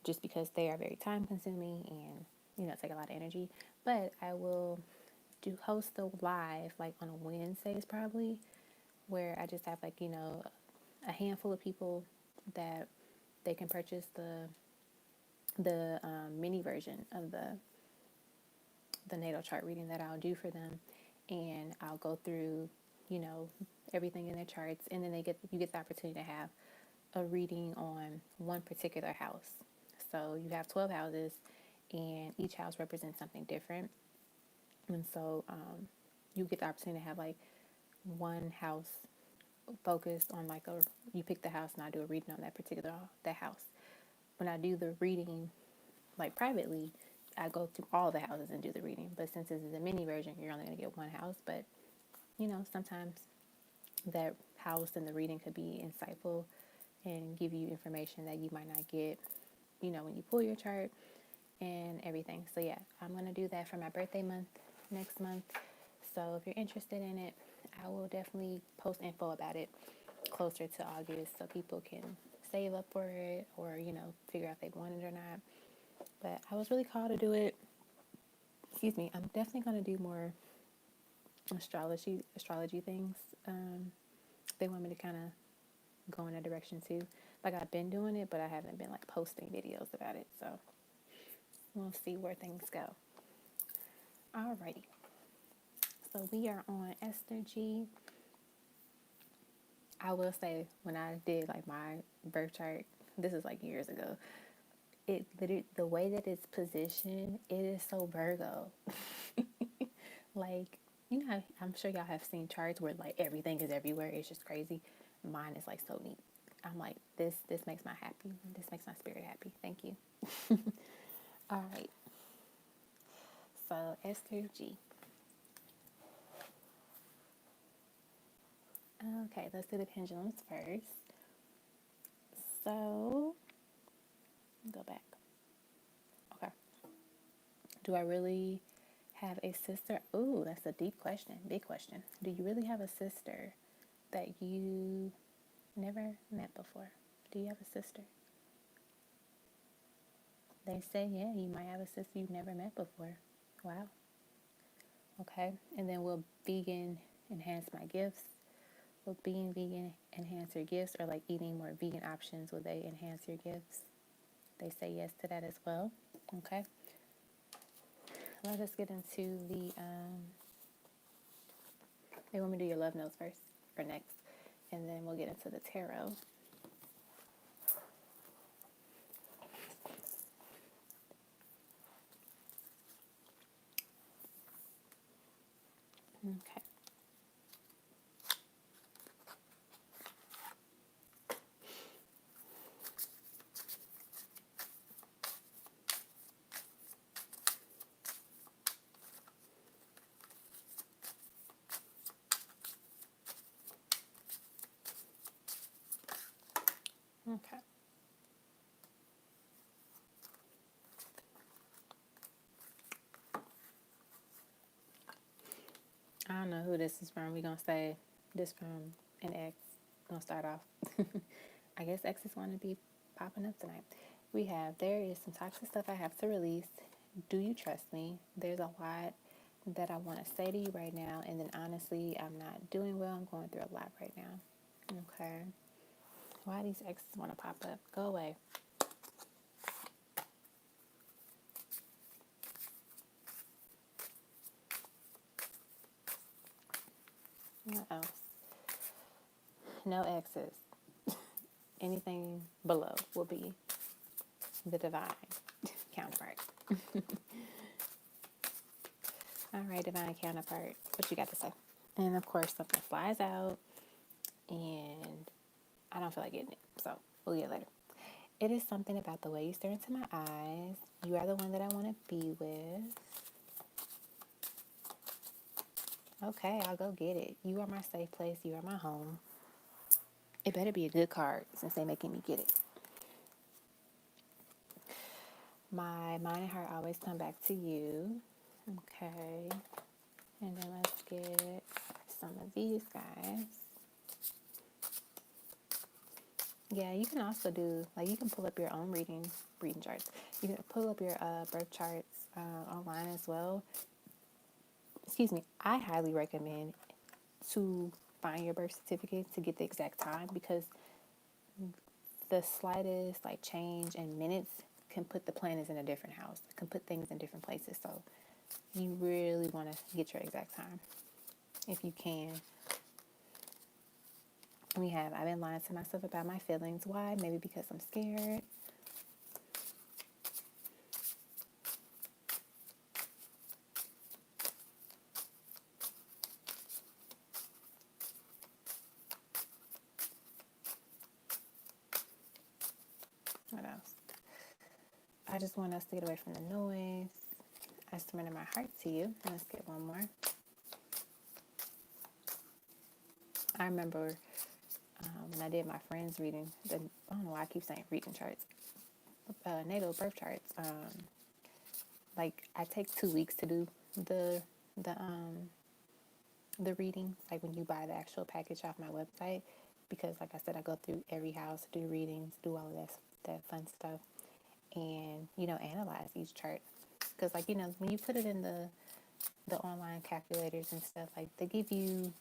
just because they are very time consuming and take a lot of energy. But I will do host the live like on a Wednesdays probably, where I just have like a handful of people that they can purchase the mini version of the natal chart reading that I'll do for them, and I'll go through you know everything in their charts, and then you get the opportunity to have a reading on one particular house. So you have 12 houses, and each house represents something different. And so you get the opportunity to have like one house focused on like you pick the house and I do a reading on that house. When I do the reading like privately, I go through all the houses and do the reading. But since this is a mini version, you're only going to get one house. But sometimes that house and the reading could be insightful and give you information that you might not get, when you pull your chart and everything. So yeah, I'm going to do that for my birthday month next month. So if you're interested in it, I will definitely post info about it closer to August so people can save up for it or, figure out if they want it or not. But I was really called to do it. Excuse me. I'm definitely going to do more astrology things. They want me to kind of go in that direction too. Like I've been doing it, but I haven't been like posting videos about it. So we'll see where things go. Alrighty. So we are on Esther G. I will say when I did like my birth chart, this is like years ago. It literally, the way that it's positioned, it is so Virgo. Like, I'm sure y'all have seen charts where like everything is everywhere. It's just crazy. Mine is like so neat. I'm like, this makes my happy. This makes my spirit happy. Thank you. All right. So Esther G. Okay, let's do the pendulums first. So go back. Okay. Do I really have a sister? Ooh, that's a deep question. Big question. Do you really have a sister that you never met before? Do you have a sister? They say, yeah, you might have a sister you've never met before. Wow. Okay. And then will vegan enhance my gifts? Will being vegan enhance your gifts, or like eating more vegan options, will they enhance your gifts? They say yes to that as well. Okay. Let us get into they want me to do your love notes first, or next, and then we'll get into the tarot. Okay. Okay. I don't know who this is from. We're going to say this from an ex. Going to start off. I guess exes want to be popping up tonight. We have, there is some toxic stuff I have to release. Do you trust me? There's a lot that I want to say to you right now. And then honestly, I'm not doing well. I'm going through a lot right now. Okay. Why these exes want to pop up? Go away. What else? No exes. Anything below will be the divine counterpart. All right, divine counterpart. What you got to say? And of course, something flies out, and I don't feel like getting it. So we'll get it later. It is something about the way you stare into my eyes. You are the one that I want to be with. Okay, I'll go get it. You are my safe place. You are my home. It better be a good card since they're making me get it. My mind and heart always come back to you. Okay. And then let's get some of these guys. Yeah, you can also do, like, you can pull up your own reading charts. You can pull up your birth charts online as well. Excuse me. I highly recommend to find your birth certificate to get the exact time, because the slightest like change in minutes can put the planets in a different house, can put things in different places. So you really want to get your exact time if you can. We have, I've been lying to myself about my feelings. Why? Maybe because I'm scared. What else? I just want us to get away from the noise. I surrender my heart to you. Let's get one more. I remember when I did my friend's reading, I don't know why I keep saying reading charts, natal birth charts. Like I take 2 weeks to do the the um the readings, like when you buy the actual package off my website, because like I said, I go through every house, do readings, do all of that fun stuff, and analyze each chart. Because like when you put it in the online calculators and stuff, like they give you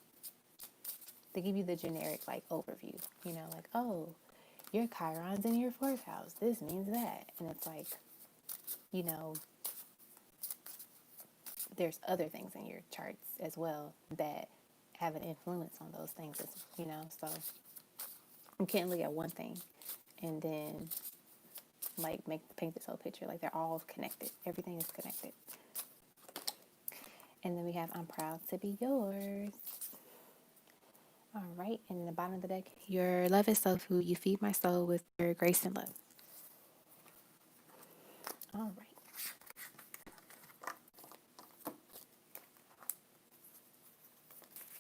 the generic like overview, like, oh, your Chiron's in your fourth house, this means that. And it's like, you know there's other things in your charts as well that have an influence on those things, so you can't look at one thing and then like paint this whole picture. Like they're all connected, everything is connected. And then we have, I'm proud to be yours. All right, and in the bottom of the deck, your love is soul food, you feed my soul with your grace and love. All right,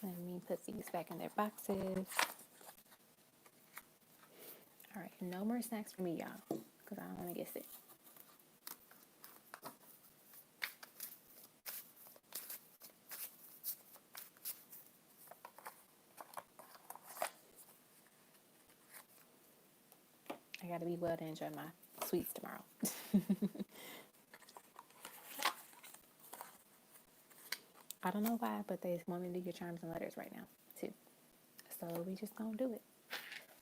let me put these back in their boxes. All right, no more snacks for me, y'all, because I don't want to get sick. I got to be well to enjoy my sweets tomorrow. I don't know why, but they want me to do your charms and letters right now, too. So we just gonna do it.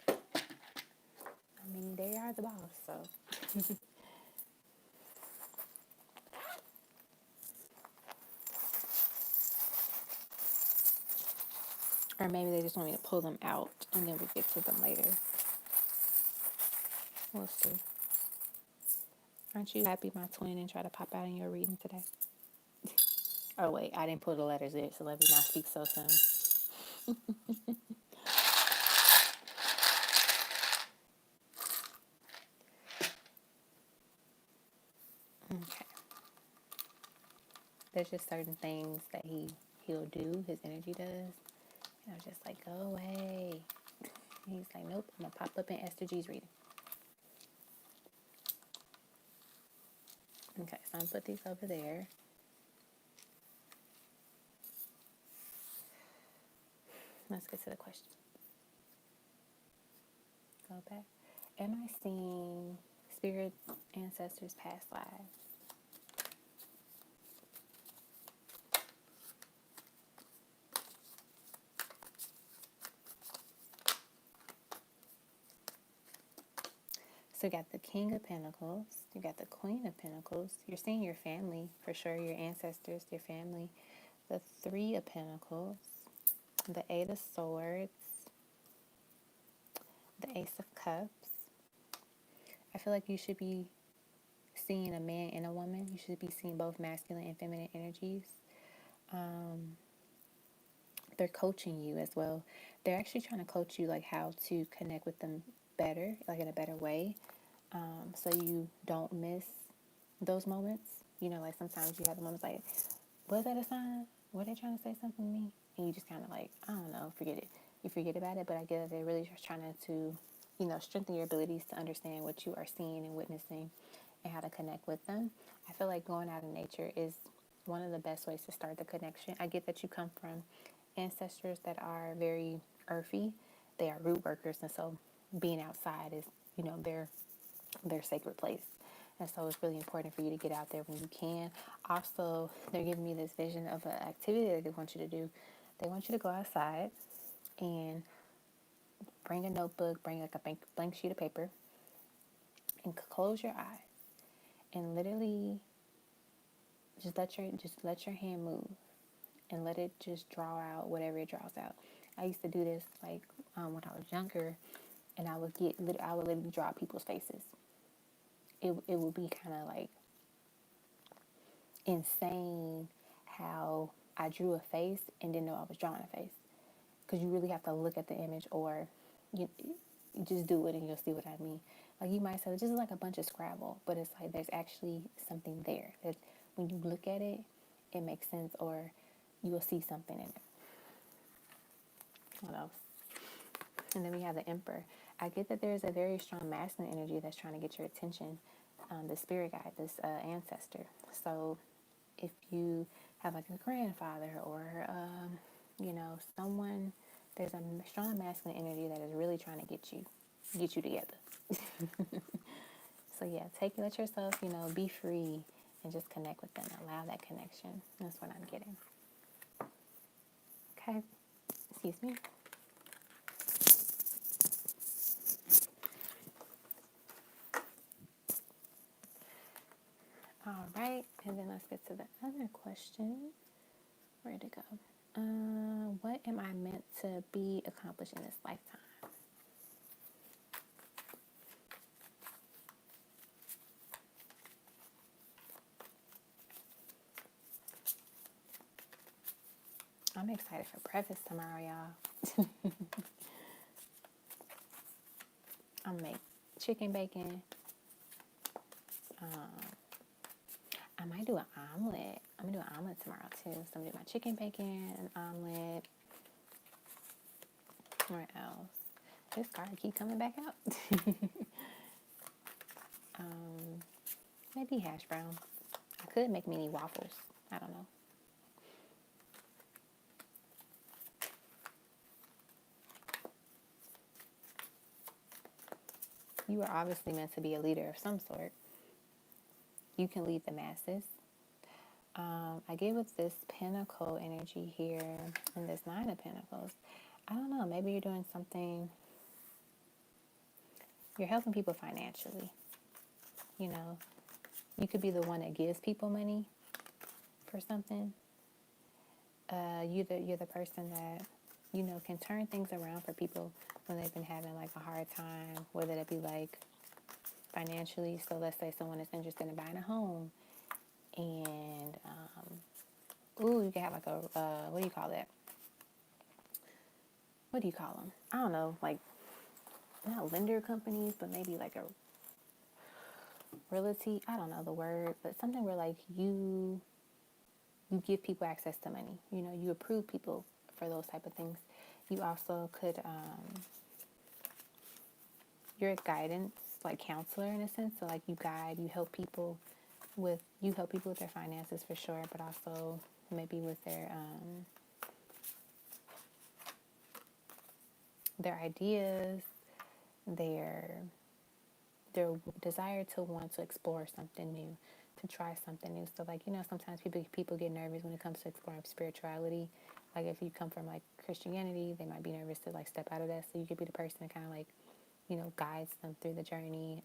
I mean, they are the boss, so. Or maybe they just want me to pull them out and then we get to them later. We'll see. Aren't you happy my twin didn't try to pop out in your reading today? Oh, wait, I didn't pull the letters in, so let me not speak so soon. Okay. There's just certain things that he'll do, his energy does. And I was just like, go away. And he's like, nope, I'm going to pop up in Esther G's reading. Okay, so I'm going to put these over there. Let's get to the question. Go back. Am I seeing spirits, ancestors, past lives? So you got the King of Pentacles, you got the Queen of Pentacles. You're seeing your family for sure, your ancestors, your family. The Three of Pentacles, the Eight of Swords, the Ace of Cups. I feel like you should be seeing a man and a woman. You should be seeing both masculine and feminine energies. They're coaching you as well. They're actually trying to coach you like how to connect with them better, like in a better way, so you don't miss those moments. Like sometimes you have the moments like, was that a sign? Were they trying to say something to me? And you just kind of like, I don't know, forget it. You forget about it, but I get that they're really just trying to, strengthen your abilities to understand what you are seeing and witnessing and how to connect with them. I feel like going out in nature is one of the best ways to start the connection. I get that you come from ancestors that are very earthy. They are root workers, and so being outside is, their sacred place. And so it's really important for you to get out there when you can. Also, they're giving me this vision of an activity that they want you to do. They want you to go outside and bring a notebook, bring like a blank sheet of paper, and close your eyes and literally just let your hand move and let it just draw out whatever it draws out. I used to do this like when I was younger, and I would literally draw people's faces. It would be kind of like insane how I drew a face and didn't know I was drawing a face, because you really have to look at the image, or you just do it and you'll see what I mean. Like, you might say, this is like a bunch of Scrabble, but it's like there's actually something there that when you look at it, it makes sense, or you will see something in it. What else? And then we have the Emperor. I get that there's a very strong masculine energy that's trying to get your attention, the spirit guide, this ancestor. So if you have like a grandfather, or someone, there's a strong masculine energy that is really trying to get you together. So yeah, let yourself, be free and just connect with them. Allow that connection. That's what I'm getting. Okay. Excuse me. All right, and then let's get to the other question. Where'd it go? What am I meant to be accomplished in this lifetime? I'm excited for breakfast tomorrow, y'all. I'm gonna make chicken bacon. I might do an omelet. I'm gonna do an omelet tomorrow too. So I'm gonna do my chicken bacon, an omelet. Where else? This card keep coming back out. Maybe hash brown. I could make mini waffles. I don't know. You are obviously meant to be a leader of some sort. You can lead the masses. I get with this Pentacle energy here and this Nine of Pentacles. I don't know. Maybe you're doing something. You're helping people financially. You could be the one that gives people money for something. You're the person that can turn things around for people when they've been having like a hard time, whether it be like financially. So let's say someone is interested in buying a home, and you can have like a what do you call that? What do you call them? I don't know, like not lender companies, but maybe like a realty. I don't know the word, but something where like you give people access to money. You approve people for those type of things. You also could you're a guidance, like counselor in a sense. So like you help people with their finances for sure, but also maybe with their ideas, their desire to want to explore something new, to try something new. So like, sometimes people get nervous when it comes to exploring spirituality. Like if you come from like Christianity, they might be nervous to like step out of that. So you could be the person that kind of like, guides them through the journey.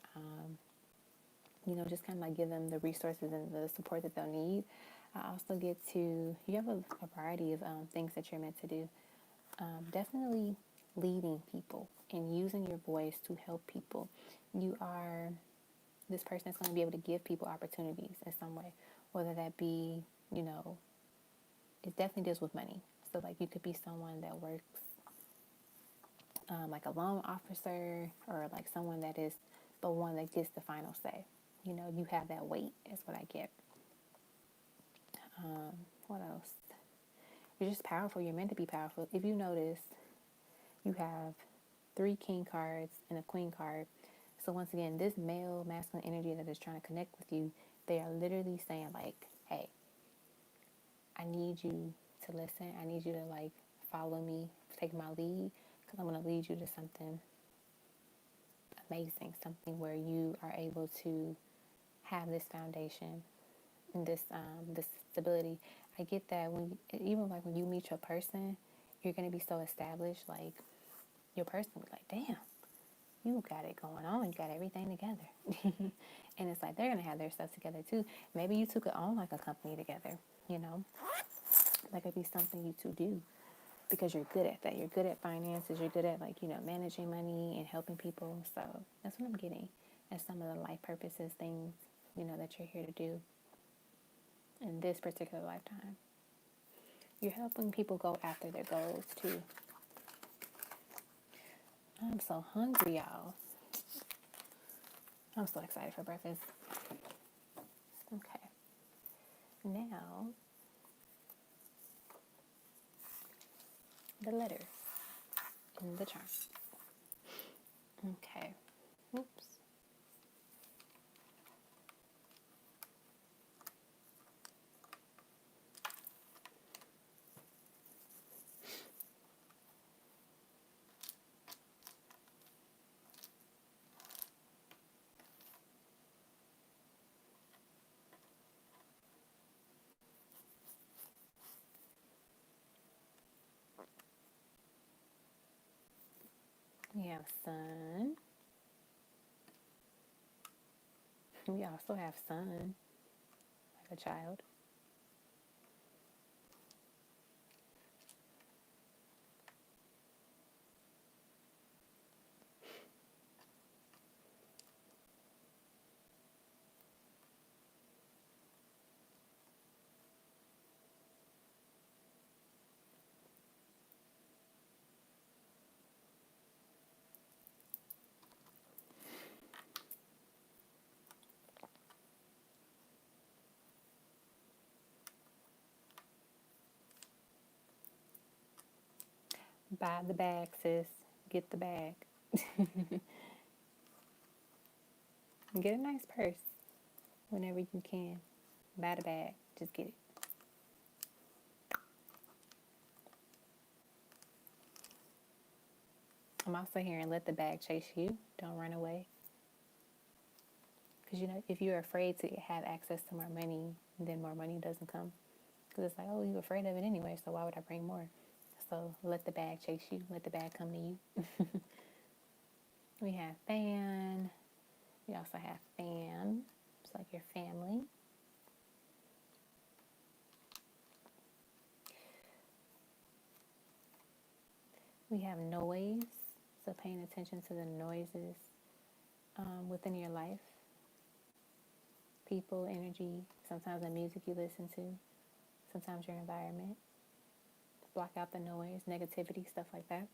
Just kind of like give them the resources and the support that they'll need. I also get to, you have a variety of things that you're meant to do. Definitely leading people and using your voice to help people. You are this person that's going to be able to give people opportunities in some way, whether that be, it definitely deals with money. So like you could be someone that works like a loan officer, or like someone that is the one that gets the final say. You have that weight is what I get. What else? You're just powerful. You're meant to be powerful. If you notice, you have 3 king cards and a queen card. So once again, this male masculine energy that is trying to connect with you, they are literally saying like, hey, I need you to listen. I need you to like follow me, take my lead, because I'm going to lead you to something amazing, something where you are able to have this foundation and this stability. I get that even like when you meet your person, you're going to be so established, like your person will be like, damn, you got it going on. You got everything together. And it's like they're going to have their stuff together too. Maybe you two could own like a company together, That could be something you two do. because you're good at that. You're good at finances. You're good at, like, managing money and helping people. So that's what I'm getting as some of the life purposes, things, that you're here to do in this particular lifetime. You're helping people go after their goals too. I'm so hungry, y'all. I'm so excited for breakfast. Okay. Now, the letters in the chart. Okay. Oops. We have sun. We also have sun, like a child. Buy the bag, sis. Get the bag. Get a nice purse whenever you can. Buy the bag. Just get it. I'm also hearing let the bag chase you. Don't run away. Because, if you're afraid to have access to more money, then more money doesn't come. Because it's like, oh, you're afraid of it anyway, so why would I bring more? So let the bag chase you. Let the bag come to you. We have fan. We also have fam. It's like your family. We have noise. So paying attention to the noises within your life. People, energy, sometimes the music you listen to, sometimes your environment. Block out the noise, negativity, stuff like that.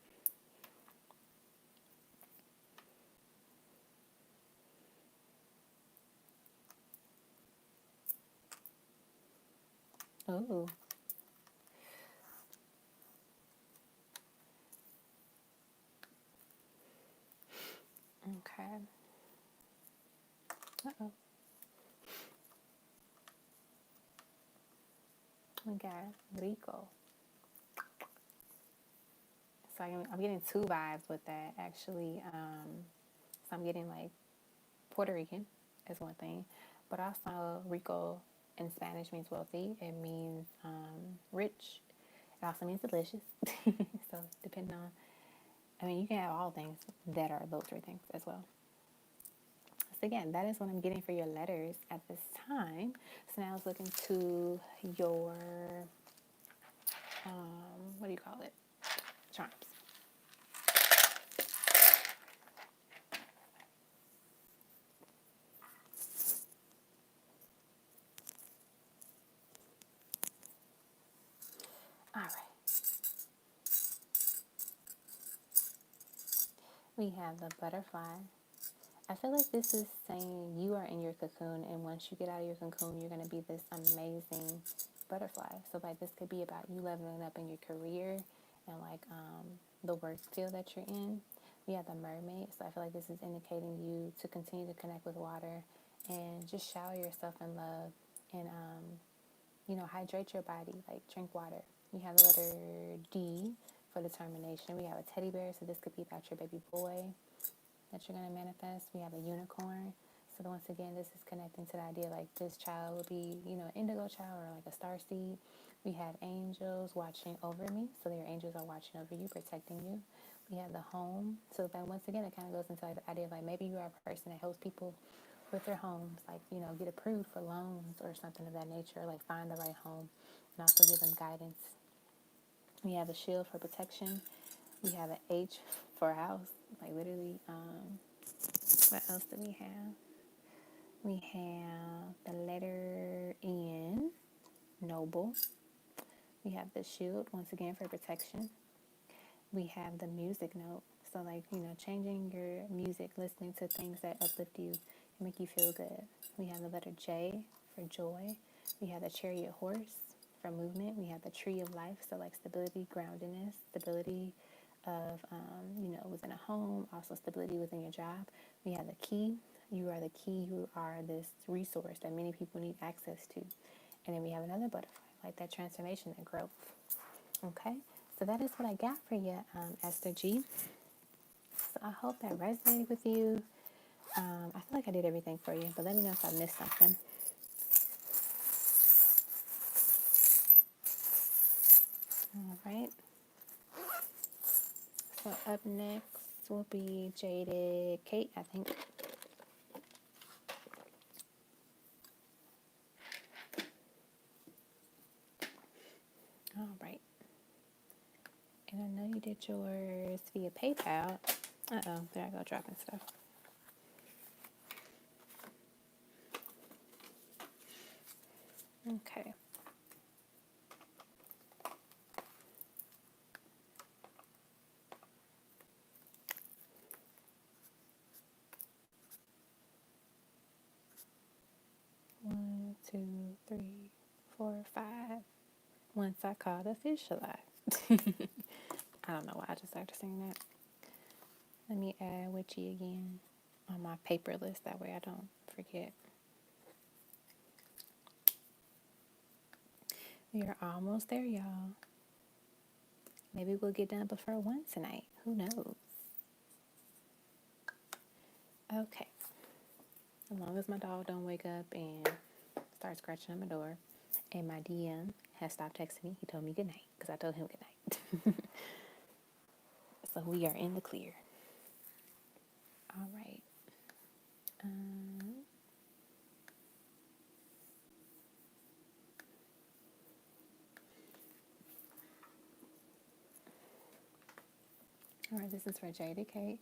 Ooh. Okay. Uh-oh. We got Rico. So I'm getting two vibes with that, actually. So I'm getting, like, Puerto Rican is one thing, but also Rico in Spanish means wealthy. It means rich. It also means delicious. So depending on, you can have all things that are those three things as well. So again, that is what I'm getting for your letters at this time. So now let's look into your, what do you call it? Charms. All right. We have the butterfly. I feel like this is saying you are in your cocoon, and once you get out of your cocoon, you're going to be this amazing butterfly. So, like, this could be about you leveling up in your career and, like, the work field that you're in. We have the mermaid, so I feel like this is indicating you to continue to connect with water and just shower yourself in love and, hydrate your body, like drink water. We have the letter D for determination. We have a teddy bear, so this could be about your baby boy that you're going to manifest. We have a unicorn. So once again, this is connecting to the idea like this child will be, an indigo child or like a star seed. We have angels watching over me. So your angels are watching over you, protecting you. We have the home. So then once again, it kind of goes into like the idea of like maybe you are a person that helps people with their homes, like, get approved for loans or something of that nature, like find the right home and also give them guidance We have a shield for protection. We have an H for house, like literally. What else do we have? We have the letter N, noble. We have the shield, once again, for protection. We have the music note. So, like, changing your music, listening to things that uplift you and make you feel good. We have the letter J for joy. We have the chariot horse for movement. We have the tree of life. So, like, stability, groundedness, stability of, within a home, also stability within your job. We have the key. You are the key. You are this resource that many people need access to. And then we have another butterfly, like that transformation, that growth. Okay, so that is what I got for you, Esther G. So I hope that resonated with you. I feel like I did everything for you, but let me know if I missed something. All right. So up next will be Jaded Kate, I think. All right. And I know you did yours via PayPal. Uh-oh, there I go dropping stuff. Okay. One, two, three, four, five. Once I called officialize. I don't know why I just started singing that. Let me add Witchy again on my paper list. That way I don't forget. We are almost there, y'all. Maybe we'll get done before 1 tonight. Who knows? Okay. As long as my dog don't wake up and start scratching on my door. And my DM has stopped texting me. He told me good night because I told him good night. So we are in the clear. All right. All right, this is for Jada Kate.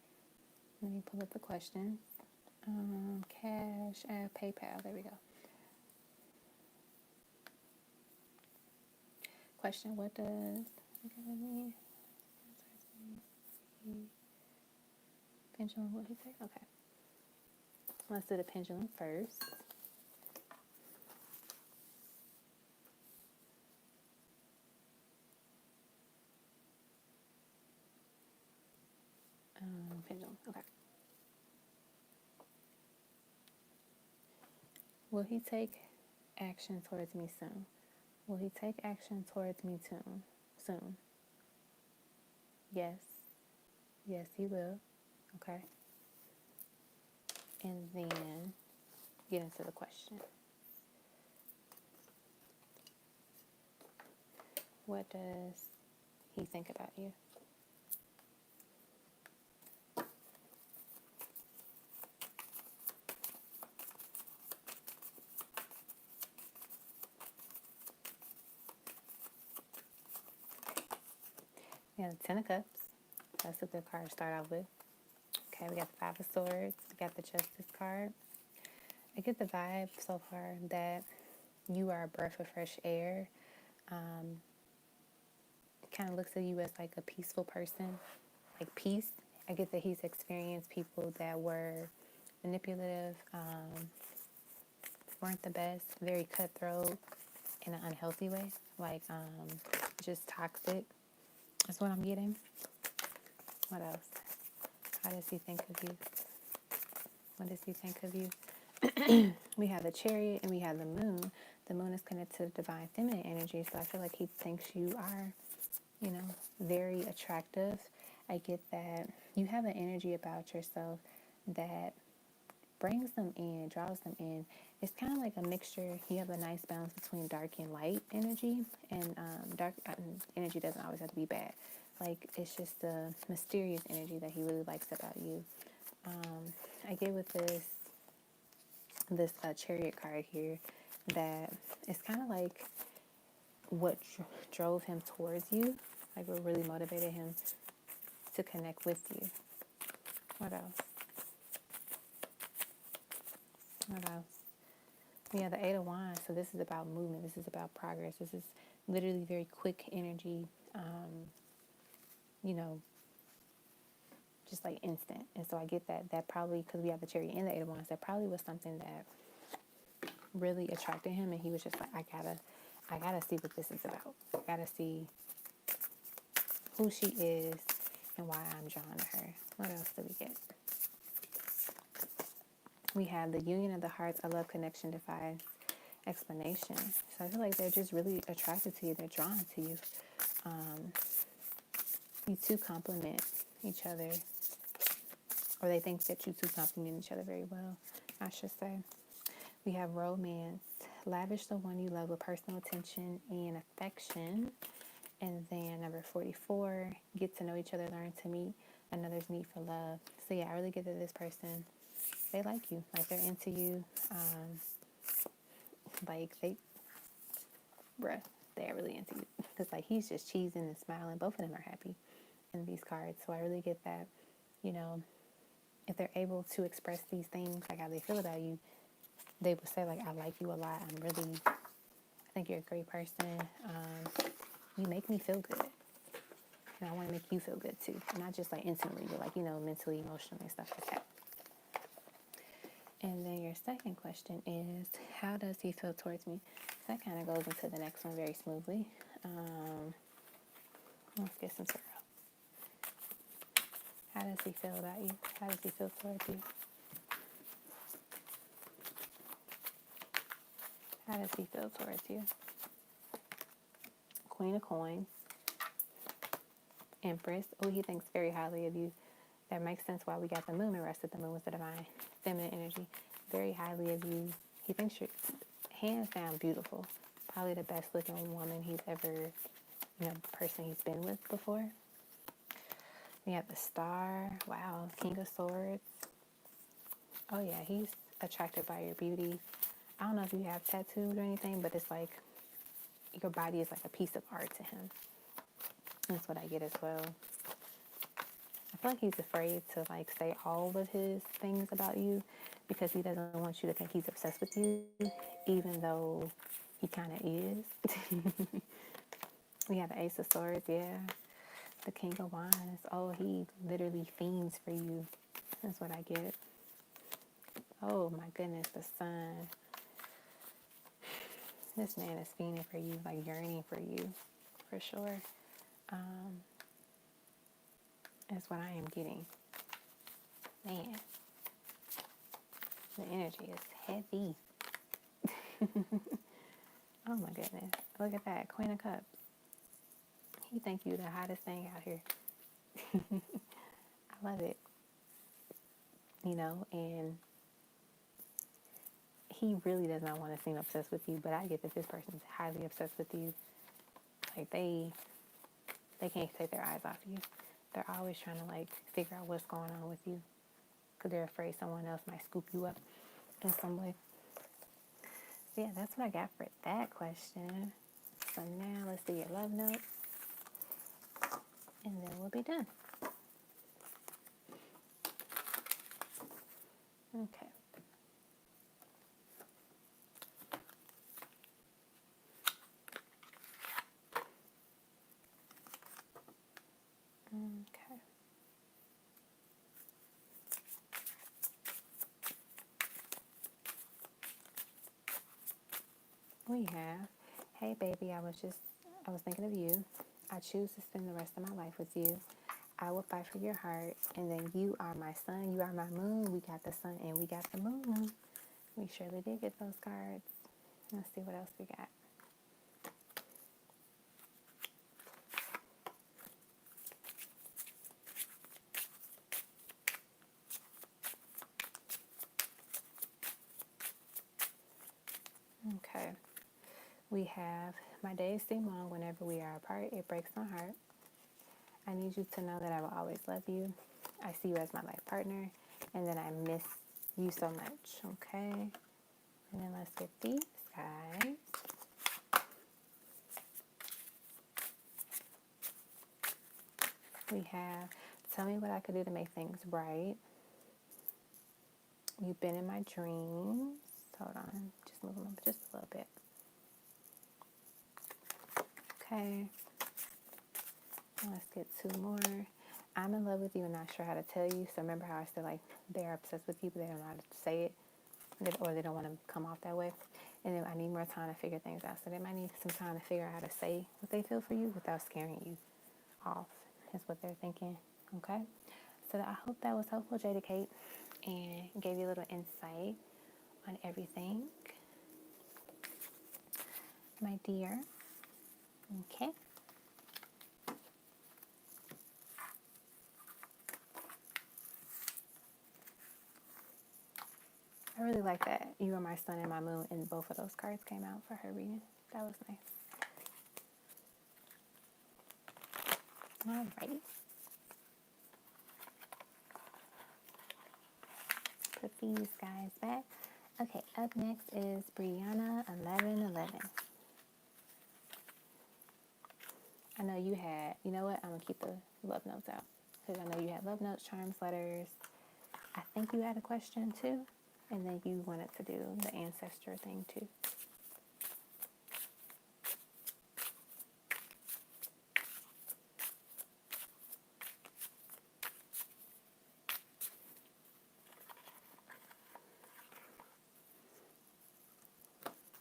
Let me pull up the questions. Cash, add PayPal. There we go. Question: what does pendulum? What did he say? Okay, let's do the pendulum first. Pendulum. Okay. Will he take action towards me soon? Will he take action towards me soon? Soon. Yes. Yes, he will. Okay. And then get into the question. What does he think about you? We have the Ten of Cups. That's a good card to start out with. Okay, we got the Five of Swords. We got the Justice card. I get the vibe so far that you are a breath of fresh air. Kind of looks at you as like a peaceful person, like peace. I get that he's experienced people that were manipulative, weren't the best, very cutthroat in an unhealthy way, like just toxic. That's what I'm getting. What else? How does he think of you? What does he think of you? We have the Chariot and we have the Moon. The Moon is connected to the divine feminine energy, so I feel like he thinks you are, very attractive. I get that you have an energy about yourself that brings them in, draws them in. It's kind of like a mixture. You have a nice balance between dark and light energy, and dark energy doesn't always have to be bad. Like, it's just the mysterious energy that he really likes about you. I get with this Chariot card here that it's kind of like what drove him towards you. Like what really motivated him to connect with you? What else? What else? Yeah, the Eight of Wands. So this is about movement. This is about progress. This is literally very quick energy. You know, just like instant. And so I get that. That probably, because we have the Chariot and the Eight of Wands, that probably was something that really attracted him, and he was just like, I gotta see what this is about. I gotta see who she is and why I'm drawn to her. What else do we get? We have the union of the hearts, a love connection defies explanation. So I feel like they're just really attracted to you. They're drawn to you. You two complement each other, or they think that you two complement each other very well, I should say. We have romance. Lavish the one you love with personal attention and affection. And then number 44, get to know each other, learn to meet another's need for love. So yeah, I really get that this person, they like you. Like they're into you. Like they're really into you. Because like he's just cheesing and smiling. Both of them are happy in these cards. So I really get that, you know, if they're able to express these things, like how they feel about you, they would say like, I like you a lot. I think you're a great person. You make me feel good. And I want to make you feel good too. Not just like intimately, but like, you know, mentally, emotionally, and stuff like that. And then your second question is, how does he feel towards me? So that kind of goes into the next one very smoothly. Let's get some tarot. How does he feel about you? How does he feel towards you? How does he feel towards you? Queen of Coins. Empress. Oh, he thinks very highly of you. That makes sense why we got the moon arrested. The moon was the divine feminine energy. Very highly of you. He thinks you're hands down beautiful. Probably the best looking woman he's ever, person he's been with before. We have the Star. Wow. King of Swords. Oh yeah, he's attracted by your beauty. I don't know if you have tattoos or anything, but it's like your body is like a piece of art to him. That's what I get as well. I feel like he's afraid to like say all of his things about you because he doesn't want you to think he's obsessed with you, even though he kind of is. We have the Ace of Swords, yeah. The King of Wands. Oh, he literally fiends for you. That's what I get. Oh my goodness, the Sun. This man is fiending for you, like yearning for you, for sure. That's what I am getting. Man, the energy is heavy. Oh my goodness. Look at that. Queen of Cups. He think you the hottest thing out here. I love it. And he really does not want to seem obsessed with you, but I get that this person's highly obsessed with you. Like they can't take their eyes off you. They're always trying to like figure out what's going on with you because they're afraid someone else might scoop you up in some way. So yeah, that's what I got for that question. So now let's do your love note, and then we'll be done. Okay. Okay. We have, hey baby, I was thinking of you. I choose to spend the rest of my life with you. I will fight for your heart. And then you are my sun, you are my moon. We got the sun and we got the moon. We surely did get those cards. Let's see what else we got. Okay. We have, my days seem long whenever we are apart. It breaks my heart. I need you to know that I will always love you. I see you as my life partner. And then I miss you so much. Okay. And then let's get these guys. We have, tell me what I could do to make things right. You've been in my dreams. Hold on, just move them up just a little bit. Okay. Let's get two more. I'm in love with you and not sure how to tell you. So remember how I said like they're obsessed with you, but they don't know how to say it, or they don't want to come off that way. And then I need more time to figure things out. So they might need some time to figure out how to say what they feel for you without scaring you off. Is what they're thinking. Okay. So I hope that was helpful, Jada Kate, and gave you a little insight on everything, my dear. Okay. I really like that. You are my sun and my moon, and both of those cards came out for her reading. That was nice. All right. Put these guys back. Okay, up next is Brianna 1111. I know you had, you know what? I'm going to keep the love notes out because I know you had love notes, charms, letters. I think you had a question too. And then you wanted to do the ancestor thing too.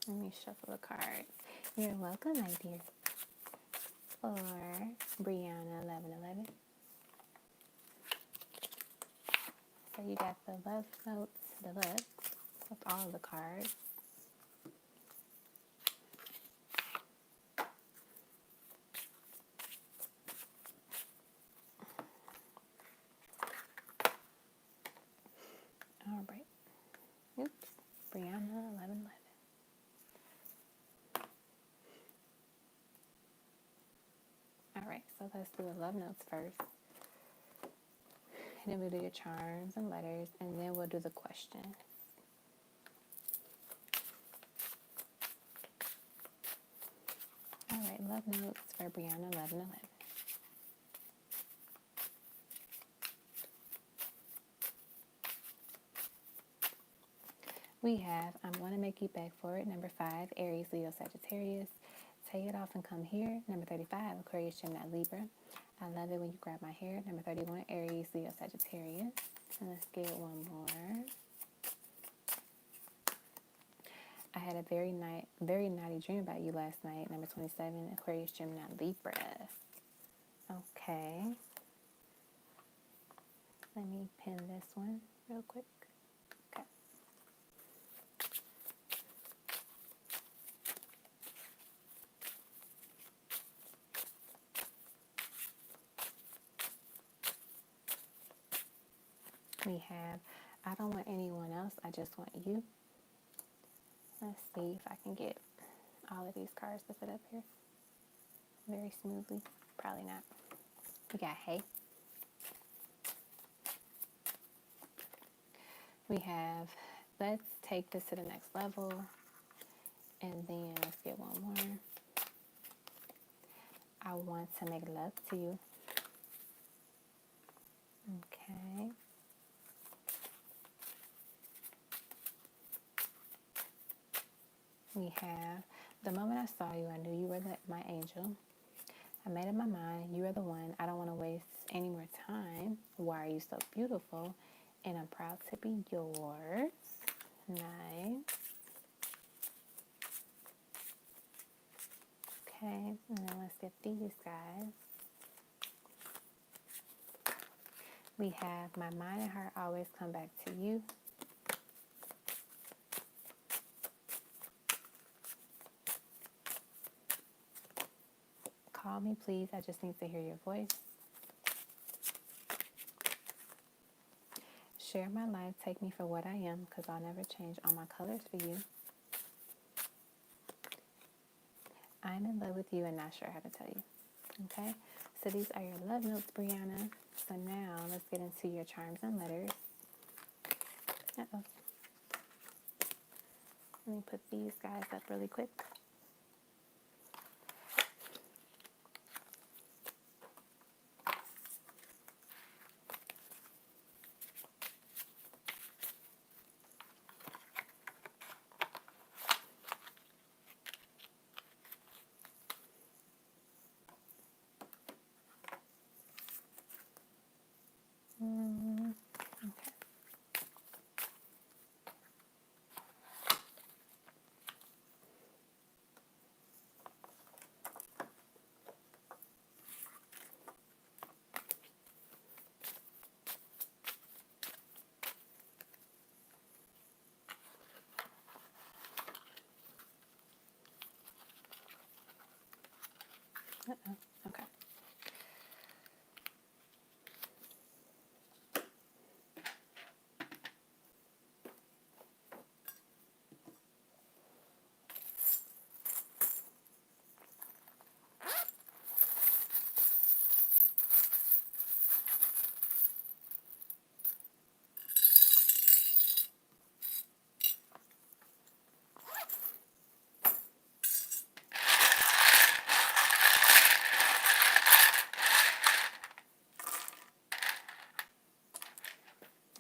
Let me shuffle the cards. You're welcome, my dear. For Brianna 1111. So you got the love notes deluxe with all the cards. All right. Oops. Brianna 1111. All right. So let's do the love notes first. And then we'll do your charms and letters. And then we'll do the question. All right. Love notes for Brianna 1111. We have, I'm going to make you beg for it. Number 5, Aries, Leo, Sagittarius. Take it off and come here. Number 35, Aquarius, Gemini, Libra. I love it when you grab my hair. Number 31, Aries, Leo, Sagittarius. And let's get one more. I had a very naughty dream about you last night. Number 27, Aquarius, Gemini, Libra. Okay. Let me pin this one real quick. Okay. We have, I don't want anyone else, I just want you. Let's see if I can get all of these cards to fit up here very smoothly. Probably not. We got hey. We have let's take this to the next level. And then let's get one more. I want to make love to you. Okay. We have, the moment I saw you, I knew you were my angel. I made up my mind, you are the one. I don't want to waste any more time. Why are you so beautiful? And I'm proud to be yours. Nice. Okay, and then let's get these guys. We have, my mind and heart always come back to you. Call me, please. I just need to hear your voice. Share my life. Take me for what I am, because I'll never change all my colors for you. I'm in love with you and not sure how to tell you. Okay? So these are your love notes, Brianna. So now let's get into your charms and letters. Uh-oh. Let me put these guys up really quick.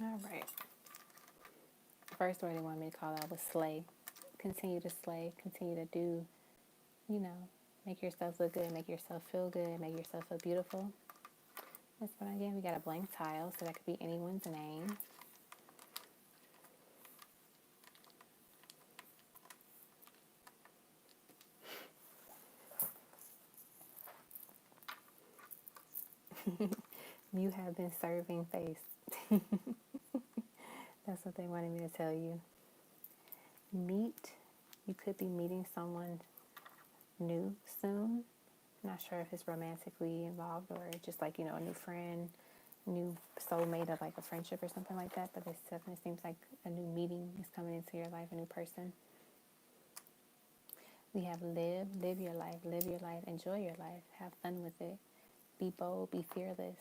All right. First word they wanted me to call out was slay. Continue to slay. Continue to do, you know, make yourself look good, make yourself feel good, make yourself feel beautiful. That's what I get. We got a blank tile, so that could be anyone's name. You have been serving face. That's what they wanted me to tell you. Meet. You could be meeting someone new soon. Not sure if it's romantically involved or just like, a new friend, new soulmate of like a friendship or something like that. But it definitely seems like a new meeting is coming into your life, a new person. We have live your life, enjoy your life, have fun with it, be bold, be fearless.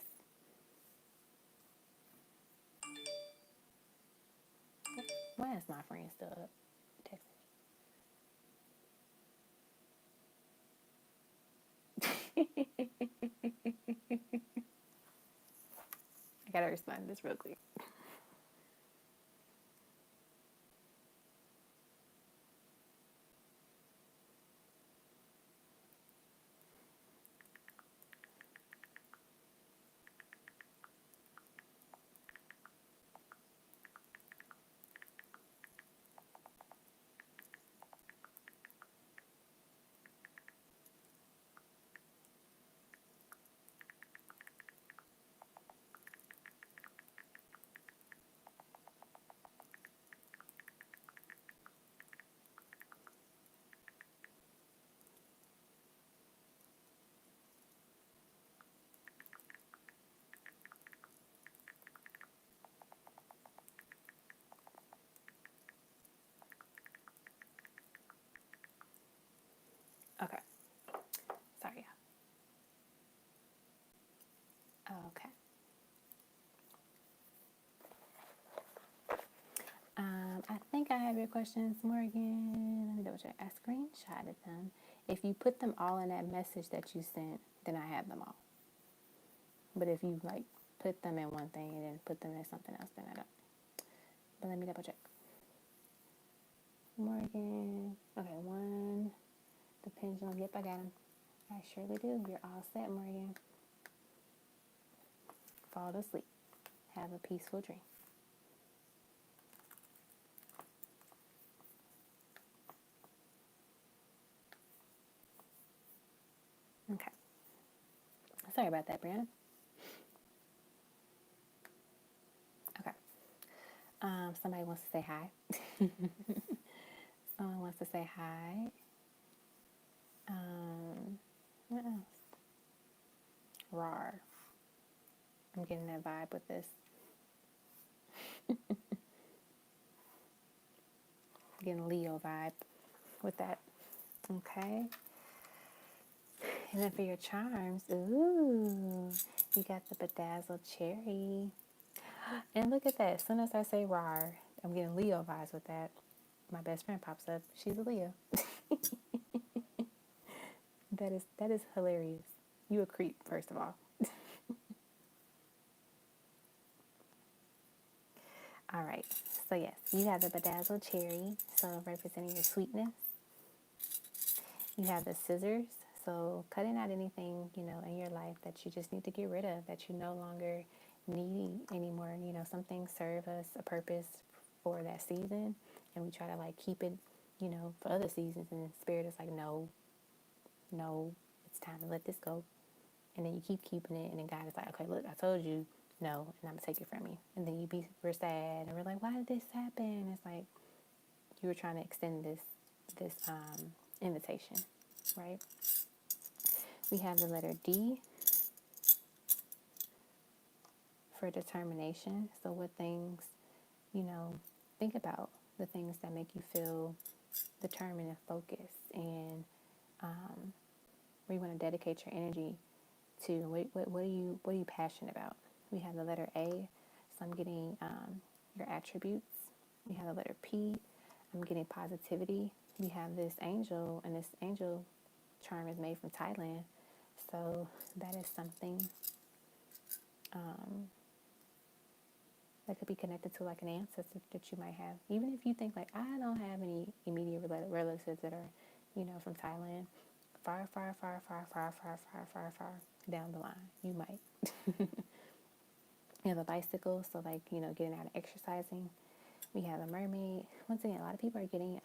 Why is my friend still up? Text me. I gotta respond to this real quick. Okay. Sorry, y'all. Okay. I think I have your questions, Morgan. Let me double check. I screenshotted them. If you put them all in that message that you sent, then I have them all. But if you like put them in one thing and then put them in something else, then I don't. But let me double check. Morgan. Okay, one. The pendulum. Yep, I got them. I surely do. You're all set, Morgan. Fall to sleep. Have a peaceful dream. Okay. Sorry about that, Brianna. Okay. Somebody wants to say hi. Someone wants to say hi. What else? Rar. I'm getting that vibe with this. Getting Leo vibe with that. Okay. And then for your charms, ooh, you got the bedazzled cherry. And look at that. As soon as I say rar, I'm getting Leo vibes with that. My best friend pops up. She's a Leo. That is hilarious. You a creep, first of all. All right. So yes, you have the bedazzled cherry, so representing your sweetness. You have the scissors, so cutting out anything, in your life that you just need to get rid of, that you no longer need anymore. Some things serve us a purpose for that season, and we try to like keep it, for other seasons, and spirit is like, no, no, it's time to let this go. And then you keep keeping it, and then God is like, okay, look, I told you no, and I'm gonna take it from you. And then we're sad, and we're like, why did this happen? It's like you were trying to extend this invitation, right? We have the letter D for determination. So what things, think about the things that make you feel determined and focused, and where you want to dedicate your energy to. What are you passionate about? We have the letter A, so I'm getting your attributes. We have the letter P, I'm getting positivity. We have this angel, and this angel charm is made from Thailand. So that is something that could be connected to like an ancestor that you might have. Even if you think like, I don't have any immediate relatives that are, from Thailand, far down the line, you might. We have a bicycle, so like, getting out and exercising. We have a mermaid. Once again, a lot of people are getting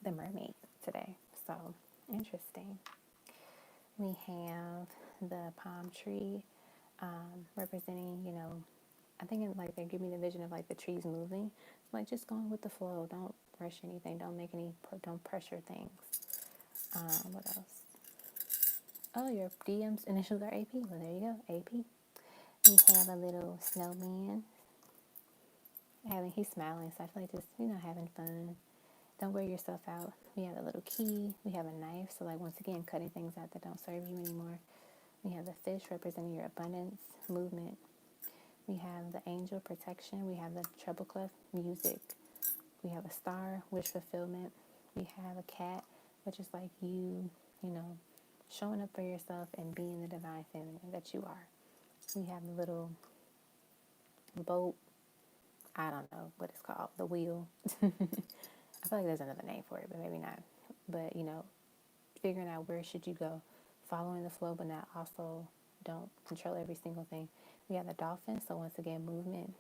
the mermaid today. So interesting. We have the palm tree representing, I think like they give me the vision of like the trees moving. Like just going with the flow. Don't rush anything. Don't pressure things. What else? Oh, your DM's initials are AP. Well, there you go, AP. We have a little snowman. He's smiling, so I feel like just, having fun. Don't wear yourself out. We have a little key. We have a knife. So like once again, cutting things out that don't serve you anymore. We have the fish representing your abundance, movement. We have the angel protection. We have the treble clef music. We have a star, wish fulfillment. We have a cat, which is like you showing up for yourself and being the divine feminine that you are. We have the little boat. I don't know what it's called. The wheel. I feel like there's another name for it, but maybe not. But, figuring out where should you go, following the flow, but not also don't control every single thing. We have the dolphin, so once again, movement,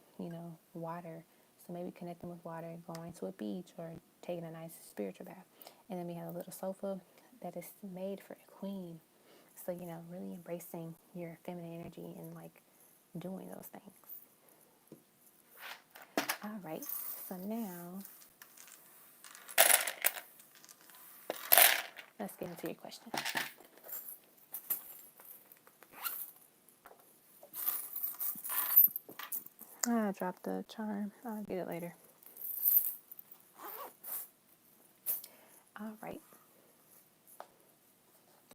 water. So maybe connecting with water, going to a beach or taking a nice spiritual bath. And then we have a little sofa that is made for a queen. So, really embracing your feminine energy and like doing those things. All right, so now let's get into your question. I dropped the charm. I'll get it later. All right.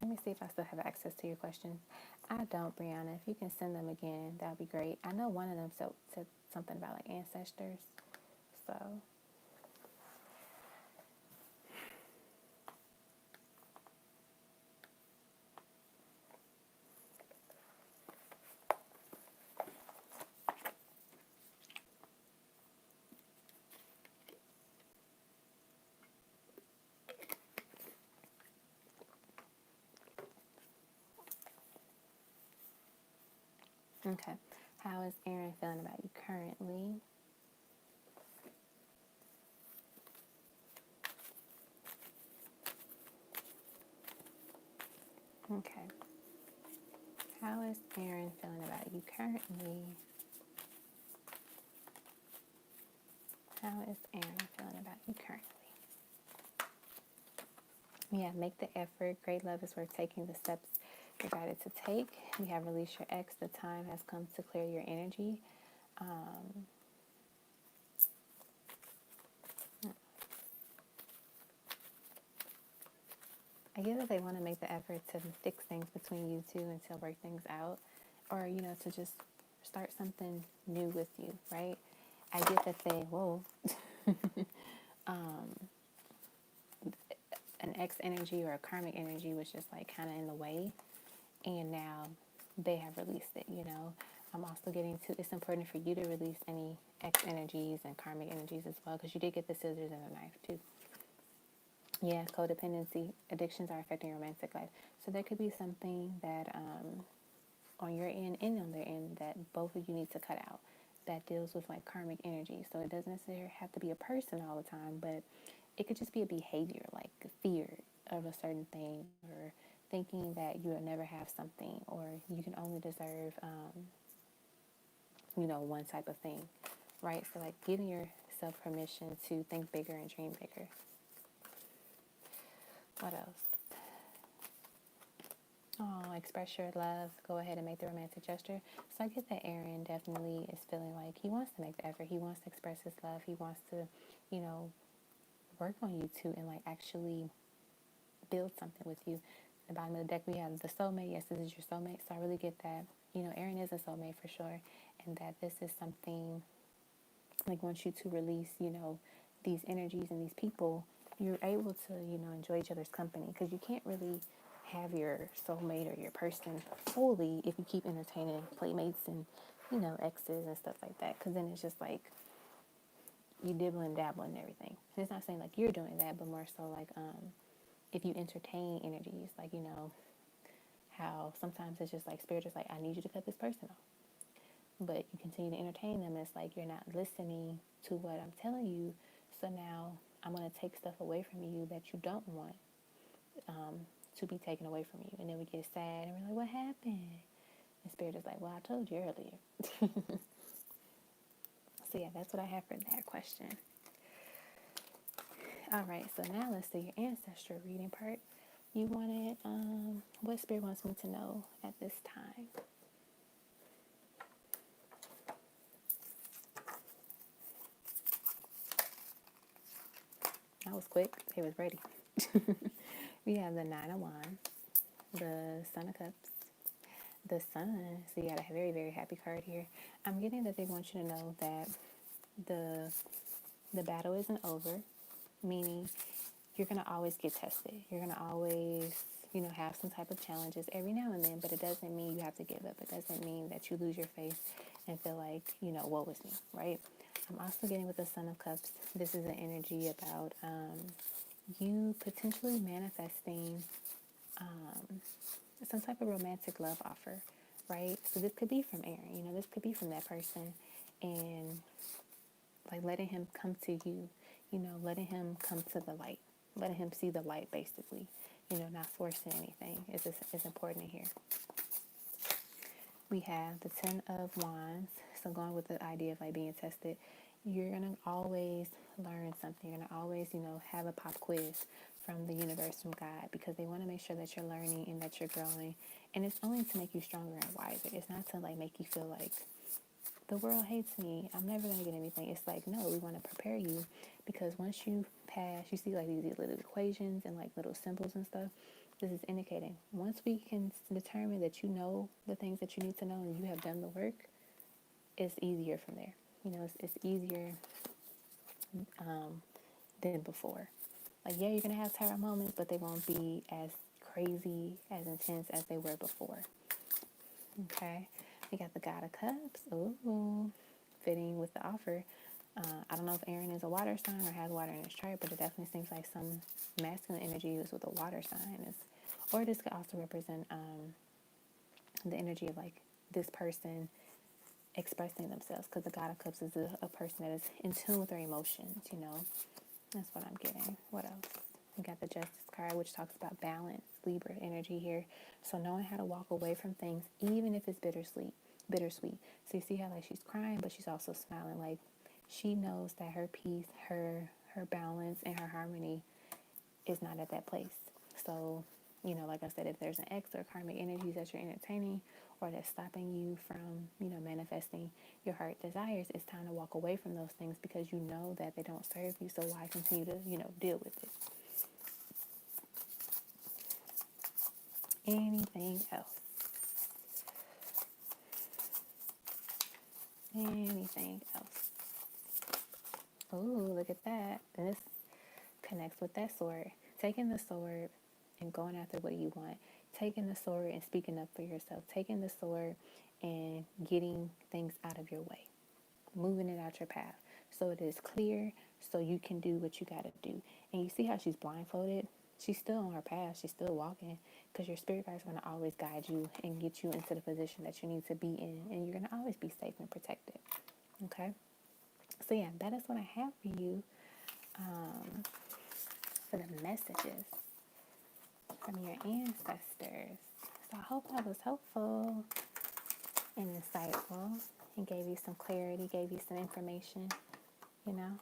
Let me see if I still have access to your questions. I don't, Brianna. If you can send them again, that would be great. I know one of them said something about like ancestors. So. Okay. How is Aaron feeling about you currently? Okay. How is Aaron feeling about you currently? How is Aaron feeling about you currently? Yeah, make the effort. Great love is worth taking the steps you're guided to take. We have released your ex. The time has come to clear your energy. I get that they want to make the effort to fix things between you two and to work things out, or to just start something new with you, right? I get that an ex energy or a karmic energy was just like kind of in the way, and now they have released it. I'm also getting to, it's important for you to release any ex energies and karmic energies as well, because you did get the scissors and the knife too. Yeah, codependency, addictions are affecting your romantic life. So there could be something that on your end and on their end that both of you need to cut out that deals with like karmic energy. So it doesn't necessarily have to be a person all the time, but it could just be a behavior, like fear of a certain thing, or thinking that you will never have something, or you can only deserve, one type of thing, right? So like giving yourself permission to think bigger and dream bigger. What else? Oh, express your love. Go ahead and make the romantic gesture. So I get that Aaron definitely is feeling like he wants to make the effort. He wants to express his love. He wants to, work on you two and like actually build something with you. At the bottom of the deck, we have the soulmate. Yes, this is your soulmate. So I really get that, Aaron is a soulmate for sure. And that this is something like wants you to release, these energies and these people, you're able to, enjoy each other's company, because you can't really have your soulmate or your person fully if you keep entertaining playmates and exes and stuff like that. Because then it's just like you dibble and dabble and everything. And it's not saying like you're doing that, but more so like if you entertain energies, like how sometimes it's just like spirit is like, I need you to cut this person off. But you continue to entertain them, and it's like you're not listening to what I'm telling you. So now I'm going to take stuff away from you that you don't want to be taken away from you. And then we get sad and we're like, what happened? And spirit is like, well, I told you earlier. So yeah, that's what I have for that question. All right, so now let's do your ancestral reading part. You wanted, what spirit wants me to know at this time? That was quick. It was ready. We have the Nine of Wands, the Son of Cups, the Sun. So you got a very, very happy card here. I'm getting that they want you to know that the battle isn't over, meaning you're going to always get tested. You're going to always, have some type of challenges every now and then, but it doesn't mean you have to give up. It doesn't mean that you lose your faith and feel like, woe is me, right? I'm also getting with the Son of Cups. This is an energy about you potentially manifesting some type of romantic love offer, right? So this could be from Aaron, this could be from that person, and like letting him come to you, letting him come to the light, letting him see the light, basically, not forcing anything is important here. We have the Ten of Wands, so going with the idea of like being tested, you're going to always learn something. You're going to always, have a pop quiz from the universe, from God, because they want to make sure that you're learning and that you're growing. And it's only to make you stronger and wiser. It's not to like make you feel like the world hates me, I'm never going to get anything. It's like, no, we want to prepare you, because once you pass, you see like these little equations and like little symbols and stuff. This is indicating once we can determine that you know the things that you need to know and you have done the work, it's easier from there. It's easier than before. Like, yeah, you're going to have tired moments, but they won't be as crazy, as intense as they were before. Okay, we got the God of Cups. Ooh, fitting with the offer. I don't know if Aaron is a water sign or has water in his chart, but it definitely seems like some masculine energy is with a water sign. Or this could also represent the energy of like this person expressing themselves, because the God of Cups is a person that is in tune with their emotions, That's what I'm getting. What else? We got the Justice card, which talks about balance, Libra energy here. So knowing how to walk away from things, even if it's bittersweet. So you see how like she's crying, but she's also smiling. Like she knows that her peace, her balance, and her harmony is not at that place. So, like I said, if there's an ex or karmic energies that you're entertaining or that's stopping you from, manifesting your heart desires, it's time to walk away from those things, because you know that they don't serve you. So why continue to, deal with it? Anything else? Anything else? Oh, look at that. And this connects with that sword. Taking the sword and going after what you want. Taking the sword and speaking up for yourself. Taking the sword and getting things out of your way. Moving it out your path. So it is clear, so you can do what you got to do. And you see how she's blindfolded? She's still on her path. She's still walking, because your spirit guides are going to always guide you and get you into the position that you need to be in. And you're going to always be safe and protected. Okay? So yeah, that is what I have for you for the messages from your ancestors. So I hope that was helpful and insightful and gave you some clarity, gave you some information, you know.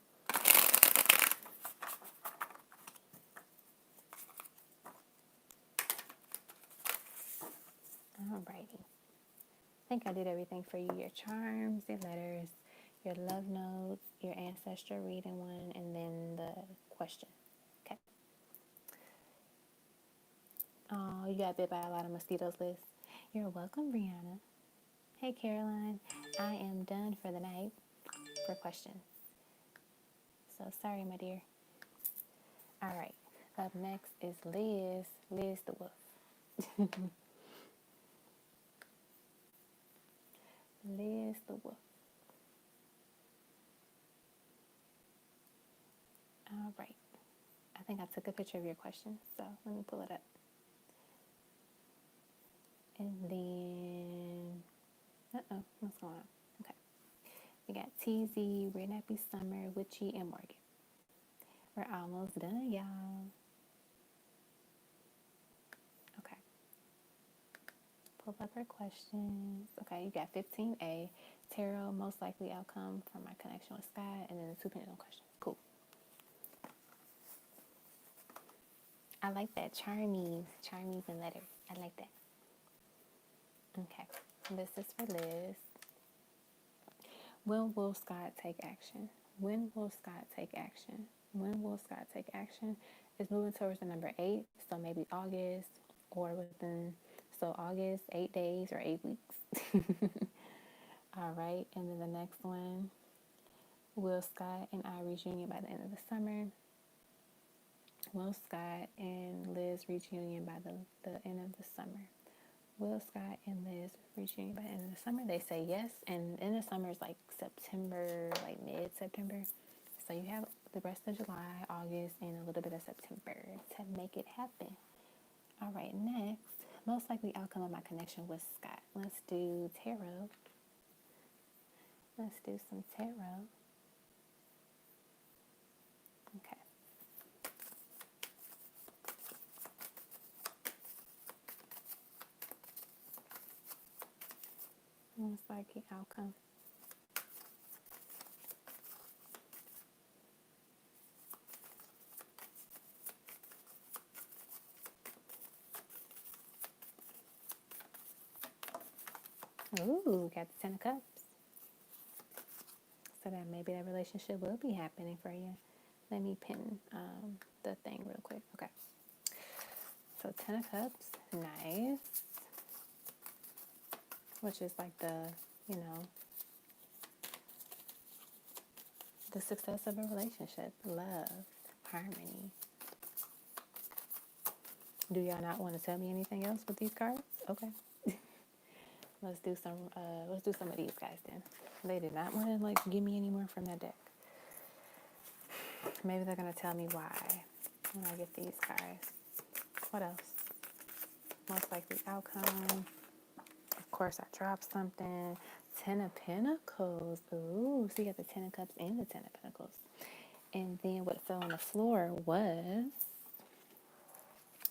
Alrighty. I think I did everything for you. Your charms, your letters, your love notes, your ancestral reading one, and then the question. Okay. Oh, you got bit by a lot of mosquitoes, Liz. You're welcome, Brianna. Hey, Caroline. I am done for the night for questions. So sorry, my dear. All right. Up next is Liz. Liz the Wolf. Liz the Wolf. All right. I think I took a picture of your question, so let me pull it up. And then, what's going on? Okay. We got TZ, Red Nappy Summer, Witchy, and Morgan. We're almost done, y'all. Okay. Pull up her questions. Okay, you got 15A, tarot, most likely outcome from my connection with Scott, and then the 2 pendulum questions. Cool. I like that. Charmies and letters. I like that. Okay. This is for Liz. When will Scott take action? When will Scott take action? When will Scott take action? It's moving towards the number 8, so maybe August or within, so August, 8 days or 8 weeks. All right, and then the next one, will Scott and I reach union by the end of the summer? Will Scott and Liz reach union by the end of the summer? Will Scott and Liz reach union by the end of the summer? They say yes, and in the summer is like September, like mid-September. So you have the rest of July, August, and a little bit of September to make it happen. All right, next, most likely outcome of my connection with Scott. Let's do tarot. Let's do some tarot. Okay. Most likely outcome. Ooh, got the 10 of Cups. So that maybe that relationship will be happening for you. Let me pin the thing real quick. Okay. So 10 of Cups, nice. Which is like the, you know, the success of a relationship, love, harmony. Do y'all not want to tell me anything else with these cards? Okay. Let's do some of these guys then. They did not want to like give me any more from that deck. Maybe they're gonna tell me why when I get these cards. What else? Most likely outcome. Of course, I dropped something. 10 of Pentacles. Ooh, so you got the 10 of Cups and the 10 of Pentacles. And then what fell on the floor was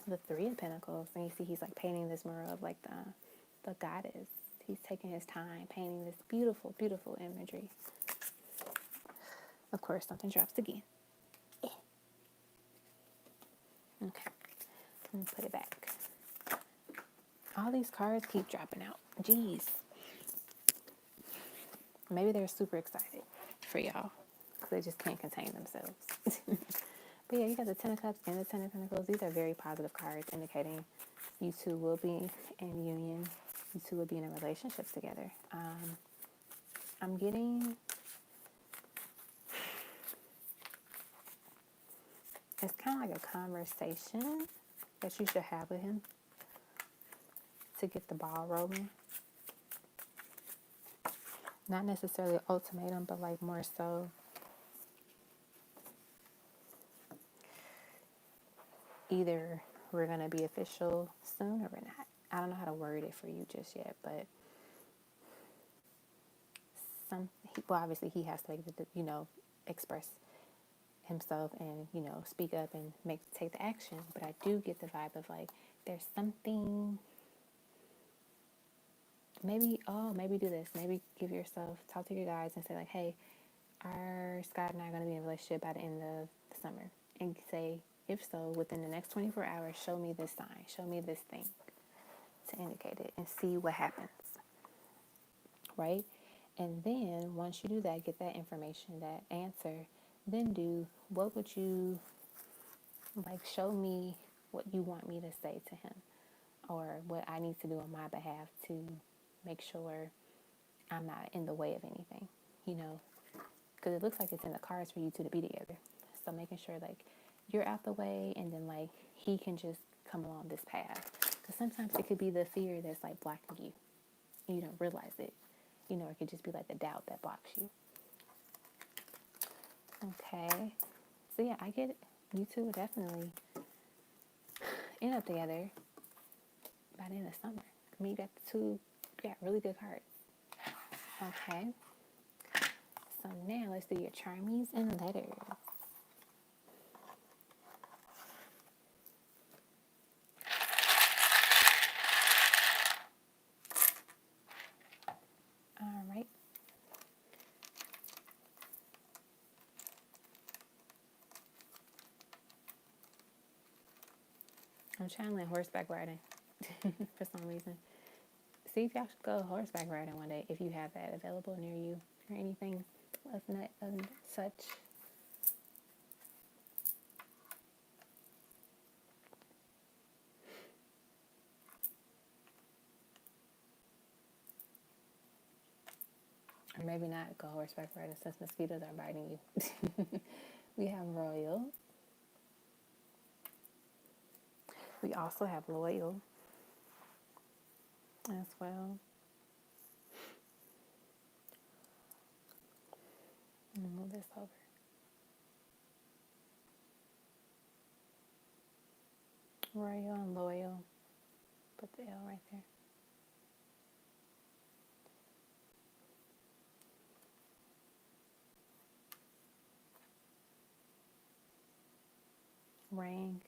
the 3 of Pentacles. And you see he's like painting this mural of like the goddess. He's taking his time painting this beautiful, beautiful imagery. Of course, something drops again. Okay, let me put it back. All these cards keep dropping out. Jeez. Maybe they're super excited for y'all because they just can't contain themselves. But yeah, you got the 10 of Cups and the 10 of Pentacles. These are very positive cards indicating you two will be in union. You two will be in a relationship together. I'm getting... It's kind of like a conversation that you should have with him to get the ball rolling. Not necessarily an ultimatum, but like more so either we're going to be official soon or we're not. I don't know how to word it for you just yet, but obviously he has to make the, express himself and, speak up and take the action. But I do get the vibe of like, there's something, maybe do this. Maybe talk to your guys and say like, hey, are Scott and I going to be in a relationship by the end of the summer? And say, if so, within the next 24 hours, show me this sign, show me this thing to indicate it and see what happens. Right? And then once you do that, get that information, that answer, then what would you like, show me what you want me to say to him or what I need to do on my behalf to make sure I'm not in the way of anything, because it looks like it's in the cards for you two to be together. So making sure like you're out the way and then like he can just come along this path, because sometimes it could be the fear that's like blocking you. You don't realize it. You know, it could just be like the doubt that blocks you. Okay. So yeah, I get it. You two will definitely end up together by the end of summer. I mean, you got really good cards. Okay. So now let's do your charmies and letters. All right. I'm trying to learn horseback riding for some reason. See if y'all should go horseback riding one day if you have that available near you or anything of such. Or maybe not go horseback riding since mosquitoes are biting you. We have royal. We also have loyal as well. Let me move this over. Royal and loyal. Put the L right there. Ring.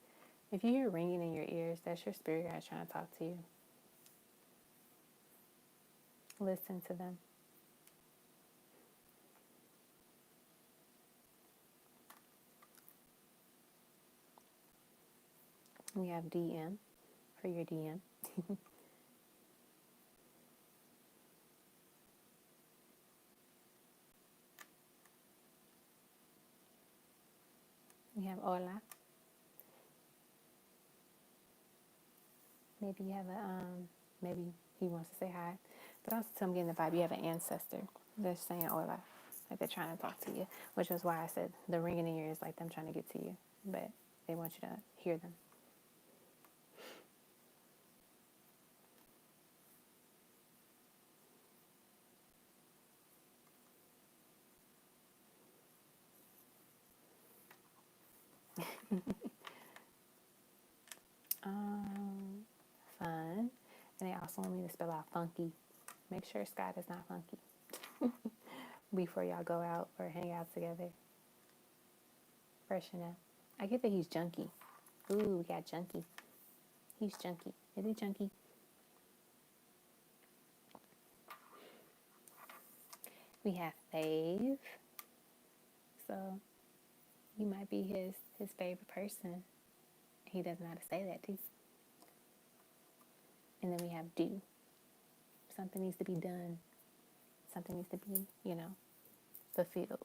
If you hear ringing in your ears, that's your spirit guide trying to talk to you. Listen to them. We have DM for your DM. We have hola. Maybe you have maybe he wants to say hi. But also I'm getting the vibe you have an ancestor that's saying hola. Like they're trying to talk to you. Which is why I said the ringing in your ears like them trying to get to you. But they want you to hear them. Fun. And they also want me to spell out funky. Make sure Scott is not funky before y'all go out or hang out together. Freshen up. I get that he's junky. Ooh, we got junky. He's junky. Is he junky? We have fave. So you might be his favorite person. He doesn't know how to say that too. And then we have do. Something needs to be done. Something needs to be, fulfilled.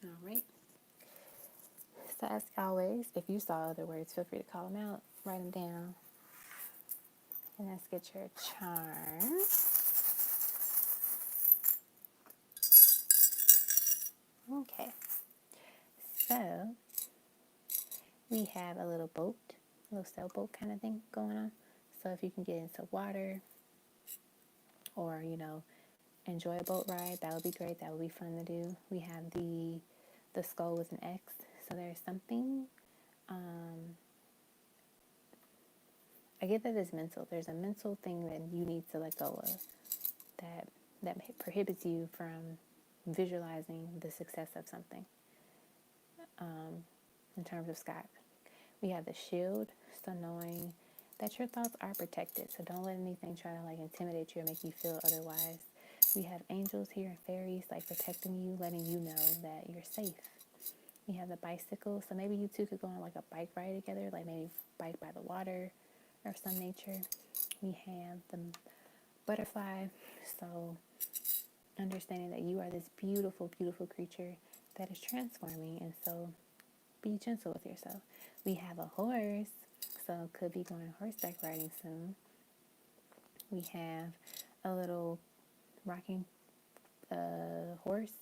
All right. So as always, if you saw other words, feel free to call them out, write them down. And let's get your charm. Okay. So we have a little boat, a little sailboat kind of thing going on. So if you can get into water or, enjoy a boat ride, that would be great. That would be fun to do. We have the skull with an X. So there's something, I get that it's mental. There's a mental thing that you need to let go of that prohibits you from visualizing the success of something. In terms of Scott, we have the shield, so knowing that your thoughts are protected. So don't let anything try to intimidate you or make you feel otherwise. We have angels here and fairies protecting you, letting you know that you're safe. We have the bicycle, so maybe you two could go on a bike ride together, maybe bike by the water or some nature. We have the butterfly, so understanding that you are this beautiful, beautiful creature that is transforming, and so be gentle with yourself. We have a horse, so could be going horseback riding soon. We have a little rocking horse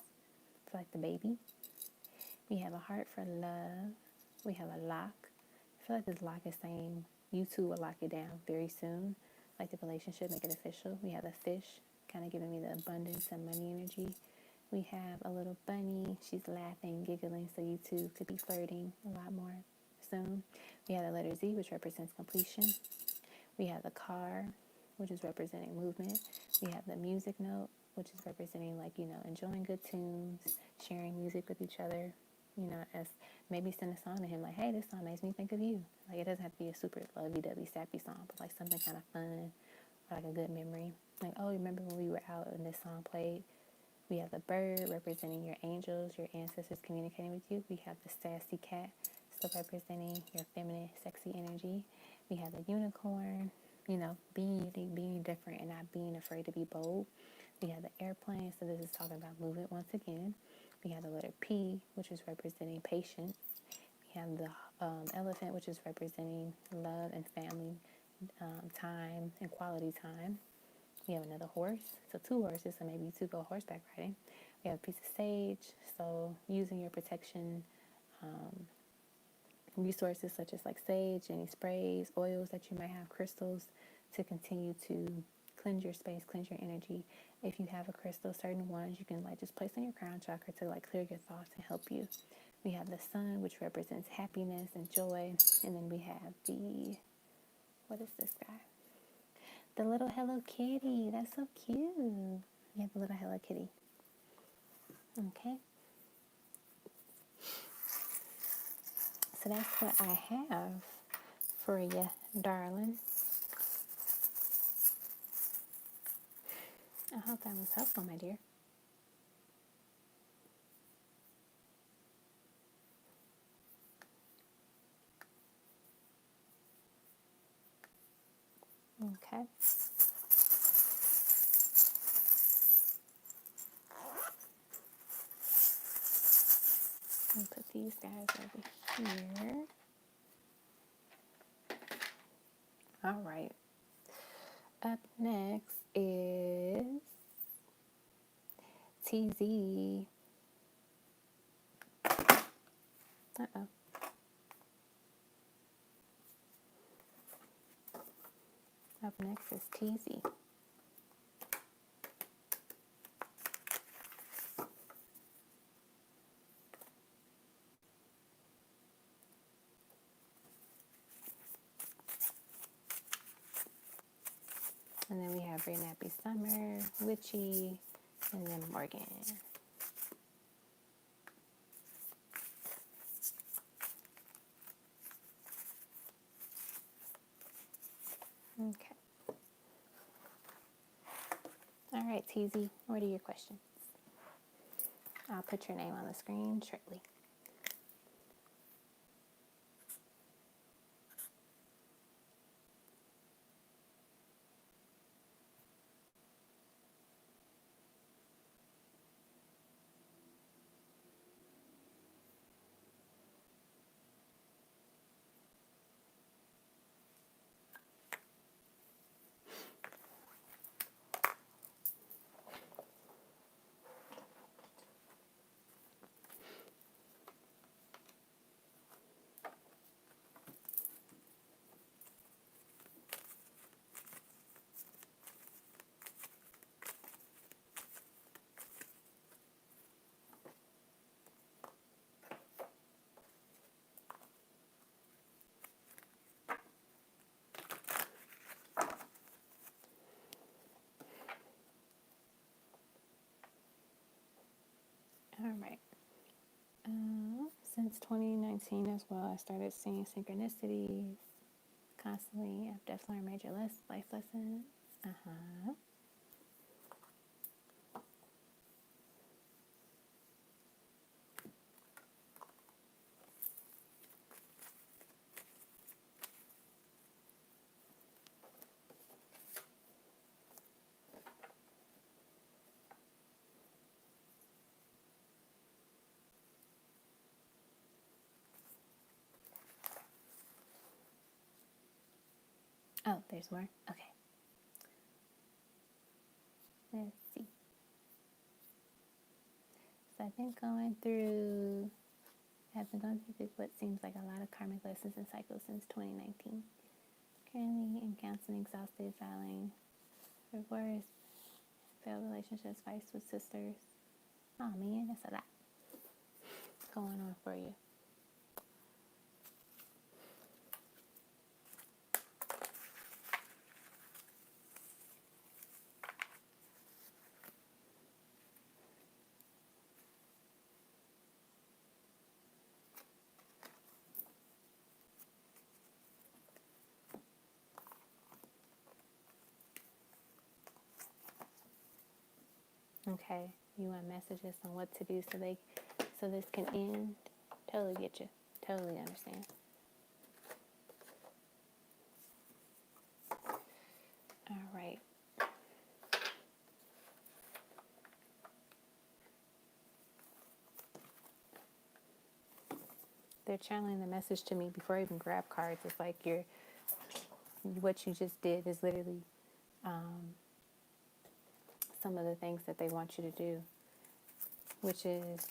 for the baby. We have a heart for love. We have a lock feel like this lock is saying you two will lock it down very soon. Like the relationship, make it official. We have the fish, kind of giving me the abundance and money energy. We have a little bunny. She's laughing, giggling, so you two could be flirting a lot more soon. We have the letter Z, which represents completion. We have the car, which is representing movement. We have the music note, which is representing, like, enjoying good tunes, sharing music with each other, as maybe send a song to him, like, hey, this song makes me think of you. Like, it doesn't have to be a super lovey-dovey, sappy song, but like something kind of fun, or like a good memory. Like, oh, remember when we were out and this song played? We have the bird representing your angels, your ancestors communicating with you. We have the sassy cat, still representing your feminine, sexy energy. We have the unicorn, being different and not being afraid to be bold. We have the airplane, so this is talking about movement once again. We have the letter P, which is representing patience. We have the elephant, which is representing love and family, time and quality time. We have another horse, so 2 horses, so maybe you 2 go horseback riding. We have a piece of sage, so using your protection resources such as like sage, any sprays, oils that you might have, crystals, to continue to cleanse your space, cleanse your energy. If you have a crystal, certain ones you can like just place on your crown chakra to like clear your thoughts and help you. We have the sun, which represents happiness and joy, and then we have what is this guy? The little Hello Kitty. That's so cute. We have the little Hello Kitty. Okay. So that's what I have for you, darling. I hope that was helpful, my dear. Okay. I'll put these guys over here. All right. Up next is TZ. Uh-oh. Up next is TZ. And then we have Ray Nappy Summer, Witchy, and then Morgan. Okay. All right, TZ, what are your questions? I'll put your name on the screen shortly. All right. Since 2019 as well, I started seeing synchronicities constantly. I've definitely learned major life lessons. Oh, there's more? Okay. Let's see. So I've been going through I've been going through what seems like a lot of karmic lessons and cycles since 2019. Currently in counseling, exhausted, filing divorce, failed relationships, fights with sisters. Oh man, that's a lot going on for you. Okay, you want messages on what to do so this can end? Totally get you. Totally understand. All right. They're channeling the message to me before I even grab cards. It's like what you just did is literally some of the things that they want you to do, which is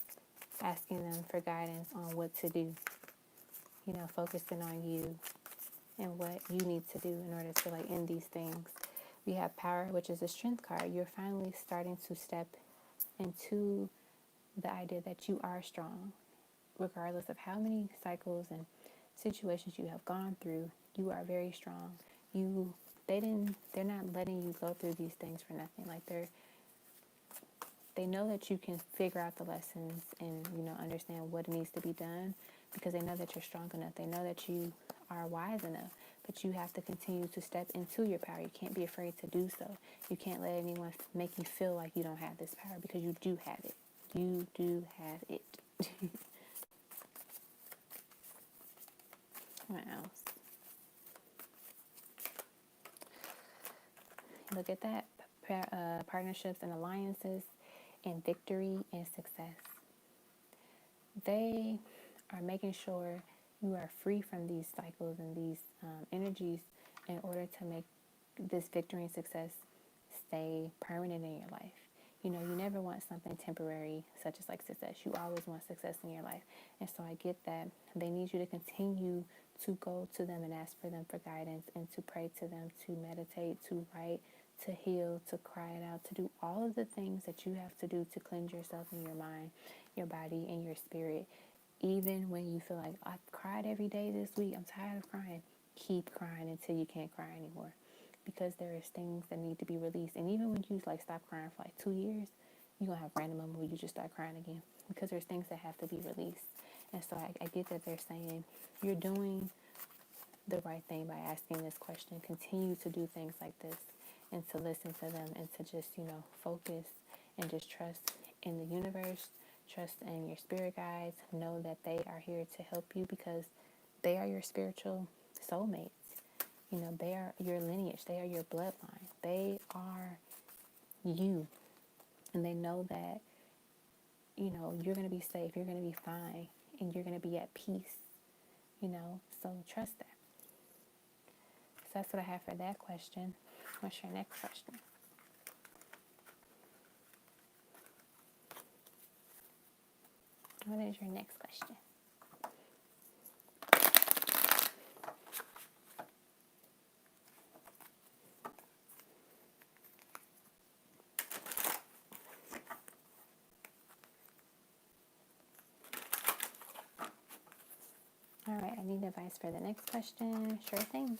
asking them for guidance on what to do. You know, focusing on you and what you need to do in order to like end these things. We have power, which is a strength card. You're finally starting to step into the idea that you are strong, regardless of how many cycles and situations you have gone through. You are very strong. They're not letting you go through these things for nothing. Like they know that you can figure out the lessons and, you know, understand what needs to be done because they know that you're strong enough. They know that you are wise enough, but you have to continue to step into your power. You can't be afraid to do so. You can't let anyone make you feel like you don't have this power because you do have it. You do have it. What else? Look at that. Partnerships and alliances and victory and success. They are making sure you are free from these cycles and these energies in order to make this victory and success stay permanent in your life. You know, you never want something temporary, such as like success. You always want success in your life. And so I get that they need you to continue to go to them and ask for them for guidance and to pray to them, to meditate, to write, to heal, to cry it out, to do all of the things that you have to do to cleanse yourself and your mind, your body, and your spirit. Even when you feel like, I've cried every day this week, I'm tired of crying, keep crying until you can't cry anymore. Because there is things that need to be released. And even when you like stop crying for like 2 years, you're going to have random moments where you just start crying again. Because there's things that have to be released. And so I get that they're saying, you're doing the right thing by asking this question. Continue to do things like this and to listen to them and to just, you know, focus and just trust in the universe, trust in your spirit guides. Know that they are here to help you because they are your spiritual soulmates. You know, they are your lineage. They are your bloodline. They are you. And they know that, you know, you're going to be safe. You're going to be fine. And you're going to be at peace. You know, so trust that. So that's what I have for that question. What's your next question? What is your next question? All right, I need advice for the next question. Sure thing.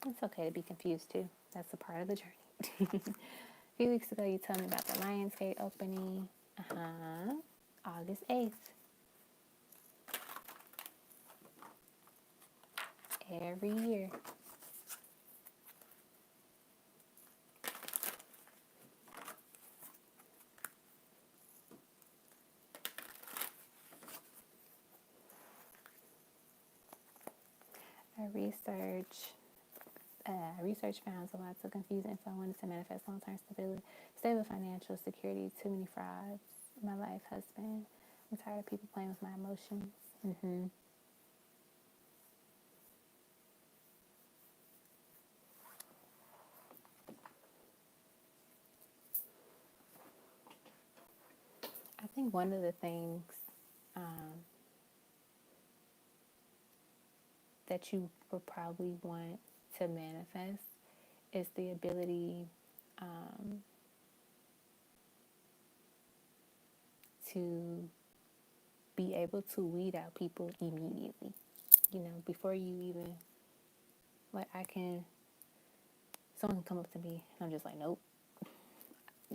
It's okay to be confused too. That's a part of the journey. A few weeks ago, you told me about the Lionsgate opening. August 8th. Every year. Research found a lot of confusing info. I wanted to manifest long-term stability, stable financial security, too many frauds. My life, husband. I'm tired of people playing with my emotions. I think one of the things um, that you would probably want to manifest is the ability to be able to weed out people immediately. Before you even, like, someone can come up to me, and I'm just like, nope,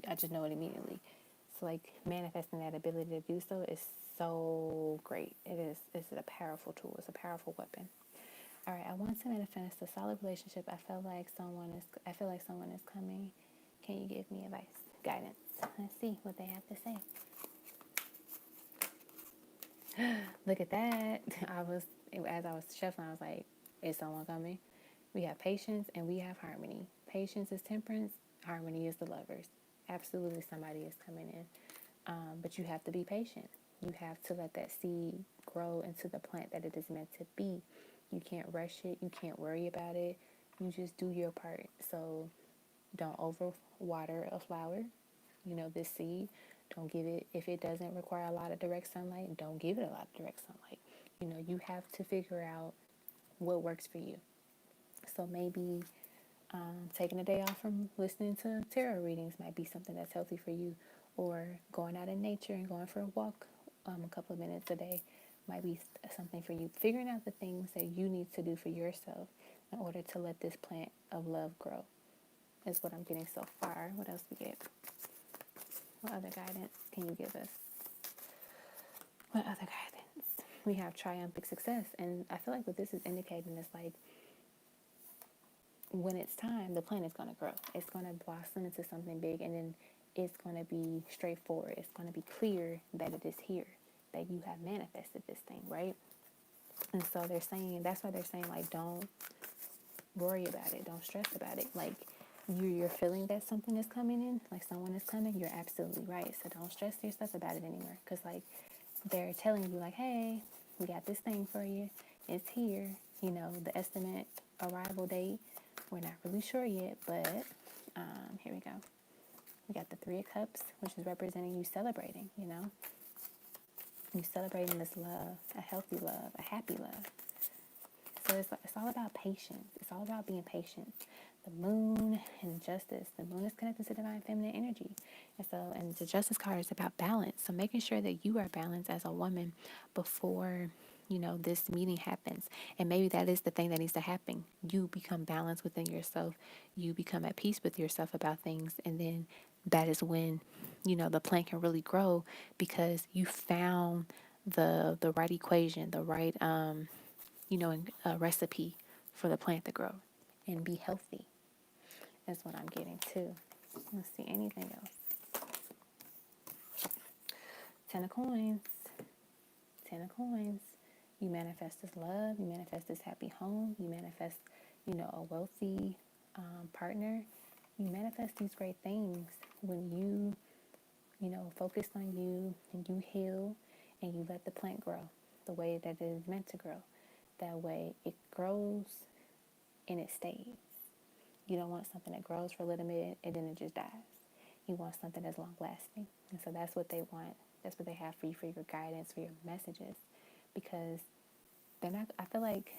I just know it immediately. So, like, manifesting that ability to do so is so great. It's a powerful tool, it's a powerful weapon. All right, I want to manifest a solid relationship. I feel like someone is coming. Can you give me advice, guidance? Let's see what they have to say. Look at that. As I was shuffling, I was like, is someone coming? We have patience and we have harmony. Patience is temperance, harmony is the lovers. Absolutely, somebody is coming in. But you have to be patient. You have to let that seed grow into the plant that it is meant to be. You can't rush it. You can't worry about it. You just do your part. So don't overwater a flower, this seed. Don't give it, if it doesn't require a lot of direct sunlight, don't give it a lot of direct sunlight. You have to figure out what works for you. So maybe taking a day off from listening to tarot readings might be something that's healthy for you, or going out in nature and going for a walk a couple of minutes a day might be something for you. Figuring out the things that you need to do for yourself in order to let this plant of love grow is what I'm getting so far. What else we get? What other guidance can you give us? What other guidance? We have triumphant success, and I feel like what this is indicating is like, when it's time, the plant is going to grow. It's going to blossom into something big, and then it's going to be straightforward. It's going to be clear that it is here, that you have manifested this thing, right? And so that's why they're saying, like, don't worry about it. Don't stress about it. Like, you're feeling that something is coming in, like someone is coming. You're absolutely right. So don't stress yourself about it anymore. Because, like, they're telling you, like, hey, we got this thing for you. It's here. The estimate arrival date, we're not really sure yet, but here we go. We got the Three of Cups, which is representing you celebrating, You celebrating this love, a healthy love, a happy love. So it's all about patience. It's all about being patient. The moon and justice. The moon is connected to divine feminine energy. And the justice card is about balance. So making sure that you are balanced as a woman before, this meeting happens. And maybe that is the thing that needs to happen. You become balanced within yourself. You become at peace with yourself about things. And then that is when, the plant can really grow, because you found the right equation, the right a recipe for the plant to grow and be healthy. That's what I'm getting too. Let's see, anything else? Ten of Coins. Ten of Coins. You manifest this love. You manifest this happy home. You manifest, a wealthy partner. You manifest these great things when you, focus on you and you heal and you let the plant grow the way that it is meant to grow. That way it grows and it stays. You don't want something that grows for a little bit and then it just dies. You want something that's long lasting. And so that's what they want. That's what they have for you, for your guidance, for your messages. Because I feel like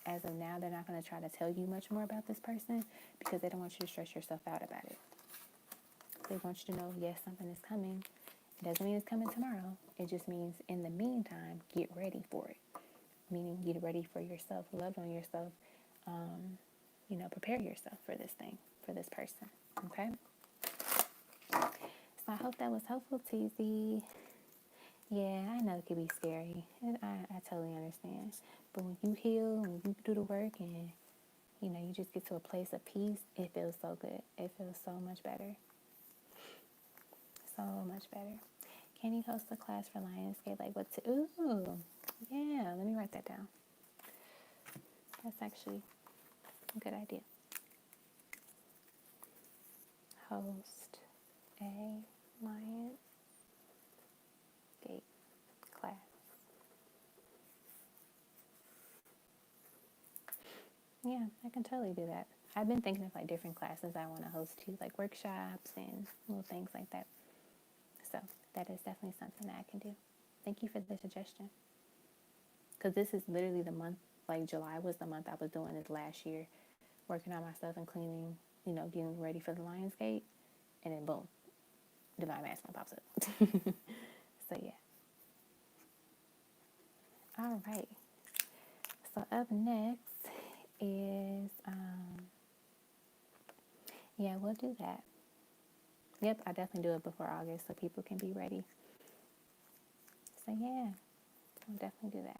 as of now, they're not going to try to tell you much more about this person, because they don't want you to stress yourself out about it. They want you to know, yes, something is coming. It doesn't mean it's coming tomorrow. It just means in the meantime, get ready for it. Meaning get ready for yourself, love on yourself, prepare yourself for this thing, for this person, okay? So I hope that was helpful, TZ. Yeah, I know it could be scary. I totally understand. But when you heal, when you do the work, and, you just get to a place of peace, it feels so good. It feels so much better. So much better. Can you host a class for Lionsgate? Like what to, ooh, yeah, let me write that down. That's actually a good idea. Host a Lionsgate class. Yeah, I can totally do that. I've been thinking of like different classes I want to host too, like workshops and little things like that. So that is definitely something that I can do. Thank you for the suggestion. Because this is literally the month, like July was the month I was doing this last year, working on my stuff and cleaning, getting ready for the Lionsgate. And then boom, divine masculine pops up. So yeah. All right. So up next is yeah, we'll do that. Yep, I definitely do it before August so people can be ready. So yeah, I'll definitely do that.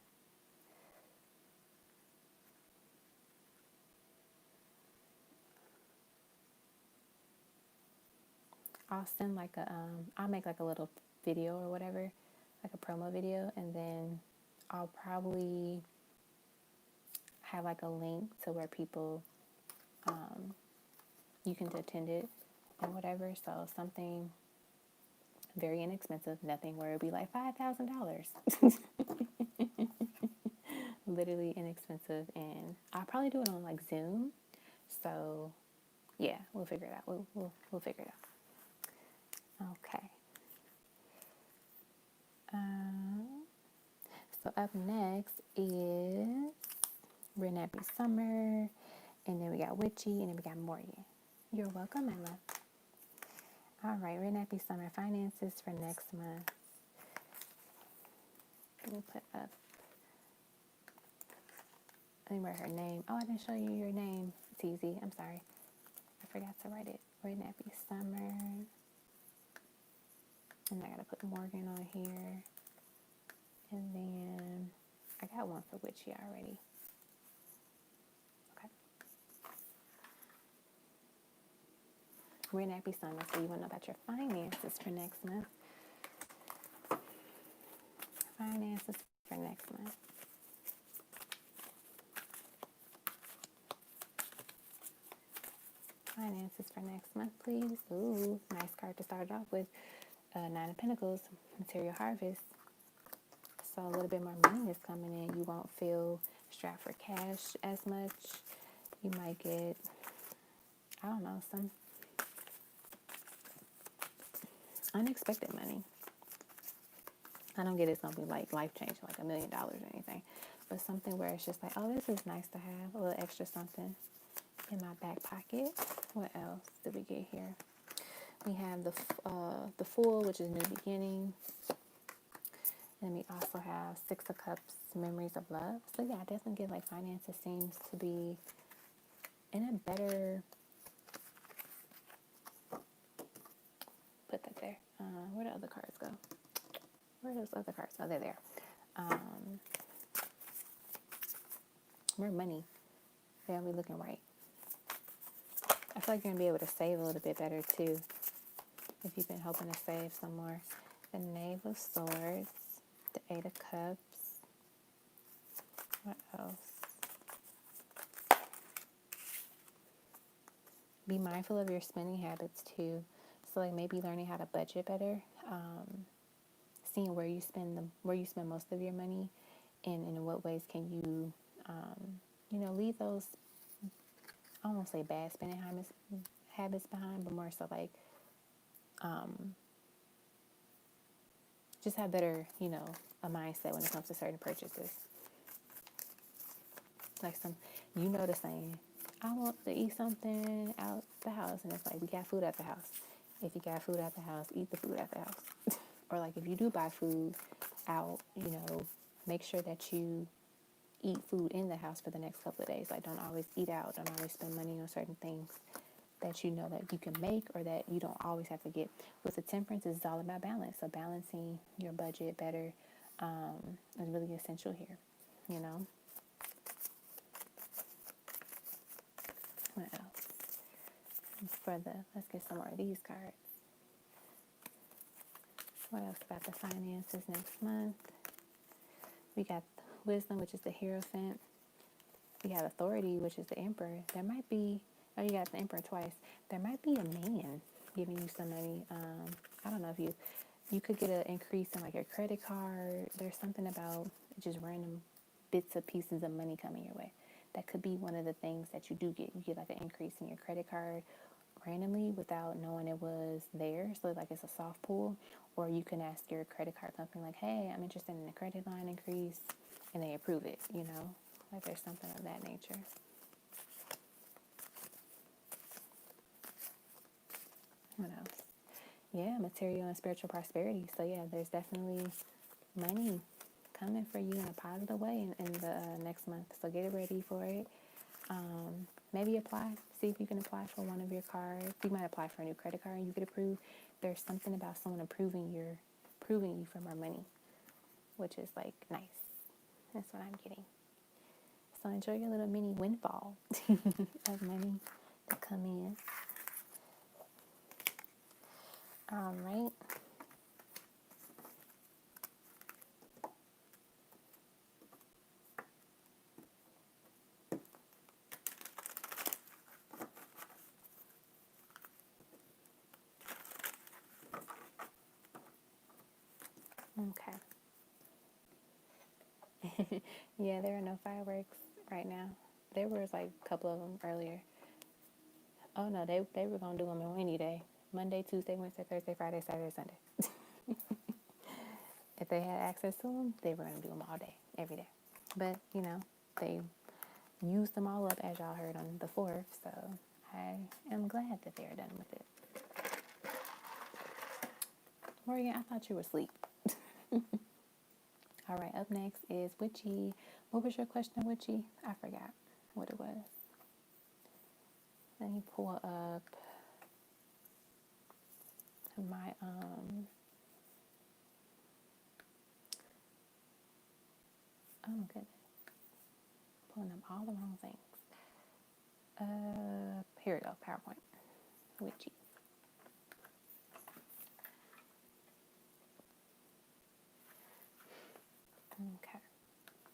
I'll send like I'll make like a little video or whatever, like a promo video, and then I'll probably have like a link to where people, you can attend it and whatever. So something very inexpensive, nothing where it'd be like $5,000. Literally inexpensive, and I'll probably do it on like Zoom. So yeah, we'll figure it out. We'll figure it out. Okay. So up next is Renappy Summer, and then we got Witchy, and then we got Morgan. You're welcome, my love. All right, Renappy Summer finances for next month. Let me put up. Let me write her name. Oh, I didn't show you your name. It's easy. I'm sorry. I forgot to write it. Renappy Summer. And I gotta put Morgan on here. And then I got one for Witchy already. Okay. Renappy Summer. So you want to know about your finances for next month. Finances for next month. Finances for next month, please. Ooh, nice card to start off with. Nine of Pentacles, material harvest. So a little bit more money is coming in. You won't feel strapped for cash as much. You might get, I don't know, some unexpected money. I don't get it's gonna be like life changing, like $1 million or anything, but something where it's just like, oh, this is nice to have a little extra something in my back pocket. What else did we get here? We have the Fool, which is new beginning. And we also have Six of Cups, memories of love. So yeah, I definitely get like finances seems to be in a better. Put that there. Where do other cards go? Where are those other cards? Oh, they're there. More money. They'll be looking right. I feel like you're gonna be able to save a little bit better too, if you've been hoping to save some more. The Knave of Swords, the Eight of Cups. What else? Be mindful of your spending habits too. So like maybe learning how to budget better, seeing where you spend most of your money, and in what ways can you, leave those, I don't want to say bad spending habits behind, but more so like, just have better, a mindset when it comes to certain purchases. Like the saying, I want to eat something out the house, and it's like, we got food at the house. If you got food at the house, eat the food at the house. Or like if you do buy food out, make sure that you eat food in the house for the next couple of days. Like don't always eat out, don't always spend money on certain things that you know that you can make or that you don't always have to get. With the Temperance, it's all about balance. So balancing your budget better is really essential here, you know. What else? Let's get some more of these cards. What else about the finances next month? We got Wisdom, which is the Hierophant. We have Authority, which is the Emperor. There might be, oh, you got the Emperor twice. There might be a man giving you some money. I don't know if you could get an increase in like your credit card. There's something about just random bits of pieces of money coming your way. That could be one of the things that you do get. You get like an increase in your credit card, randomly without knowing it was there. So like it's a soft pull, or you can ask your credit card company like, "Hey, I'm interested in a credit line increase," and they approve it. You know, like there's something of that nature. What else? Yeah, material and spiritual prosperity. So yeah, there's definitely money coming for you in a positive way in the next month. So get ready for it. Maybe apply. See if you can apply for one of your cards. You might apply for a new credit card and you get approved. There's something about someone approving you for more money, which is like nice. That's what I'm getting. So enjoy your little mini windfall of money to come in. All right. Okay. Yeah, there are no fireworks right now. There was like a couple of them earlier. Oh no, they were gonna do them on any day. Monday, Tuesday, Wednesday, Thursday, Friday, Saturday, Sunday. If they had access to them, they were gonna do them all day, every day. But you know, they used them all up as y'all heard on the 4th. So I am glad that they're done with it. Morgan, I thought you were asleep. All right, up next is Witchy. What was your question, Witchy? I forgot what it was. Let me pull up my oh my goodness, pulling up all the wrong things. Here we go, PowerPoint. Witchy. Okay,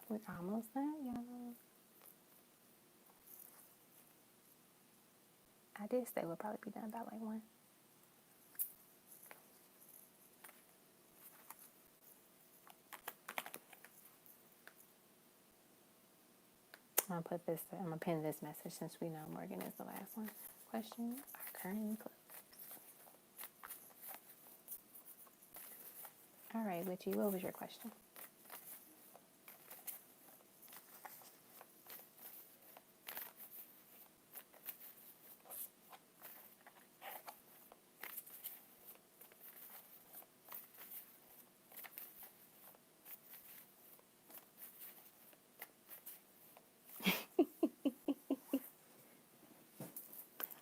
we're almost there, y'all. I did say we'll probably be done about like 1. I'm gonna pin this message since we know Morgan is the last one. Questions are currently closed. All right, Witchy, what was your question?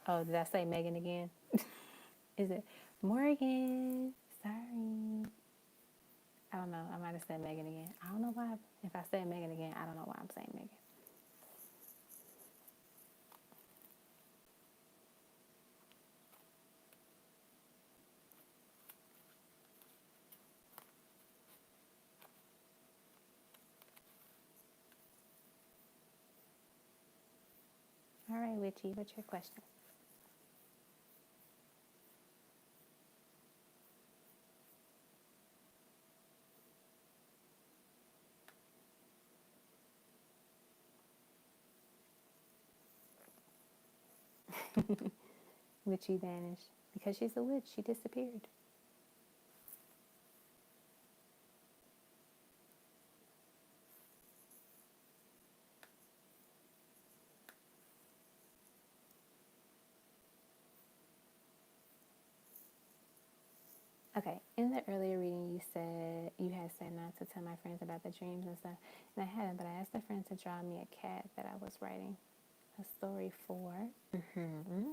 Oh, did I say Megan again? Is it Morgan? Sorry. I don't know. I might have said Megan again. I don't know why. If I said Megan again, I don't know why I'm saying Megan. All right, Witchy, what's your question? Witchy vanished. Because she's a witch, she disappeared. Okay, in the earlier reading, you had said not to tell my friends about the dreams and stuff, and I hadn't. But I asked a friend to draw me a cat that I was writing a story for. Mm-hmm.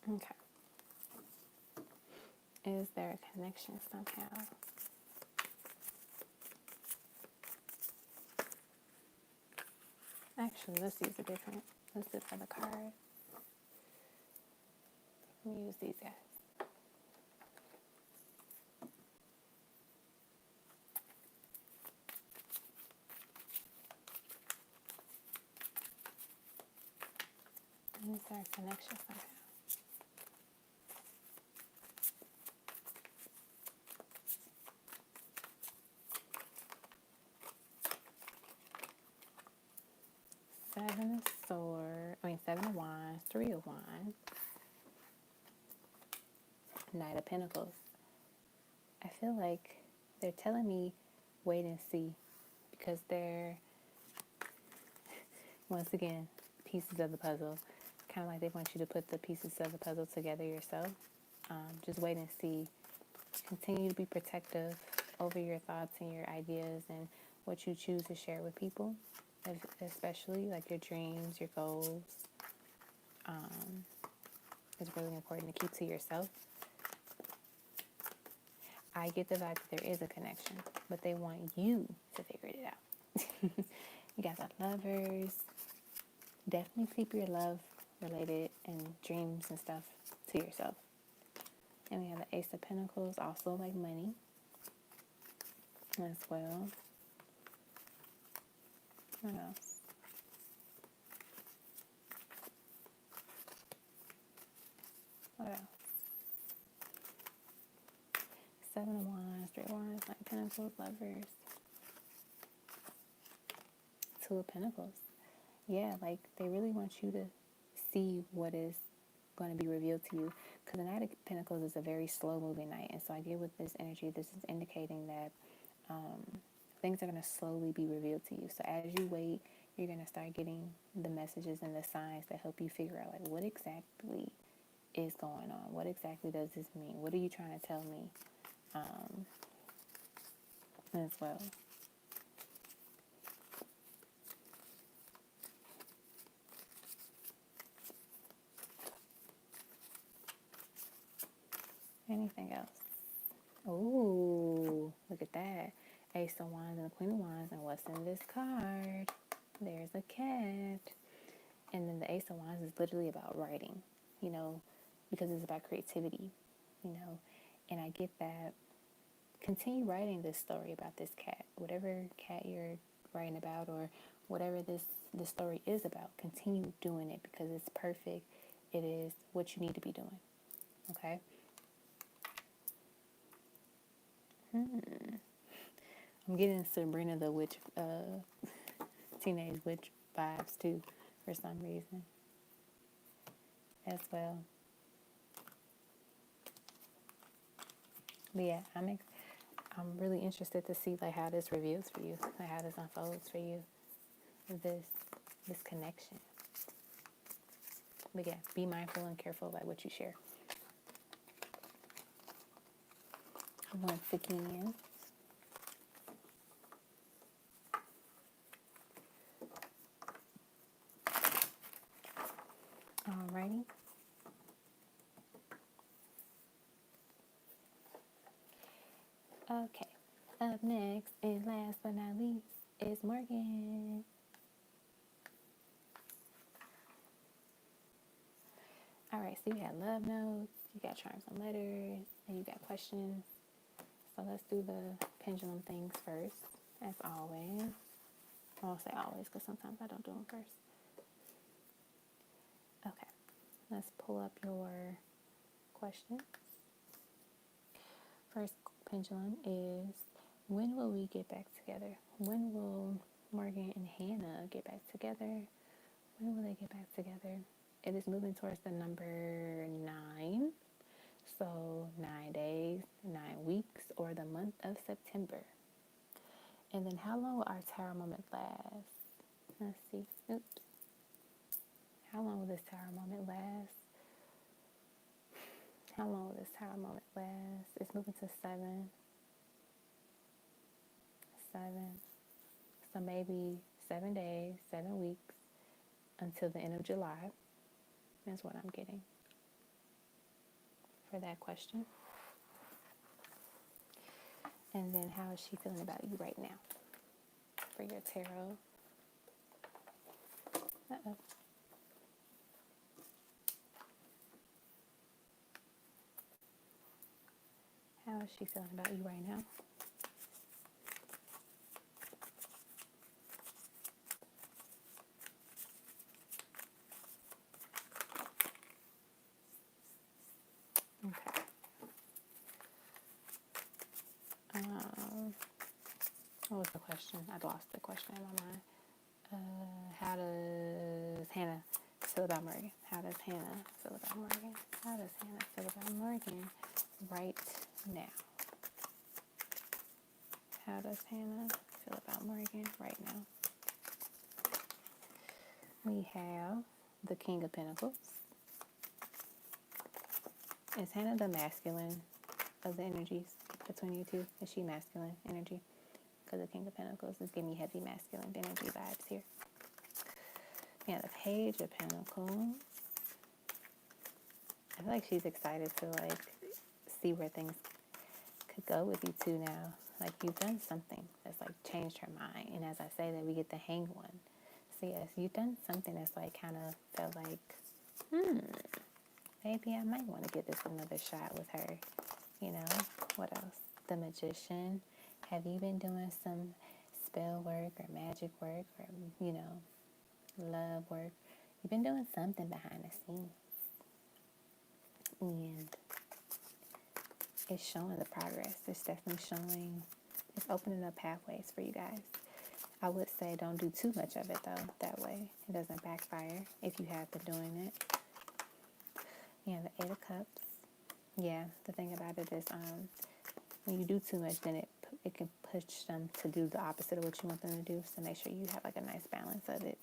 Okay. Is there a connection somehow? Actually, let's use a different. Let's do the other card. Let me use these guys. Is there a connection somehow? Seven of Swords, Seven of Wands, Three of Wands, Knight of Pentacles. I feel like they're telling me wait and see because they're, once again, pieces of the puzzle. Kind of like they want you to put the pieces of the puzzle together yourself. Just wait and see. Continue to be protective over your thoughts and your ideas and what you choose to share with people, especially like your dreams, your goals. It's really important to keep to yourself. I get the vibe that there is a connection, but they want you to figure it out. You guys are lovers. Definitely keep your love related and dreams and stuff to yourself. And we have the Ace of Pentacles, also like money as well. What else? What else? Seven of Wands, Three of Wands, Nine of Pentacles, Lovers, Two of Pentacles. Yeah, like they really want you to see what is going to be revealed to you. Because the Knight of Pentacles is a very slow moving knight. And so I get with this energy, this is indicating that things are going to slowly be revealed to you. So as you wait, you're going to start getting the messages and the signs that help you figure out like what exactly is going on. What exactly does this mean? What are you trying to tell me? As well. Anything else? Oh, look at that. Ace of Wands and the Queen of Wands. And what's in this card? There's a cat. And then the Ace of Wands is literally about writing, because it's about creativity, you know. And I get that. Continue writing this story about this cat. Whatever cat you're writing about or whatever this story is about, continue doing it because it's perfect. It is what you need to be doing. Okay? I'm getting Sabrina the Witch, Teenage Witch vibes too, for some reason, as well. But yeah, I'm really interested to see like how this reveals for you, like how this unfolds for you, this connection. But yeah, be mindful and careful about what you share. Once again, alrighty. Okay. Up next and last but not least is Morgan. Alright, so you got love notes, you got charms and letters, and you got questions. So let's do the pendulum things first, as always. I won't say always because sometimes I don't do them first. Okay, let's pull up your questions. First pendulum is, when will we get back together? When will Morgan and Hannah get back together? When will they get back together? It is moving towards the number 9. So 9 days, 9 weeks, or the month of September. And then how long will our tower moment last? Let's see. Oops. How long will this tower moment last? How long will this tower moment last? It's moving to 7. 7. So maybe 7 days, 7 weeks until the end of July. That's what I'm getting. for that question. And then how is she feeling about you right now for your tarot? Uh-oh. How is she feeling about you right now? Okay. What was the question? I lost the question in my mind. How does Hannah feel about Morgan? How does Hannah feel about Morgan? How does Hannah feel about Morgan right now? How does Hannah feel about Morgan right now? We have the King of Pentacles. Is Hannah the masculine of the energies between you two? Is she masculine energy? Because the King of Pentacles is giving me heavy masculine energy vibes here. Yeah, the Page of Pentacles. I feel like she's excited to like see where things could go with you two now. Like you've done something that's like changed her mind. And as I say that, we get the Hanged One. So yes, you've done something that's like kind of felt like, maybe I might want to give this another shot with her. You know, what else? The Magician. Have you been doing some spell work or magic work or, you know, love work? You've been doing something behind the scenes. And it's showing the progress. It's definitely showing, it's opening up pathways for you guys. I would say don't do too much of it though, that way it doesn't backfire if you have been doing it. Yeah, the Eight of Cups. Yeah, the thing about it is when you do too much, then it can push them to do the opposite of what you want them to do. So make sure you have like a nice balance of it.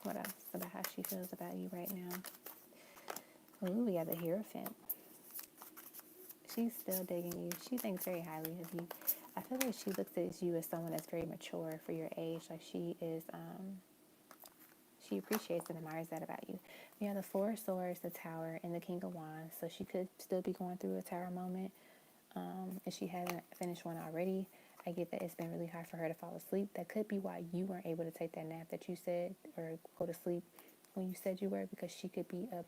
What else about how she feels about you right now? Ooh, we got the Hierophant. She's still digging you. She thinks very highly of you. I feel like she looks at you as someone that's very mature for your age. Like she is, she appreciates and admires that about you. We have the Four of Swords, the Tower, and the King of Wands. So she could still be going through a tower moment. If she hasn't finished one already, I get that it's been really hard for her to fall asleep. That could be why you weren't able to take that nap that you said or go to sleep when you said you were, because she could be up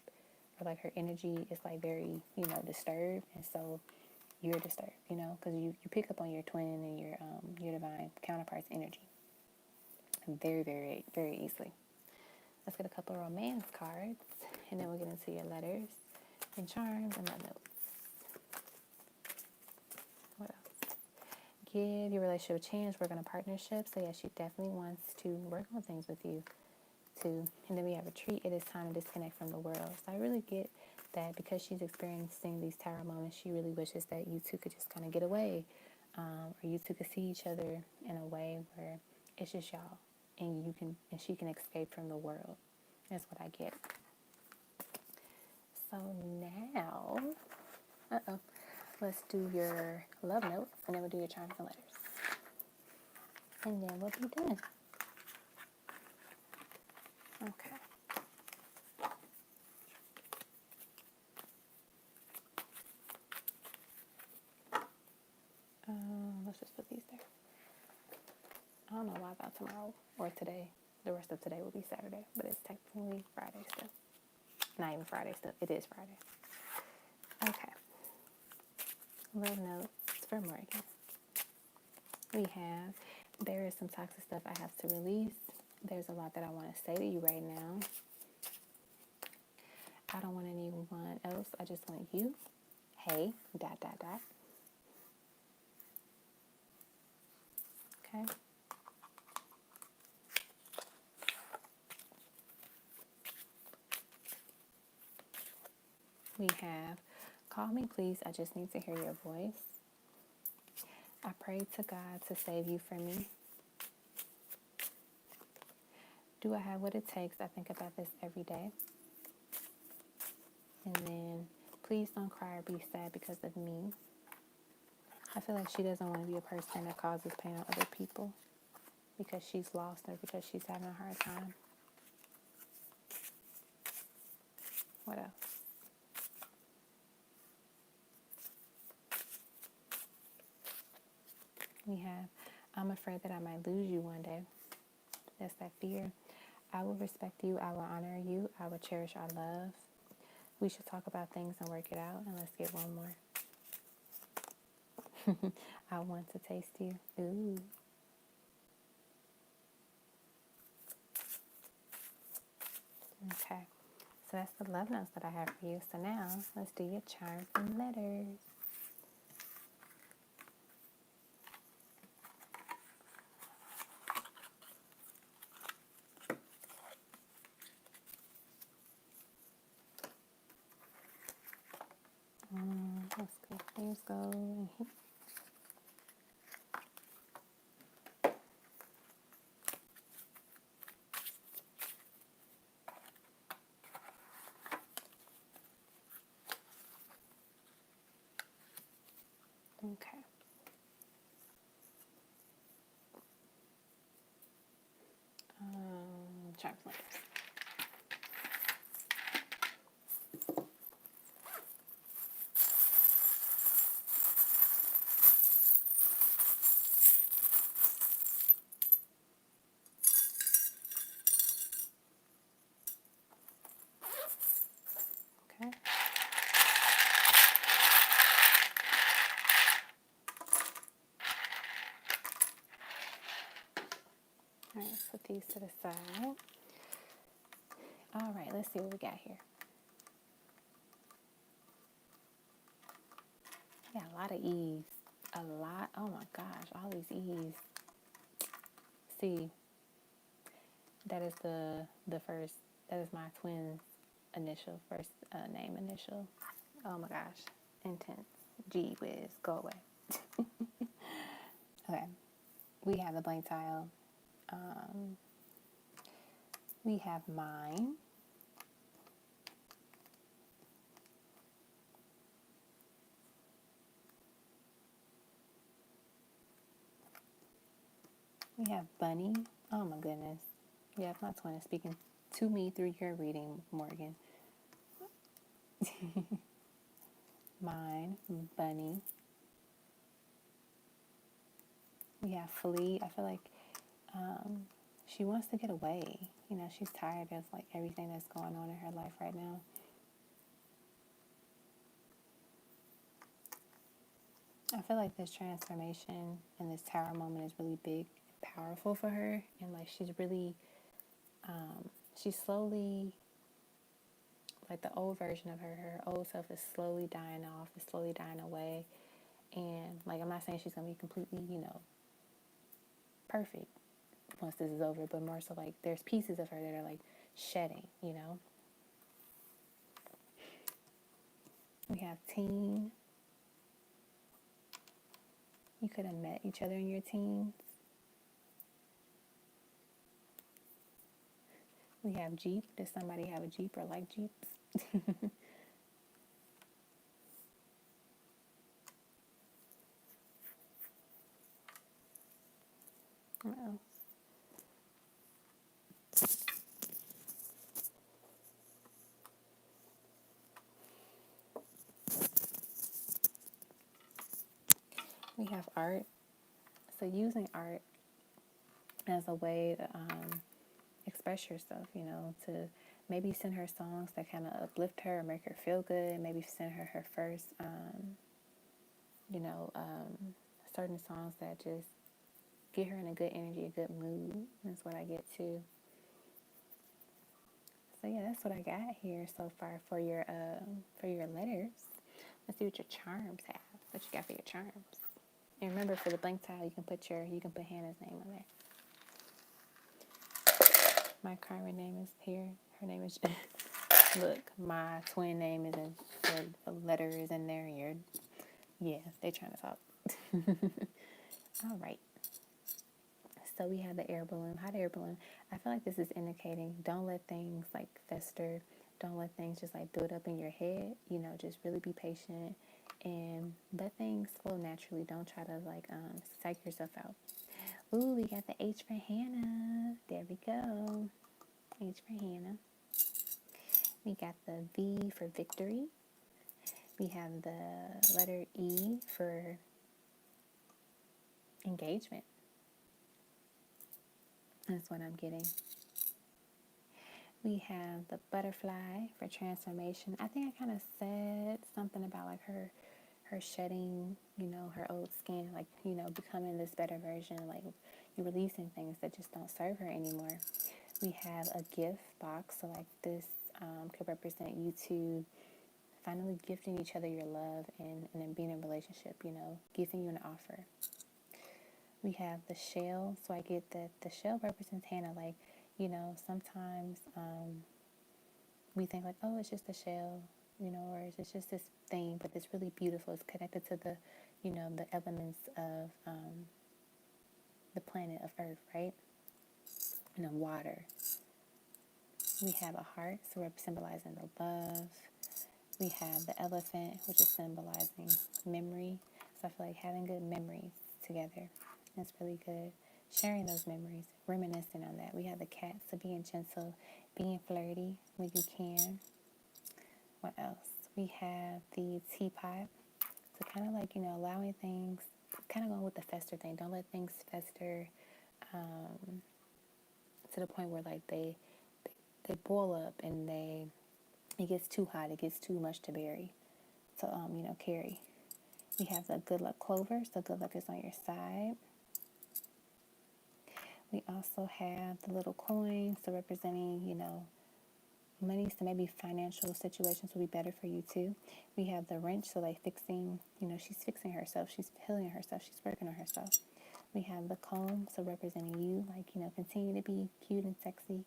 or like her energy is like very, you know, disturbed. And so you're disturbed, you know, because you pick up on your twin and your divine counterpart's energy very, very, very easily. Let's get a couple of romance cards, and then we'll get into your letters and charms and love notes. What else? Give your relationship a chance. Work on a partnership. So yeah, she definitely wants to work on things with you too. And then we have retreat. It is time to disconnect from the world. So I really get that because she's experiencing these tower moments, she really wishes that you two could just kind of get away, or you two could see each other in a way where it's just y'all, and she can escape from the world. That's what I get. So now, let's do your love note, and then we'll do your charms and letters, and then we'll be done. Okay. Let's just put these there. I don't know why about tomorrow or today. The rest of today will be Saturday, but it's technically Friday still. Not even Friday still. It is Friday. Okay. Love notes for Morgan. We have, there is some toxic stuff I have to release. There's a lot that I want to say to you right now. I don't want anyone else. I just want you. Hey, ... Okay. We have, call me please. I just need to hear your voice. I pray to God to save you from me. Do I have what it takes? I think about this every day. And then, please don't cry or be sad because of me. I feel like she doesn't want to be a person that causes pain on other people because she's lost or because she's having a hard time. What else? We have, I'm afraid that I might lose you one day. That's that fear. I will respect you. I will honor you. I will cherish our love. We should talk about things and work it out. And let's get one more. I want to taste you. Ooh. Okay. So that's the love notes that I have for you. So now let's do your charms and letters. Let's go. Let's go. Okay. Charms and letters. Okay. All right, let's put these to the side. All right, let's see what we got here. We got a lot of E's. A lot. Oh my gosh, all these E's. See, that is the first. That is my twin's initial, first name initial. Oh my gosh, intense. Gee whiz, go away. Okay, we have the blank tile. We have mine. We have bunny. Oh my goodness. Yeah, my twin is speaking to me through your reading, Morgan. Mine, bunny. We have flee. I feel like she wants to get away. You know, she's tired of like everything that's going on in her life right now. I feel like this transformation and this tower moment is really big and powerful for her. And like she's really, she's slowly, like the old version of her, her old self is slowly dying off, is slowly dying away. And like, I'm not saying she's going to be completely, you know, perfect once this is over, but more so like there's pieces of her that are like shedding, you know. We have teen. You could have met each other in your teens. We have Jeep. Does somebody have a Jeep or like Jeeps? What else? We have art. So using art as a way to express yourself, you know, to maybe send her songs that kind of uplift her or make her feel good. Maybe send her her first, you know, certain songs that just get her in a good energy, a good mood. That's what I get to. So yeah, that's what I got here so far for your letters. Let's see what your charms have. What you got for your charms. And remember, for the blank tile, you can put Hannah's name on there. My karma name is here. Her name is. Look, my twin name is in. The letter is in there. And yeah, they trying to talk. All right. So we have the air balloon, hot air balloon. I feel like this is indicating don't let things like fester. Don't let things just like build up in your head. You know, just really be patient and let things flow naturally. Don't try to like psych yourself out. Ooh, we got the H for Hannah. There we go. H for Hannah. We got the V for victory. We have the letter E for engagement. That's what I'm getting. We have the butterfly for transformation. I think I kind of said something about like her shedding, her old skin, like, becoming this better version, like you releasing things that just don't serve her anymore. We have a gift box, so like this could represent you two finally gifting each other your love and then being in a relationship, giving you an offer. We have the shell, so I get that the shell represents Hannah, like, sometimes we think like, oh, it's just a shell, or it's just this thing, but it's really beautiful. It's connected to the, the elements of the planet of Earth, right? Water. We have a heart, so we're symbolizing the love. We have the elephant, which is symbolizing memory. So I feel like having good memories together, that's really good. Sharing those memories, reminiscing on that. We have the cat, so being gentle, being flirty when you can. What else? We have the teapot, so kind of like, allowing things, kind of going with the fester thing. Don't let things fester to the point where like they boil up and it gets too hot, it gets too much to bury, to carry. We have the good luck clover, so good luck is on your side. We also have the little coin, so representing, money, so maybe financial situations will be better for you too. We have the wrench, so like fixing, she's fixing herself, she's healing herself, she's working on herself. We have the comb, so representing you, like, continue to be cute and sexy,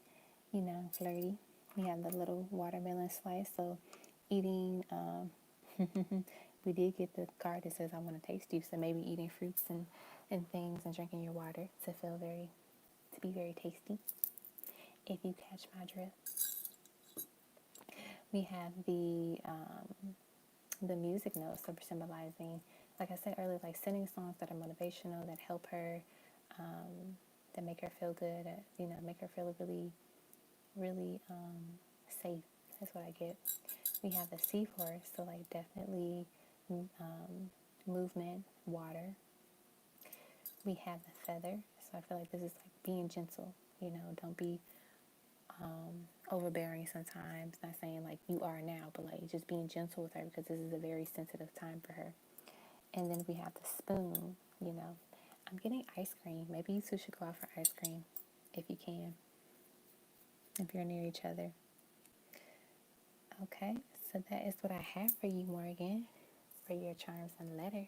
flirty. We have the little watermelon slice, so eating, we did get the card that says I want to taste you, so maybe eating fruits and things and drinking your water to be very tasty, if you catch my drift. We have the music notes, so symbolizing, like I said earlier, like sending songs that are motivational, that help her, that make her feel good, make her feel really, really safe. That's what I get. We have the seahorse, so like definitely movement, water. We have the feather, so I feel like this is like being gentle. Don't be overbearing sometimes. Not saying like you are now, but like just being gentle with her because this is a very sensitive time for her. And then we have the spoon. I'm getting ice cream. Maybe you two should go out for ice cream if you can, if you're near each other. Okay, so that is what I have for you, Morgan, for your charms and letter.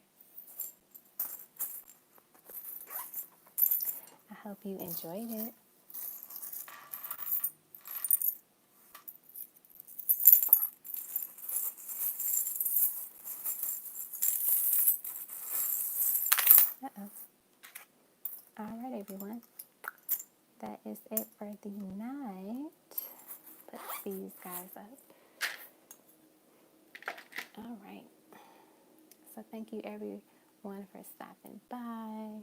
I hope you enjoyed it. Uh-oh. All right, everyone. That is it for the night. Put these guys up. All right. So thank you, everyone, for stopping by,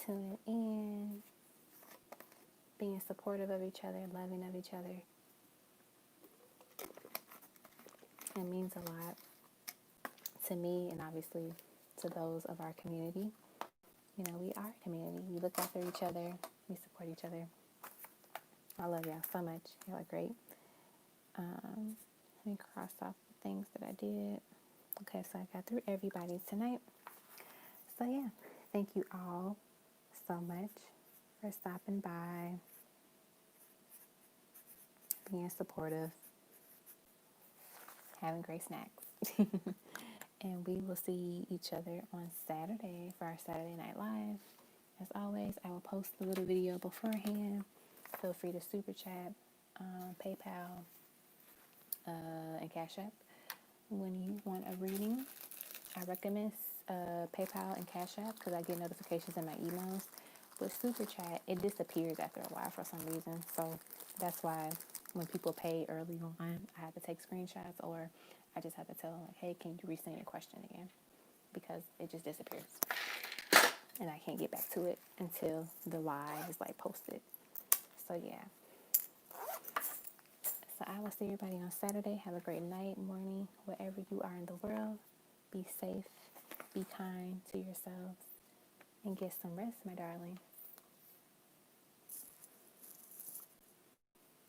tuning in, being supportive of each other, loving of each other. It means a lot to me and obviously to those of our community. We are a community. We look after each other. We support each other. I love y'all so much. Y'all are great. Let me cross off the things that I did. Okay, so I got through everybody tonight. So yeah, thank you all so much for stopping by, being supportive, having great snacks. And we will see each other on Saturday for our Saturday Night Live. As always, I will post the little video beforehand. Feel free to super chat, PayPal, and Cash App when you want a reading. I recommend PayPal and Cash App because I get notifications in my emails. With super chat, it disappears after a while for some reason. So that's why when people pay early on, I have to take screenshots, or I just have to tell them, like, hey, can you resend your question again? Because it just disappears. And I can't get back to it until the live is like posted. So yeah. So I will see everybody on Saturday. Have a great night, morning, wherever you are in the world. Be safe. Be kind to yourselves. and get some rest, my darling.